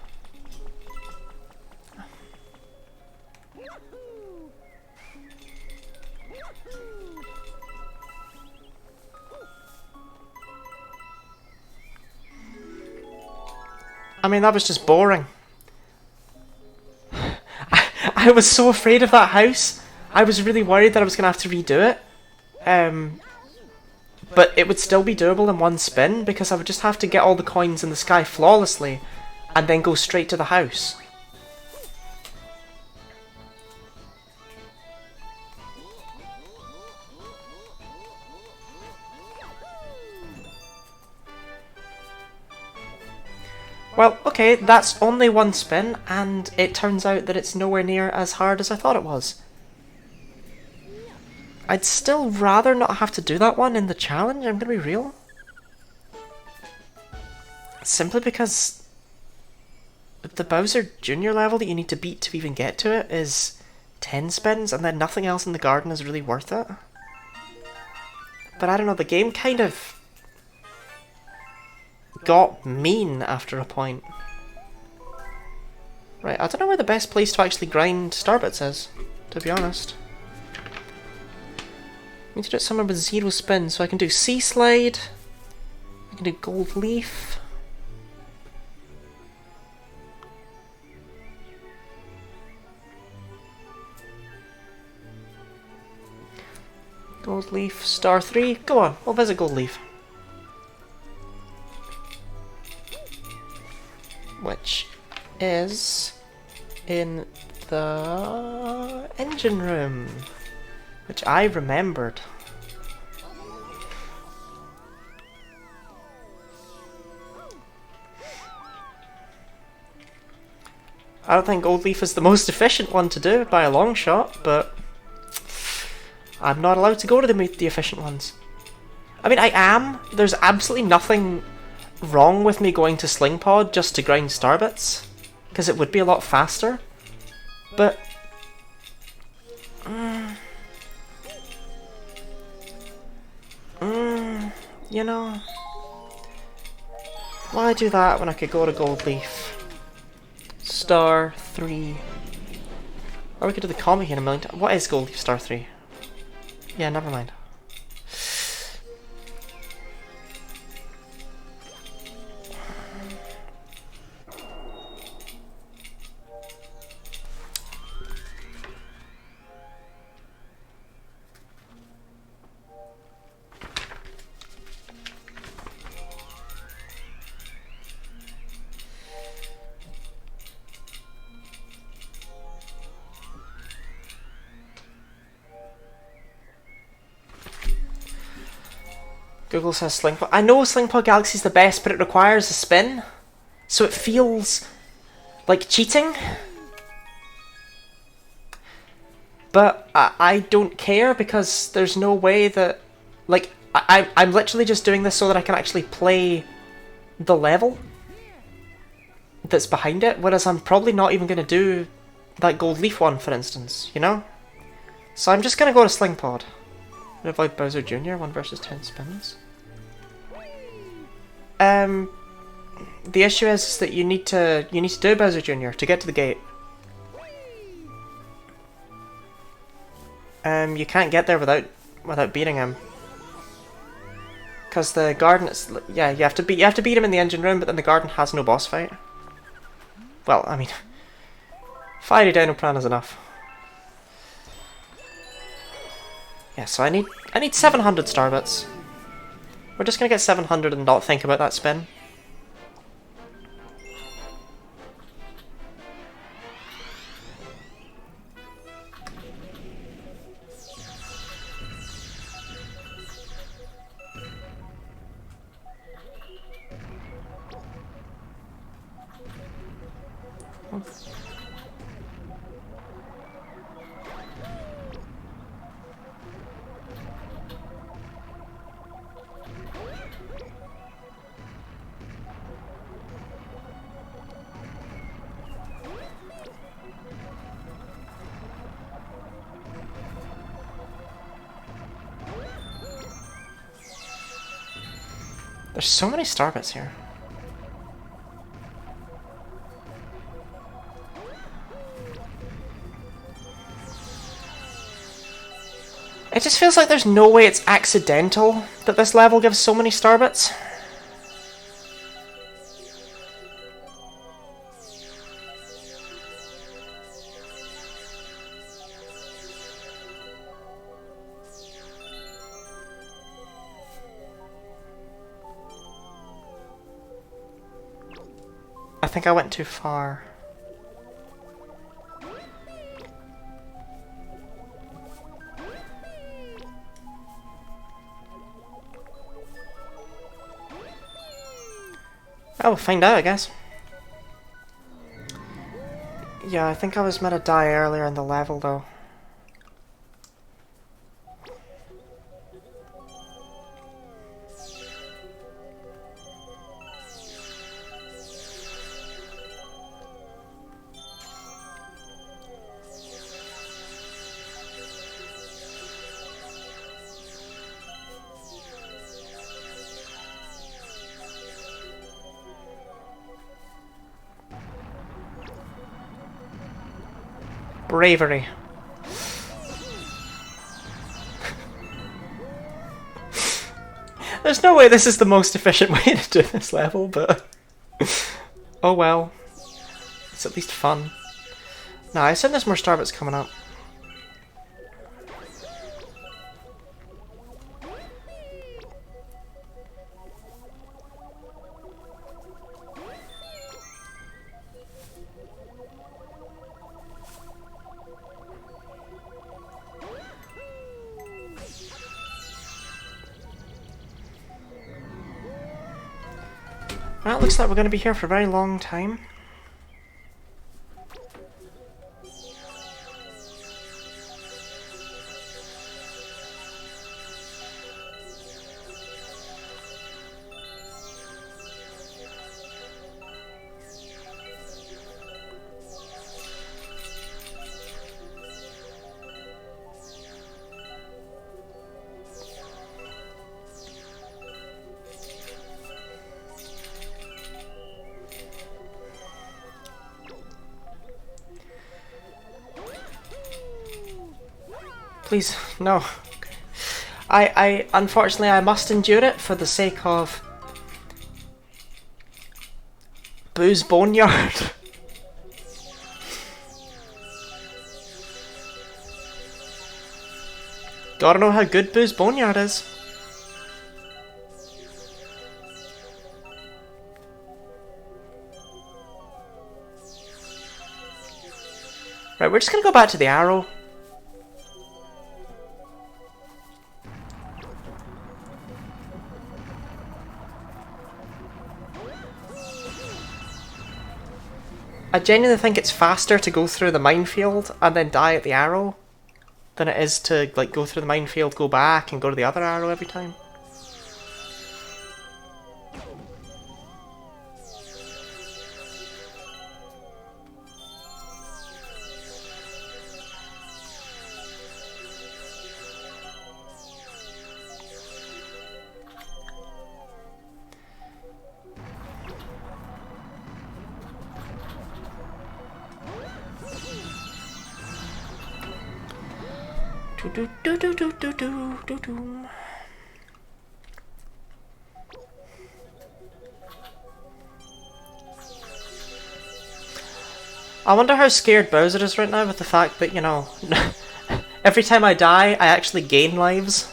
I mean, that was just boring. I was so afraid of that house. I was really worried that I was going to have to redo it. But it would still be doable in one spin, because I would just have to get all the coins in the sky flawlessly, and then go straight to the house. Well, okay, that's only one spin, and it turns out that it's nowhere near as hard as I thought it was. I'd still rather not have to do that one in the challenge, I'm gonna be real. Simply because the Bowser Jr. level that you need to beat to even get to it is 10 spins, and then nothing else in the garden is really worth it. But I don't know, the game kind of got mean after a point. Right, I don't know where the best place to actually grind Starbits is, to be honest. I need to do it somewhere with 0 spins, so I can do Sea Slide, I can do Gold Leaf. Gold Leaf, Star 3, go on, we'll visit Gold Leaf. Which is in the engine room, which I remembered. I don't think Gold Leaf is the most efficient one to do by a long shot, but I'm not allowed to go to the efficient ones. I mean, I am. There's absolutely nothing wrong with me going to Sling Pod just to grind Starbits, because it would be a lot faster, but You know, why do that when I could go to Gold Leaf? Star 3. Or we could do the comic in a million times. What is Gold Leaf Star 3? Yeah, never mind. Google says Slingpod. I know Slingpod Galaxy is the best, but it requires a spin, so it feels like cheating. But I don't care because there's no way that, like, I'm literally just doing this so that I can actually play the level that's behind it, whereas I'm probably not even going to do that Gold Leaf one, for instance, you know? So I'm just going to go to Slingpod. And avoid Bowser Jr. 1 versus 10 spins. The issue is that you need to do Bowser Jr. to get to the gate. You can't get there without beating him. Because the garden is, yeah, you have to beat him in the engine room, but then the garden has no boss fight. Well, I mean, Fiery Dino Plan is enough. Yeah, so I need 700 star bits. We're just gonna get 700 and not think about that spin. There's so many star bits here. It just feels like there's no way it's accidental that this level gives so many star bits. I think I went too far. Oh, we'll find out, I guess. Yeah, I think I was meant to die earlier in the level, though. Bravery. There's no way this is the most efficient way to do this level, but oh well. It's at least fun. Nah, I said there's more starbits coming up. Well, it looks like we're going to be here for a very long time. Please, no. Unfortunately, I must endure it for the sake of Boo's Boneyard. Gotta know how good Boo's Boneyard is. Right, we're just gonna go back to the arrow. I genuinely think it's faster to go through the minefield and then die at the arrow than it is to like go through the minefield, go back, and go to the other arrow every time. I wonder how scared Bowser is right now with the fact that, you know, every time I die, I actually gain lives.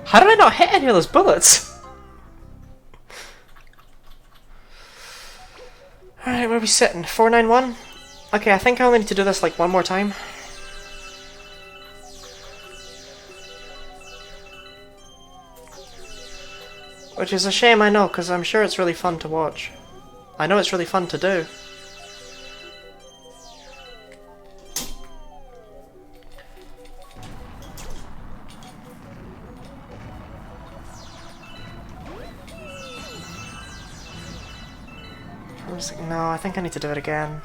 How did I not hit any of those bullets? Alright, where are we sitting? 491? Okay, I think I only need to do this like one more time. Which is a shame, I know, because I'm sure it's really fun to watch. I know it's really fun to do. No, I think I need to do it again.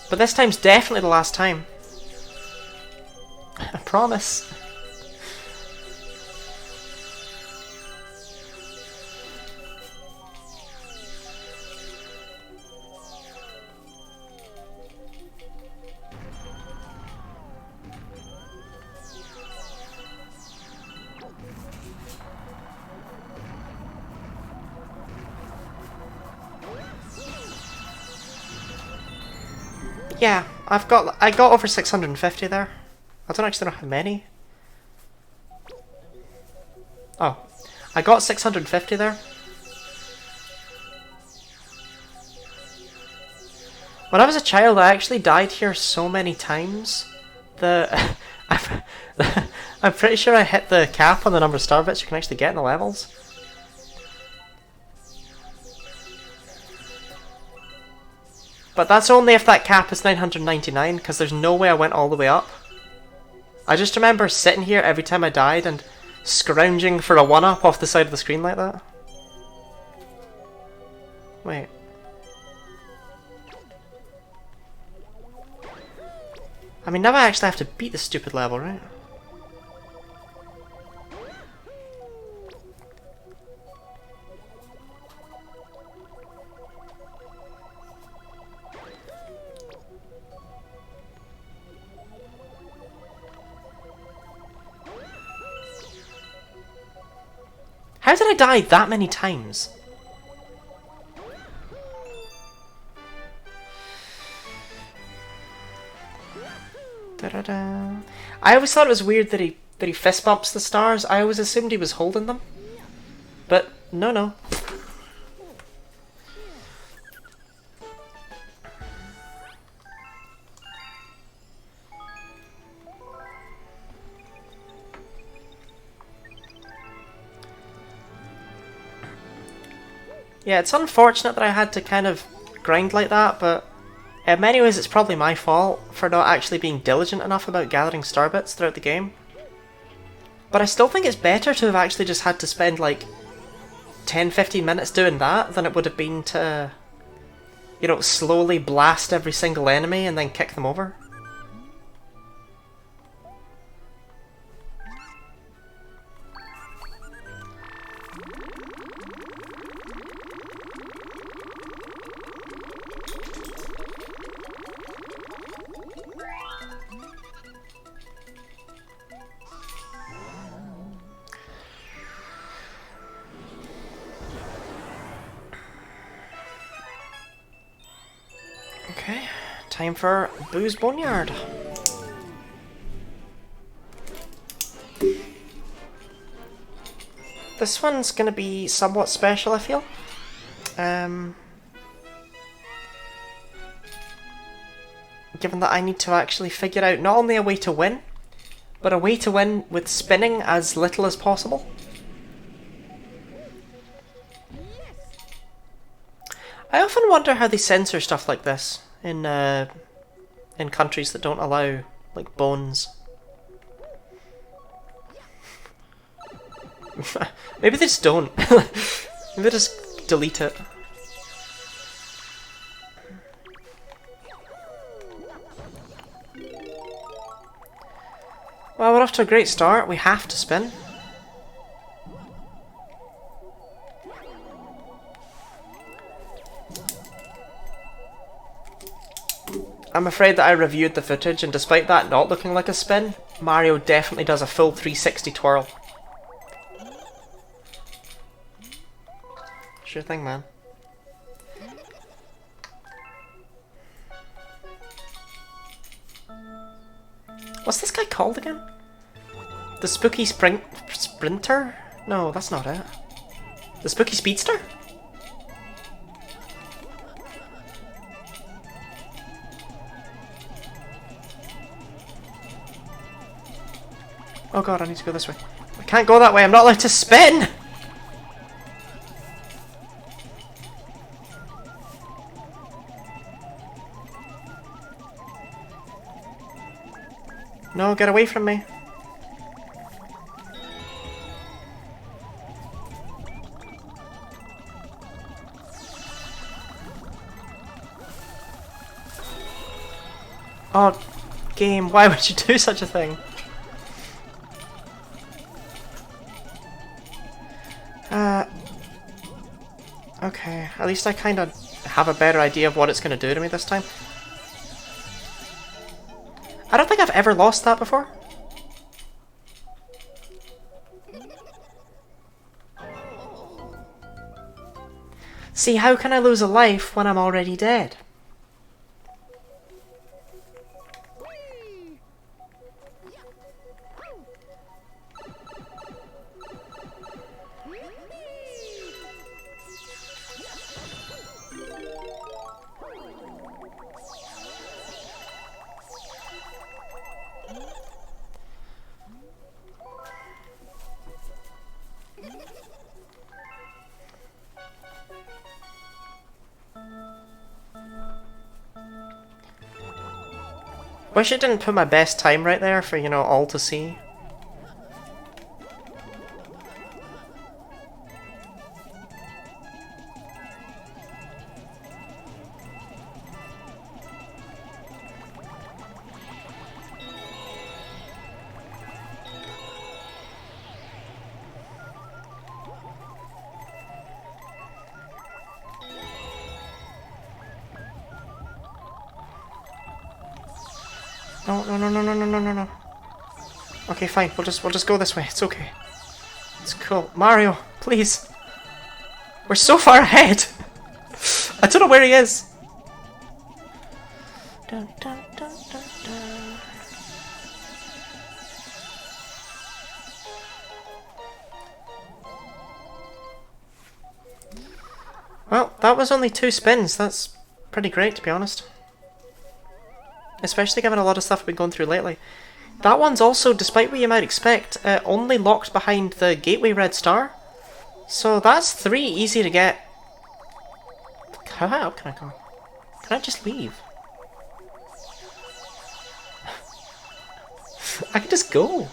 But this time's definitely the last time. I promise. Yeah, I got over 650 there. I don't actually know how many. Oh, I got 650 there. When I was a child, I actually died here so many times that I'm pretty sure I hit the cap on the number of star bits you can actually get in the levels. But that's only if that cap is 999, because there's no way I went all the way up. I just remember sitting here every time I died and scrounging for a 1-up off the side of the screen like that. Wait. I mean, now I actually have to beat this stupid level, right? How did I die that many times? Da-da-da. I always thought it was weird that he fist bumps the stars. I always assumed he was holding them. But no. Yeah, it's unfortunate that I had to kind of grind like that, but In many ways, it's probably my fault for not actually being diligent enough about gathering star bits throughout the game. But I still think it's better to have actually just had to spend like 10-15 minutes doing that than it would have been to, you know, slowly blast every single enemy and then kick them over. Okay, time for Boo's Boneyard. This one's going to be somewhat special, I feel. Given that I need to actually figure out not only a way to win, but a way to win with spinning as little as possible. I often wonder how they censor stuff like this in countries that don't allow, like, bones. Maybe they just don't. Maybe they just delete it. Well, we're off to a great start. We have to spin. I'm afraid that I reviewed the footage, and despite that not looking like a spin, Mario definitely does a full 360 twirl. Sure thing, man. What's this guy called again? The Spooky Sprinter? No, that's not it. The Spooky Speedster? Oh god, I need to go this way. I can't go that way, I'm not allowed to spin! No, get away from me. Oh, game, why would you do such a thing? Okay, at least I kind of have a better idea of what it's going to do to me this time. I don't think I've ever lost that before. See, how can I lose a life when I'm already dead? Wish it didn't put my best time right there for, you know, all to see. No, no, no, no, no, no, no, no, no. Okay, fine. We'll just go this way. It's okay. It's cool. Mario, please. We're so far ahead. I don't know where he is. Dun, dun, dun, dun, dun. Well, that was only 2 spins. That's pretty great, to be honest. Especially given a lot of stuff we've been going through lately. That one's also, despite what you might expect, only locked behind the gateway red star. So that's 3 easy to get. How can I go? Can I just leave? I could just go.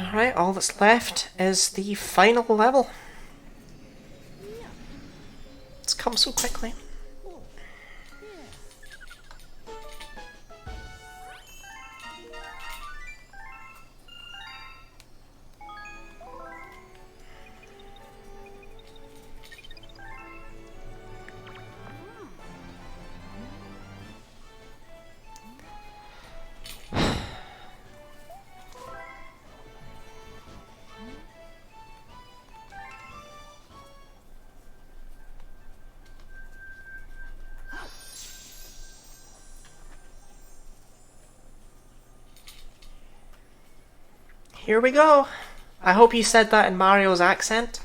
Alright, all that's left is the final level. It's come so quickly. Here we go. I hope you said that in Mario's accent.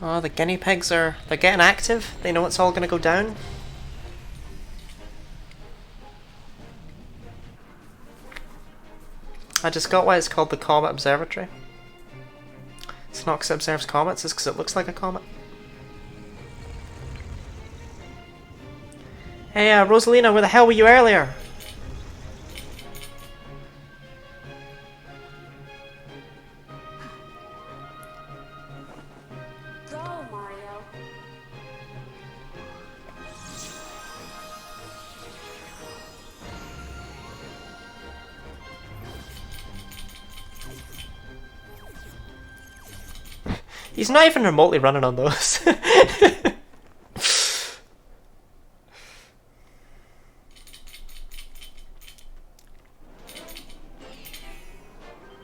Oh, the guinea pigs they're getting active. They know it's all gonna go down. I just got why it's called the Comet Observatory. It's not because it observes comets, it's because it looks like a comet. Hey, Rosalina, where the hell were you earlier? Go, Mario. He's not even remotely running on those.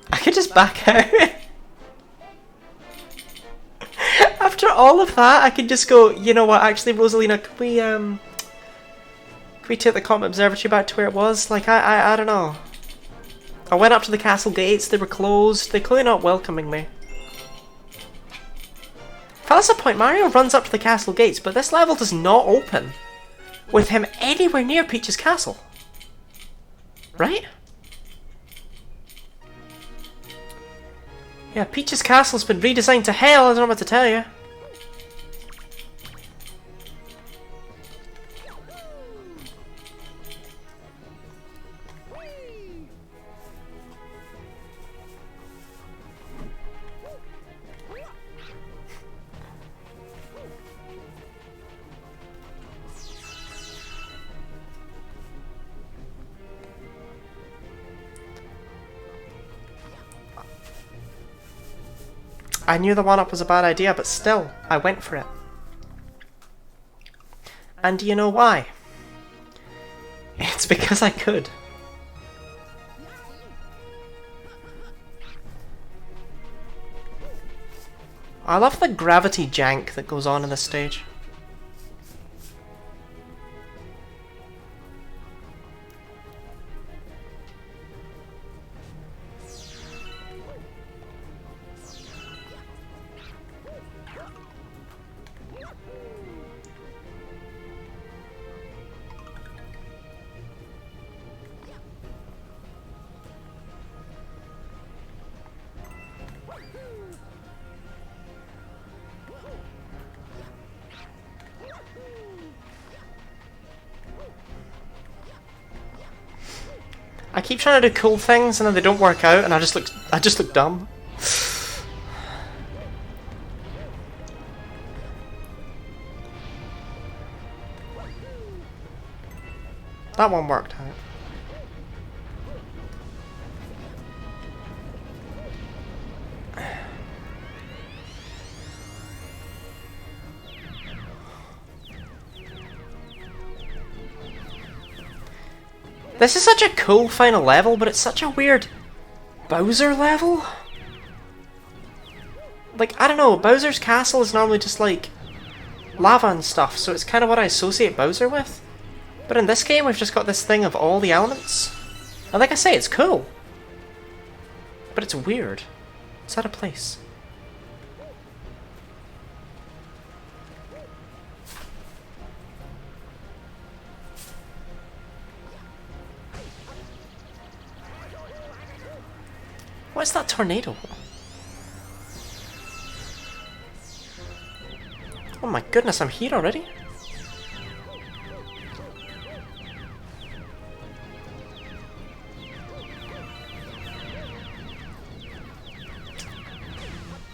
I could just back out. After all of that, I could just go, you know what, actually, Rosalina, can we take the Comet Observatory back to where it was? Like, I don't know. I went up to the castle gates, they were closed, they're clearly not welcoming me. That's the point, Mario runs up to the castle gates, but this level does not open with him anywhere near Peach's castle. Right? Yeah, Peach's castle's been redesigned to hell, I don't know what to tell you. I knew the one-up was a bad idea, but still, I went for it. And do you know why? It's because I could. I love the gravity jank that goes on in this stage. I keep trying to do cool things and then they don't work out and I just look dumb. That one worked out. This is such a cool final level, but it's such a weird Bowser level. Like, I don't know, Bowser's castle is normally just like lava and stuff, so it's kind of what I associate Bowser with. But in this game, we've just got this thing of all the elements. And like I say, it's cool. But it's weird. Is that a place? What's that tornado? Oh my goodness, I'm here already?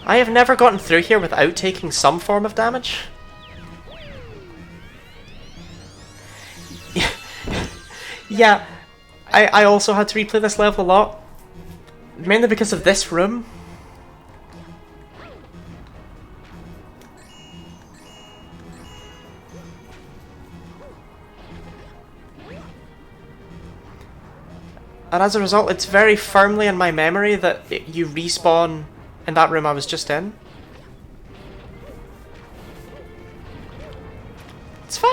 I have never gotten through here without taking some form of damage. Yeah, I also had to replay this level a lot. Mainly because of this room. And as a result, it's very firmly in my memory that you respawn in that room I was just in. It's fine.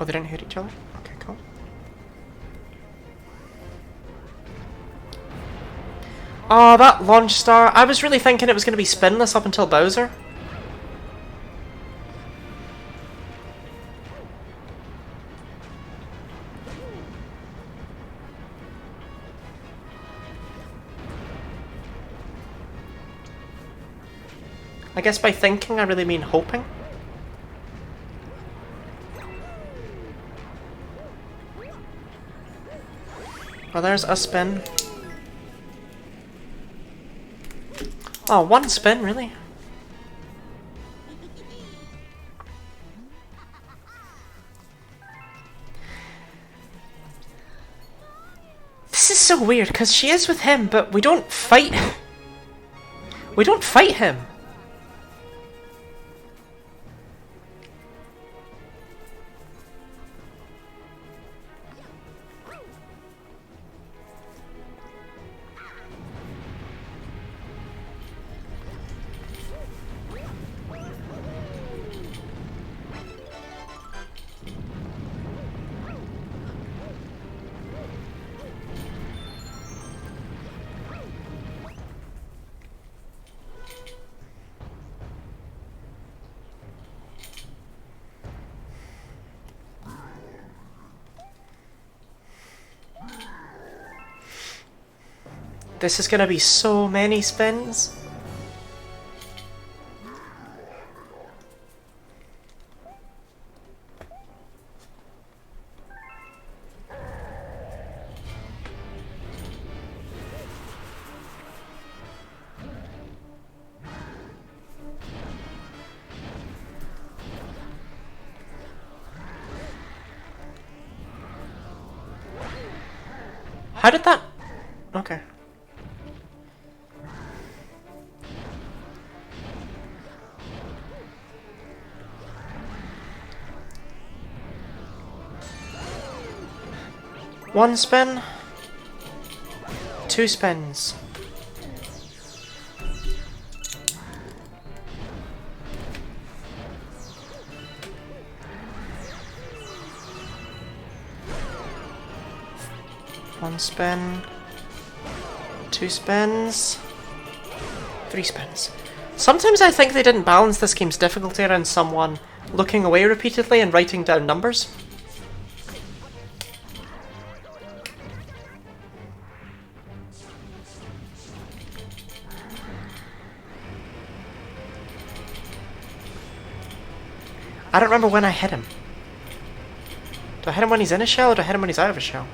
Oh, they didn't hit each other? Okay, cool. Oh, that launch star. I was really thinking it was going to be spinless up until Bowser. I guess by thinking I really mean hoping. Oh, there's a spin. Oh, one spin, really? This is so weird, because she is with him, but we don't fight... We don't fight him! This is gonna be so many spins. How did that... Okay. One spin. Two spins. One spin. Two spins. Three spins. Sometimes I think they didn't balance this game's difficulty around someone looking away repeatedly and writing down numbers. I don't remember when I hit him. Do I hit him when he's in a shell, or do I hit him when he's out of a shell?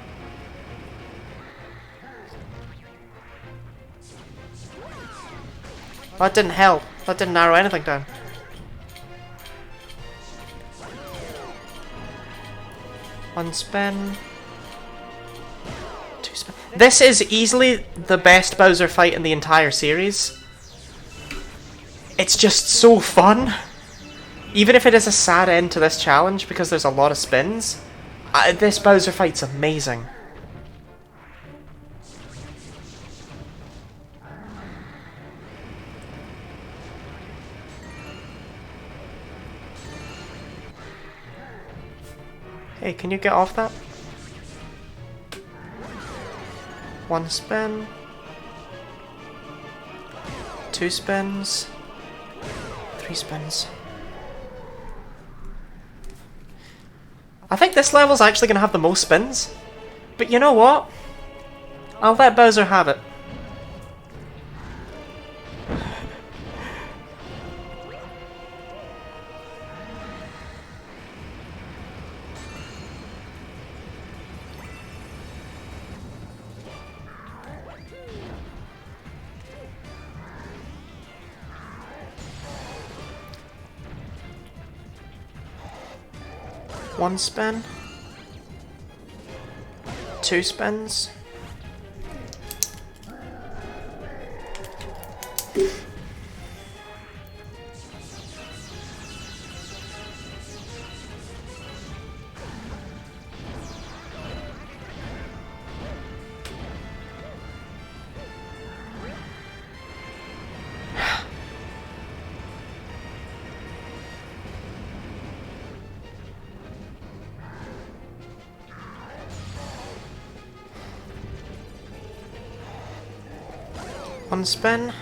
That didn't help. That didn't narrow anything down. One spin. Two spin. This is easily the best Bowser fight in the entire series. It's just so fun. Even if it is a sad end to this challenge because there's a lot of spins, this Bowser fight's amazing. Hey, can you get off that? One spin. Two spins. Three spins. I think this level's actually going to have the most spins. But you know what? I'll let Bowser have it. One spin. Two spins. One spin.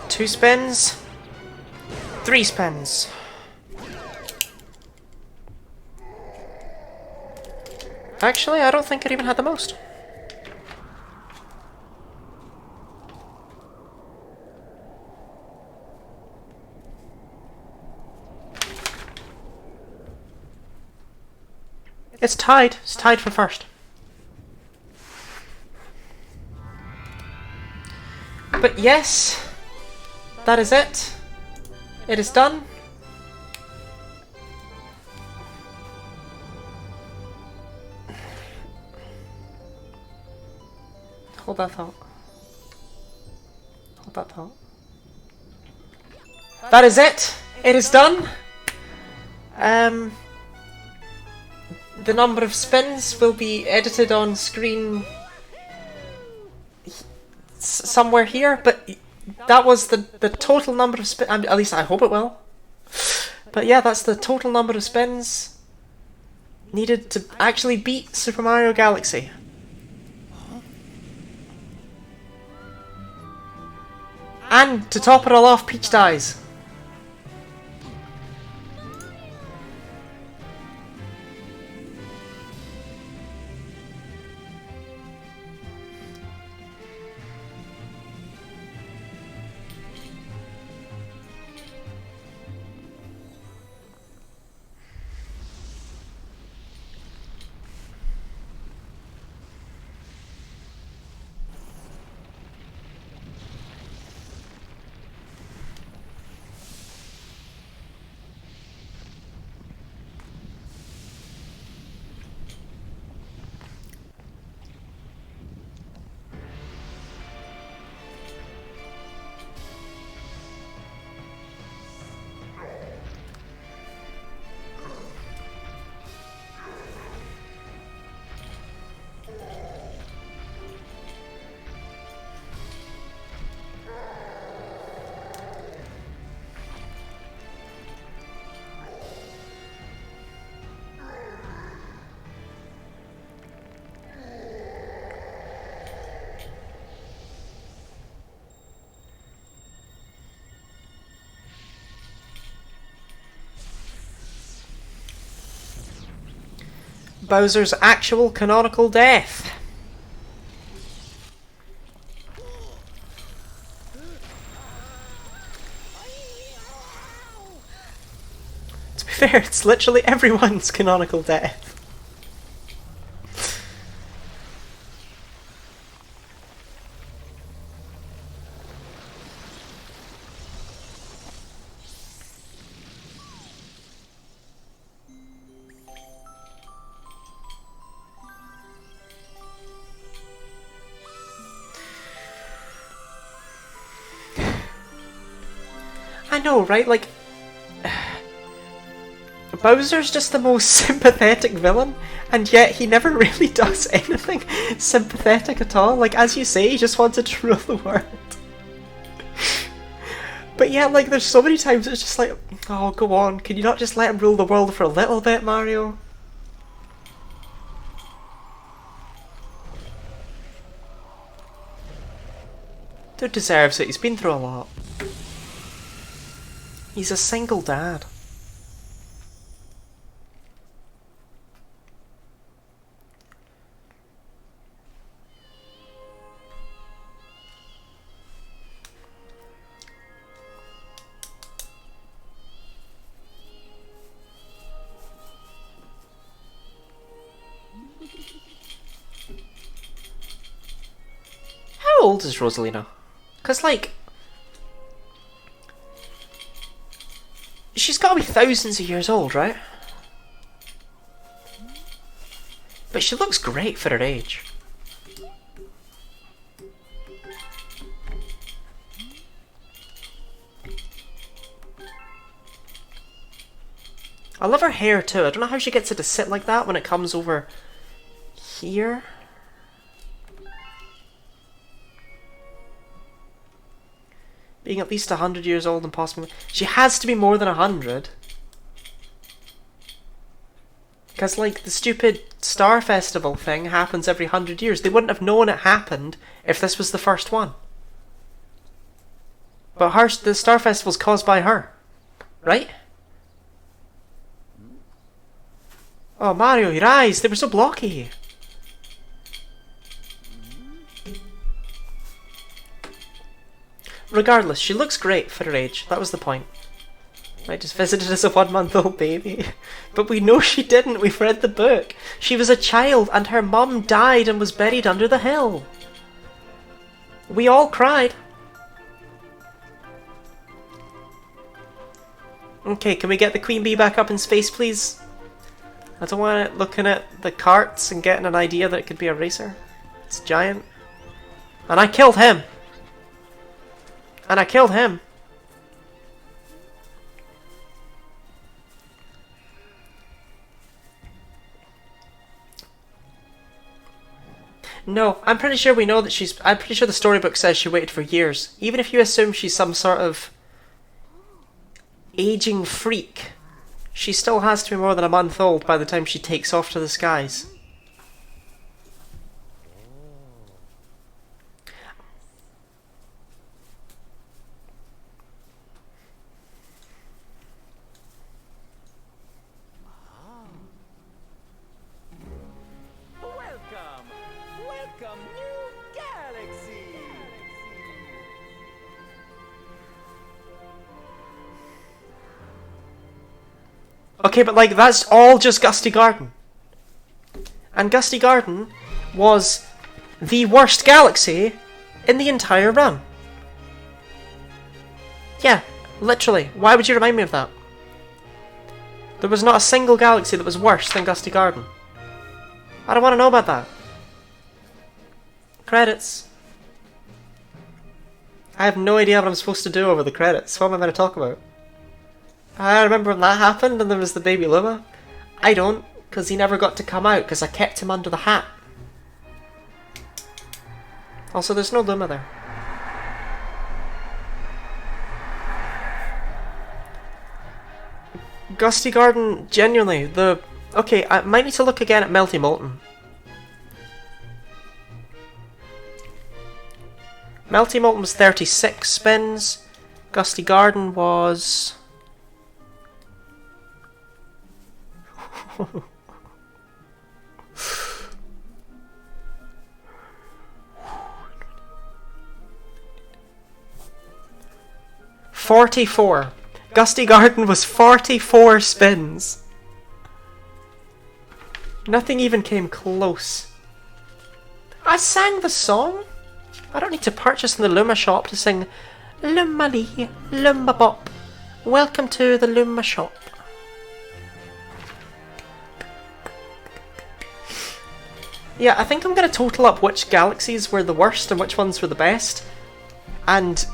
Two spins. Three spins. Actually, I don't think it even had the most. It's tied. It's tied for first. But yes, that is it. It is done. Hold that thought. Hold that thought. That is it. It is done. The number of spins will be edited on screen somewhere here, but that was the total number of spins. At least I hope it will. But yeah, that's the total number of spins needed to actually beat Super Mario Galaxy. And to top it all off, Peach dies. Bowser's actual canonical death. To be fair, it's literally everyone's canonical death. I know, right? Like, Bowser's just the most sympathetic villain, and yet he never really does anything sympathetic at all. Like, as you say, he just wanted to rule the world. But yeah, like, there's so many times it's just like, oh, go on, can you not just let him rule the world for a little bit, Mario? Dude deserves it, he's been through a lot. He's a single dad. How old is Rosalina? Because, like, she's got to be thousands of years old, right? But she looks great for her age. I love her hair too. I don't know how she gets it to sit like that when it comes over here. Being at least 100 years old and possibly... She has to be more than 100. Because, like, the stupid Star Festival thing happens every 100 years. They wouldn't have known it happened if this was the first one. But the Star Festival's caused by her. Right? Oh, Mario, your eyes! They were so blocky! Regardless, she looks great for her age. That was the point. I just visited as a 1-month-old baby. But we know she didn't. We've read the book. She was a child and her mum died and was buried under the hill. We all cried. Okay, can we get the Queen Bee back up in space, please? I don't want it looking at the carts and getting an idea that it could be a racer. It's giant. And I killed him! And I killed him! No, I'm pretty sure we know that she's... I'm pretty sure the storybook says she waited for years. Even if you assume she's some sort of aging freak, she still has to be more than a month old by the time she takes off to the skies. Welcome, new galaxy! Okay, but like, that's all just Gusty Garden. And Gusty Garden was the worst galaxy in the entire run. Yeah, literally. Why would you remind me of that? There was not a single galaxy that was worse than Gusty Garden. I don't want to know about that. Credits. I have no idea what I'm supposed to do over the credits. What am I going to talk about? I remember when that happened and there was the baby Luma. I don't, because he never got to come out because I kept him under the hat. Also, there's no Luma there. Gusty Garden, genuinely, the... Okay, I might need to look again at Melty Molten. Melty Molten was 36 spins. Gusty Garden was... $44. Gusty Garden was 44 spins. Nothing even came close. I sang the song. I don't need to purchase in the Luma shop to sing Luma Lee, Luma Bop. Welcome to the Luma shop. Yeah, I think I'm going to total up which galaxies were the worst and which ones were the best. And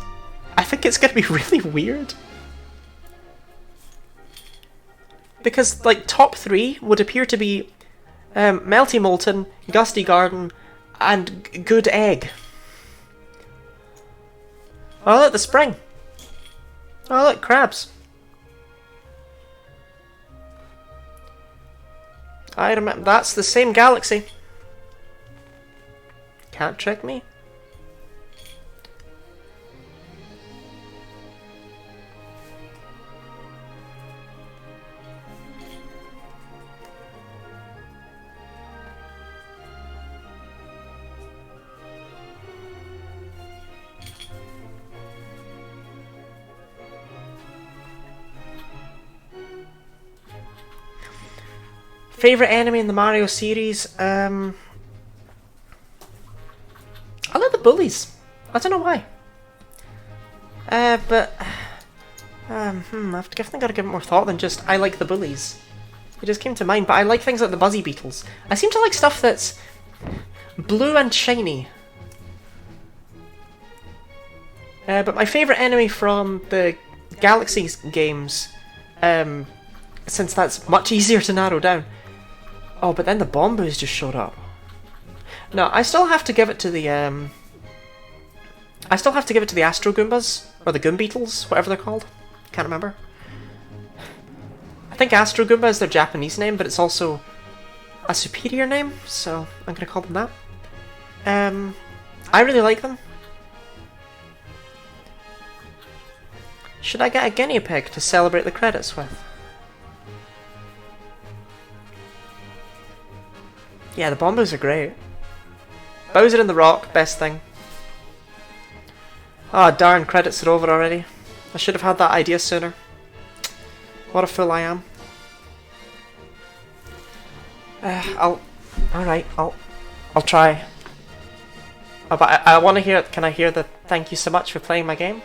I think it's going to be really weird. Because, like, top 3 would appear to be Melty Molten, Gusty Garden, and Good Egg. Oh, look, the spring. Oh look, crabs. I remember, that's the same galaxy. Can't trick me. Favorite enemy in the Mario series? I like the bullies. I don't know why. But I've definitely got to give it more thought than just I like the bullies. It just came to mind, but I like things like the Buzzy Beetles. I seem to like stuff that's blue and shiny. But my favorite enemy from the Galaxy games, since that's much easier to narrow down. Oh, but then the Bombos just showed up. No, I still have to give it to the Astro Goombas or the Goom Beetles, whatever they're called. Can't remember. I think Astro Goomba is their Japanese name, but it's also a superior name, so I'm gonna call them that. I really like them. Should I get a guinea pig to celebrate the credits with? Yeah, the Bombos are great. Bowser and the Rock, best thing. Ah, oh, darn, credits are over already. I should have had that idea sooner. What a fool I am. Alright, I'll try. Oh, but I want to hear, can I hear the thank you so much for playing my game?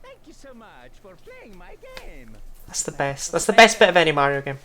Thank you so much for playing my game. That's the best. That's the best bit of any Mario game.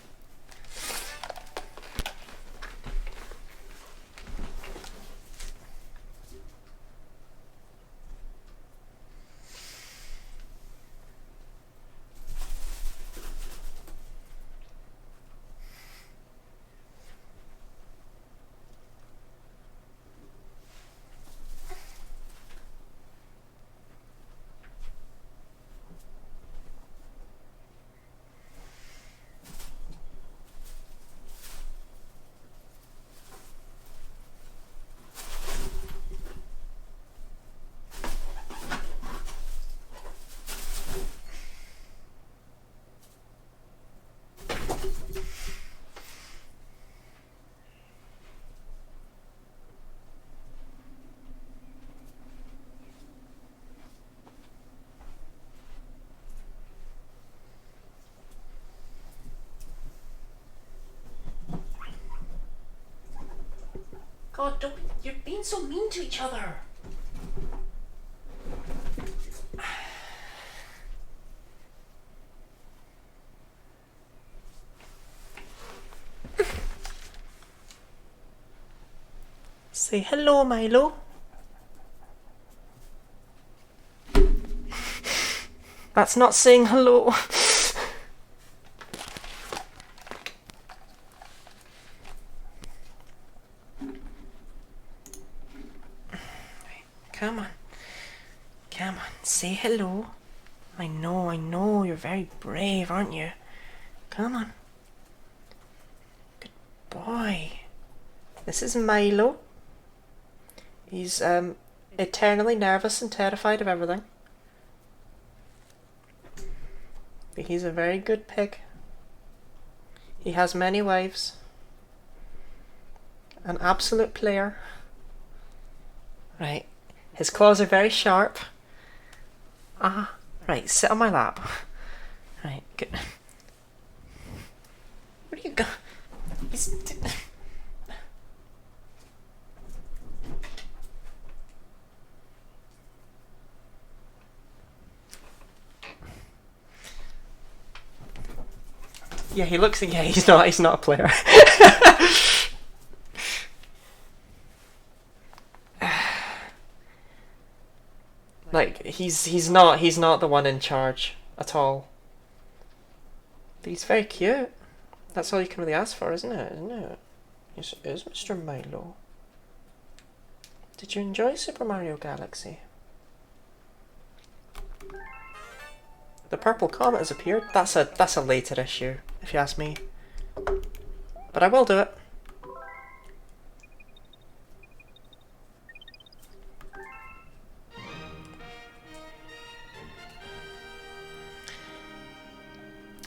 God, don't, you're being so mean to each other. Say hello, Milo. That's not saying hello. Come on. Come on, say hello. I know, you're very brave, aren't you? Come on. Good boy. This is Milo. He's, eternally nervous and terrified of everything. But he's a very good pig. He has many wives. An absolute player. Right. His claws are very sharp. Ah, right, sit on my lap. Right, good. Where do you go? Yeah, he looks. Yeah, he's not a player. Like he's not the one in charge at all. But he's very cute. That's all you can really ask for, isn't it? Yes, it is, Mr. Milo. Did you enjoy Super Mario Galaxy? The purple comet has appeared. That's a later issue, if you ask me. But I will do it.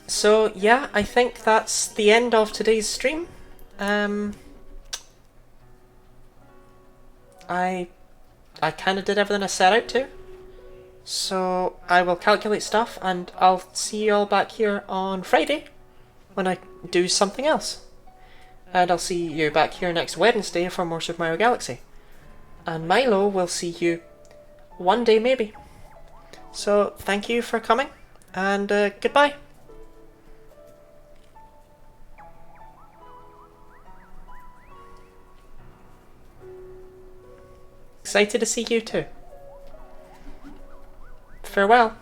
So yeah, I think that's the end of today's stream. I kind of did everything I set out to. So I will calculate stuff and I'll see you all back here on Friday when I do something else. And I'll see you back here next Wednesday for more Super Mario Galaxy. And Milo will see you one day maybe. So thank you for coming and goodbye. Excited to see you too. Farewell.